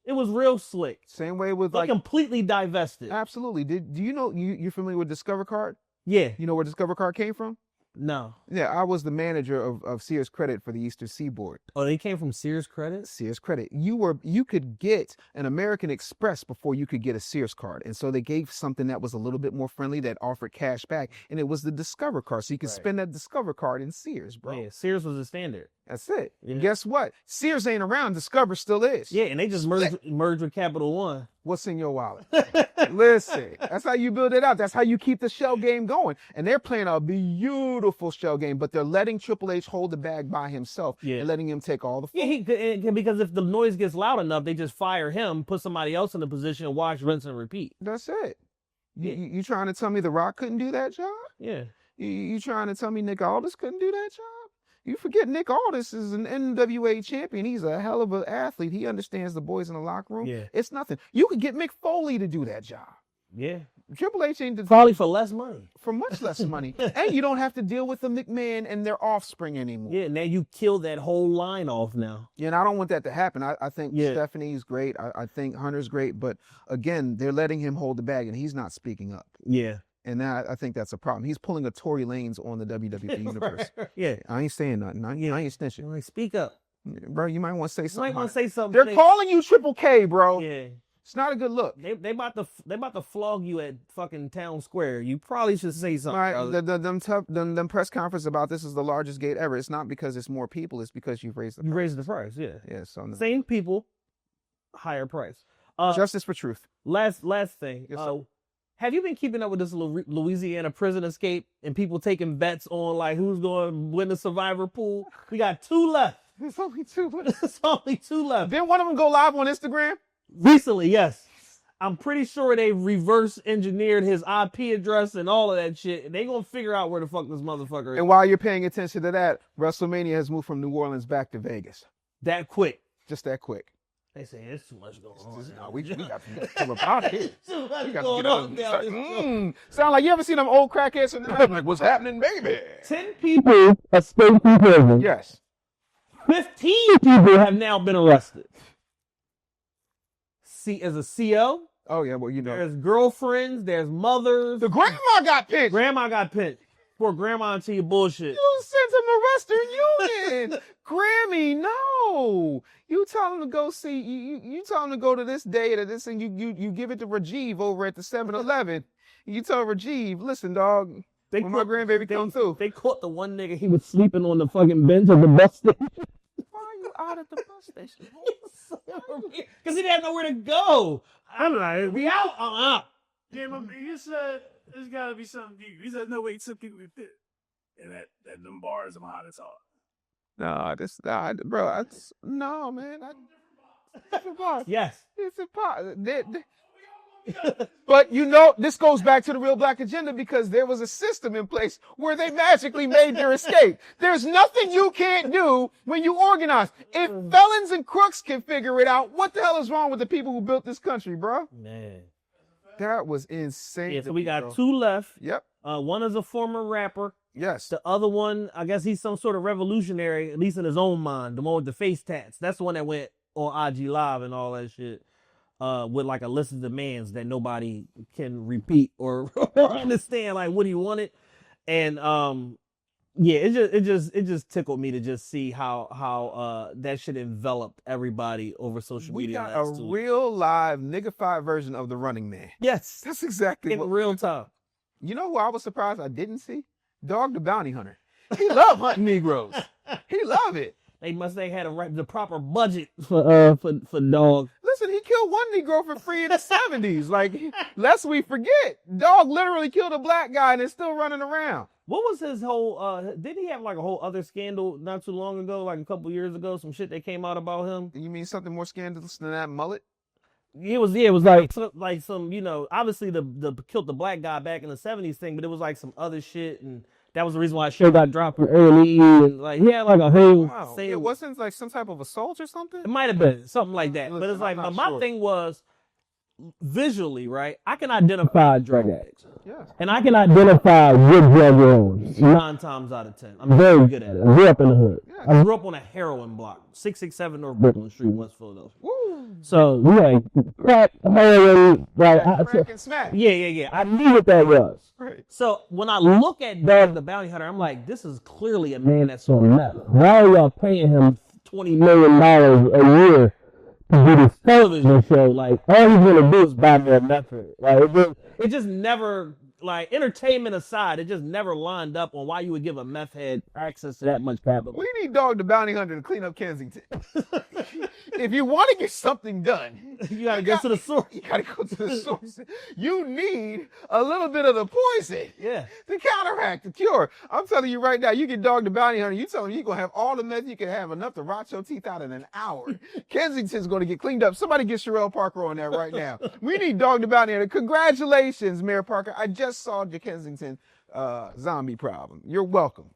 It was real slick. Same way with they completely divested. Absolutely. Do you know you're familiar with Discover Card? Yeah. You know where Discover Card came from? No. Yeah, I was the manager of Sears Credit for the Eastern Seaboard. Oh, they came from Sears Credit? Sears Credit. You could get an American Express before you could get a Sears card. And so they gave something that was a little bit more friendly that offered cash back. And it was the Discover Card. So you could spend that Discover Card in Sears, bro. Yeah, Sears was the standard. That's it. Yeah. And guess what? Sears ain't around. Discover still is. Yeah, and they just merged with Capital One. What's in your wallet? Listen, that's how you build it out. That's how you keep the shell game going. And they're playing a beautiful shell game, but they're letting Triple H hold the bag by himself and letting him take all the fun. Yeah, because if the noise gets loud enough, they just fire him, put somebody else in the position, watch, rinse, and repeat. That's it. Yeah. You trying to tell me The Rock couldn't do that job? Yeah. You trying to tell me Nick Aldis couldn't do that job? You forget Nick Aldis is an NWA champion. He's a hell of an athlete. He understands the boys in the locker room. Yeah. It's nothing. You could get Mick Foley to do that job. Yeah. Triple H ain't Probably for less money. for much less money. And you don't have to deal with the McMahon and their offspring anymore. Yeah, now you kill that whole line off now. Yeah, and I don't want that to happen. I think Yeah. Stephanie's great. I think Hunter's great. But again, they're letting him hold the bag and he's not speaking up. Yeah. And that, I think that's a problem. He's pulling a Tory Lanez on the WWE universe. Yeah. I ain't saying nothing. I ain't snitching. Like, speak up. Bro, you might want to say You something. might want to say something. They're calling you Triple K, bro. Yeah. It's not a good look. They about to flog you at fucking Town Square. You probably should say something. All right, brother. them press conference about this is the largest gate ever. It's not because it's more people. It's because you've raised the You price. raised the price, yeah. Yeah, so no. Same people, higher price. Justice for truth. Last thing. Yes, sir. Have you been keeping up with this Louisiana prison escape and people taking bets on like who's going to win the survivor pool? We got 2 left. There's only 2. There's only 2 left. Didn't one of them go live on Instagram? Recently, yes. I'm pretty sure they reverse engineered his IP address and all of that shit. And they gonna figure out where the fuck this motherfucker is. And while you're paying attention to that, WrestleMania has moved from New Orleans back to Vegas. That quick. Just that quick. They say there's too much going on. No, we got to get about it. Too much We got going to get on out. down this Sound like you ever seen them old crackheads from the like, what's happening, baby? 10 people escaped from prison. Yes. 15 people have now been arrested. See, as a CO, Oh yeah, well you know. there's girlfriends, there's mothers. The grandma got pinched. Grandma got pinched. Poor grandma into your bullshit. You sent him to Western Union. Grammy, no. You tell him to go see, you tell him to go to this day to this, and you give it to Rajiv over at the 7-Eleven. You tell Rajiv, listen, dog, when my grandbaby come through. They caught the one nigga, he was sleeping on the fucking bench of the bus station. Why are you out at the bus station? Because he didn't know where to go. I'm like, we out, I'm out. Yeah, he said there's got to be something deep. He said no way some people would fit. And that them bars are hot as hell. Bro, no, man. It's impossible. Yes. It's impossible. But you know, this goes back to the real black agenda because there was a system in place where they magically made their escape. There's nothing you can't do when you organize. If felons and crooks can figure it out, what the hell is wrong with the people who built this country, bro? Man. That was insane. Yeah, so we got 2 left. Yep. One is a former rapper. Yes. The other one, I guess he's some sort of revolutionary, at least in his own mind. The one with the face tats. That's the one that went on IG Live and all that shit. With like a list of demands that nobody can repeat or understand. Like, what do you want it? And yeah, it just tickled me to just see how that shit enveloped everybody over social We media. got a real live niggified version of the Running Man. Yes, That's exactly in what. real time. You know who I was surprised I didn't see? Dog the Bounty Hunter. He loved hunting Negroes. He loved it. They must have had the proper budget for Dog. Listen, he killed one Negro for free in the 70s. Like, lest we forget, Dog literally killed a black guy and is still running around. What was his whole? Did he have like a whole other scandal not too long ago, like a couple years ago? Some shit that came out about him. You mean something more scandalous than that mullet? It was like some, you know, obviously the killed the black guy back in the 70s thing, but it was like some other shit, and that was the reason why the show got dropped early. And like he had like a whole It wasn't like some type of assault or something? It might have been something like that. But Listen, it's like I'm not my sure. thing was visually, right? I can identify drug addicts. Yeah. And I can identify good drug lords 9 times out of 10. I'm very good at it. I grew up in the hood. Yeah. I grew up on a heroin block, 667 North Brooklyn Street, West Philadelphia. Woo. So we had crack, heroin, like Crack and smack. yeah. I knew what that was. Right. So when I look at Dog the Bounty Hunter, I'm like, this is clearly a man that's on meth. Why are y'all paying him $20 million a year to do this television show? Like, all he's gonna do is buy more meth. Like, it just never like entertainment aside, it just never lined up on why you would give a meth head access to that much capital. We need Dog the Bounty Hunter to clean up Kensington. If you want to get something done, you gotta go to the source. You gotta go to the source. You need a little bit of the poison, to counteract the cure. I'm telling you right now, you get Dog the Bounty Hunter, you tell him you're gonna have all the meth you can have, enough to rot your teeth out in an hour. Kensington's gonna get cleaned up. Somebody get Sherelle Parker on that right now. We need Dog the Bounty Hunter. Congratulations, Mayor Parker. I just solved your Kensington zombie problem. You're welcome.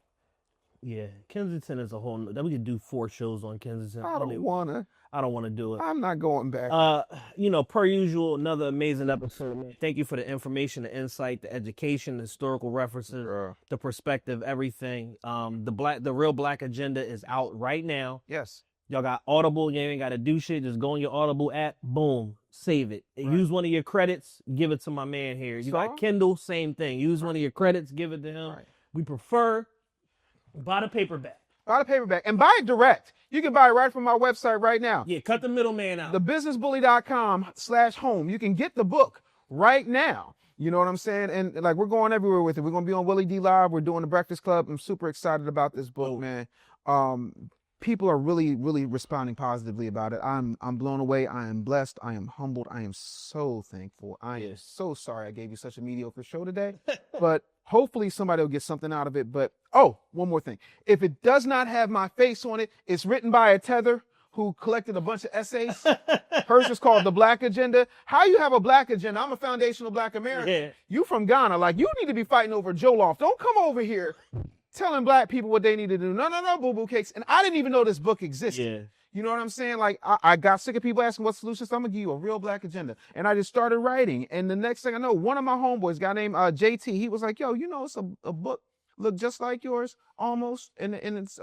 Yeah, Kensington is a whole. We could do 4 shows on Kensington. I don't want to do it. I'm not going back. Per usual, another amazing episode, man. Thank you for the information, the insight, the education, the historical references, the perspective, everything. The real black agenda is out right now. Yes. Y'all got Audible. You ain't got to do shit. Just go on your Audible app. Boom. Save it. Right. Use one of your credits. Give it to my man here. You got Kindle. Same thing. Use one of your credits. Give it to him. Right. We prefer buy the paperback. Buy the paperback. And buy it direct. You can buy it right from our website right now. Yeah, cut the middleman out. thebusinessbully.com/home. You can get the book right now. You know what I'm saying? And like, we're going everywhere with it. We're going to be on Willie D Live. We're doing the Breakfast Club. I'm super excited about this book, man. People are really, really responding positively about it. I'm blown away. I am blessed. I am humbled. I am so thankful. I am so sorry I gave you such a mediocre show today, but hopefully somebody will get something out of it. But, one more thing. If it does not have my face on it, it's written by a tether who collected a bunch of essays. Hers is called The Black Agenda. How you have a black agenda? I'm a foundational black American. Yeah. You from Ghana. Like, you need to be fighting over Jollof. Don't come over here telling black people what they need to do. No, boo-boo cakes. And I didn't even know this book existed. Yeah. You know what I'm saying? Like, I got sick of people asking what solutions. So I'm going to give you a real black agenda. And I just started writing. And the next thing I know, one of my homeboys, a guy named JT, he was like, yo, it's a book look just like yours, almost. And it's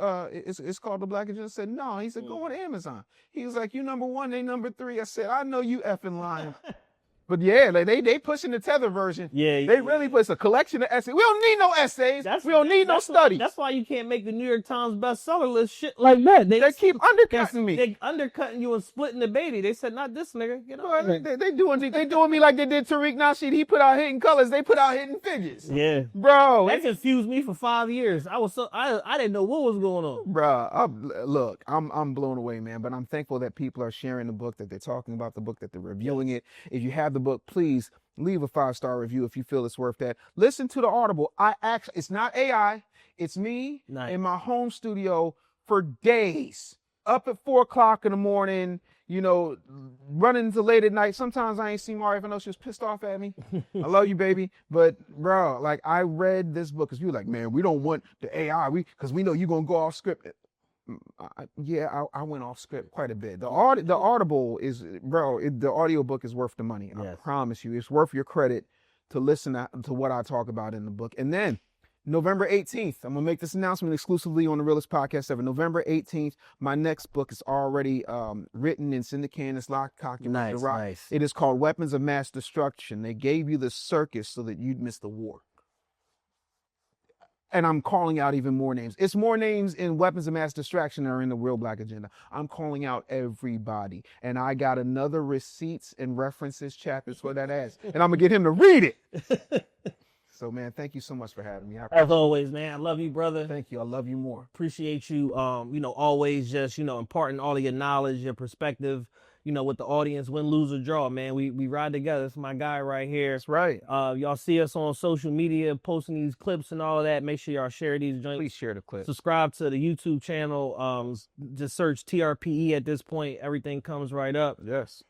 called The Black Agenda. I said, no. He said, go on Amazon. He was like, you number 1, they number 3. I said, I know you effing lying. But yeah, like they pushing the tether version. Yeah, they really put a collection of essays. We don't need no essays. We don't need no studies. That's why you can't make the New York Times bestseller list shit like that. They keep undercutting me. They undercutting you and splitting the baby. They said, not this nigga. Get off. They doing me like they did Tariq Nasheed. He put out Hidden Colors. They put out Hidden Figures. Yeah, bro. That confused me for 5 years. I didn't know what was going on. Bro, look, I'm blown away, man. But I'm thankful that people are sharing the book, that they're talking about the book, that they're reviewing it. If you have the book, please leave a 5-star review if you feel it's worth that. Listen to the Audible. It's not AI. It's me in my home studio for days, up at 4 o'clock in the morning, running to late at night. Sometimes I ain't seen Mario if I know she was pissed off at me. I love you, baby. But bro, like, I read this book because you were like, man, we don't want the AI. Because we know you're going to go off script. I went off script quite a bit. The Audible is, the audiobook is worth the money. Yes. I promise you, it's worth your credit to listen to what I talk about in the book. And then November 18th, I'm going to make this announcement exclusively on the Realest Podcast ever. November 18th, my next book is already written. It's in the can. It's locked, cocked, and ready to rock. Nice. It is called Weapons of Mass Destruction. They gave you the circus so that you'd miss the war. And I'm calling out even more names. It's more names in Weapons of Mass Destruction that are in the Real Black Agenda. I'm calling out everybody. And I got another receipts and references chapter for that ass. And I'm going to get him to read it. So, man, thank you so much for having me. As always, man, I love you, brother. Thank you. I love you more. Appreciate you, always just, imparting all of your knowledge, your perspective, with the audience, win, lose, or draw, man. We ride together. That's my guy right here. That's right. Y'all see us on social media, posting these clips and all of that. Make sure y'all share these joints. Please share the clips. Subscribe to the YouTube channel. Just search TRPE at this point. Everything comes right up. Yes.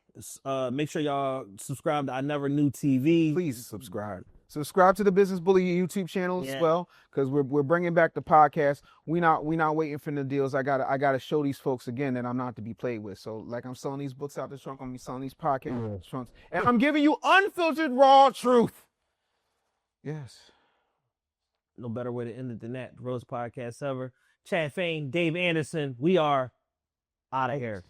Make sure y'all subscribe to I Never Knew TV. Please subscribe. Subscribe to the Business Bully YouTube channel as well, because we're bringing back the podcast. We not waiting for the deals. I gotta show these folks again that I'm not to be played with. So, like, I'm selling these books out the trunk. I'm gonna be selling these podcasts trunks, and I'm giving you unfiltered raw truth. Yes. No better way to end it than that. The Rose Podcast ever. Chad Fain, Dave Anderson. We are out of here.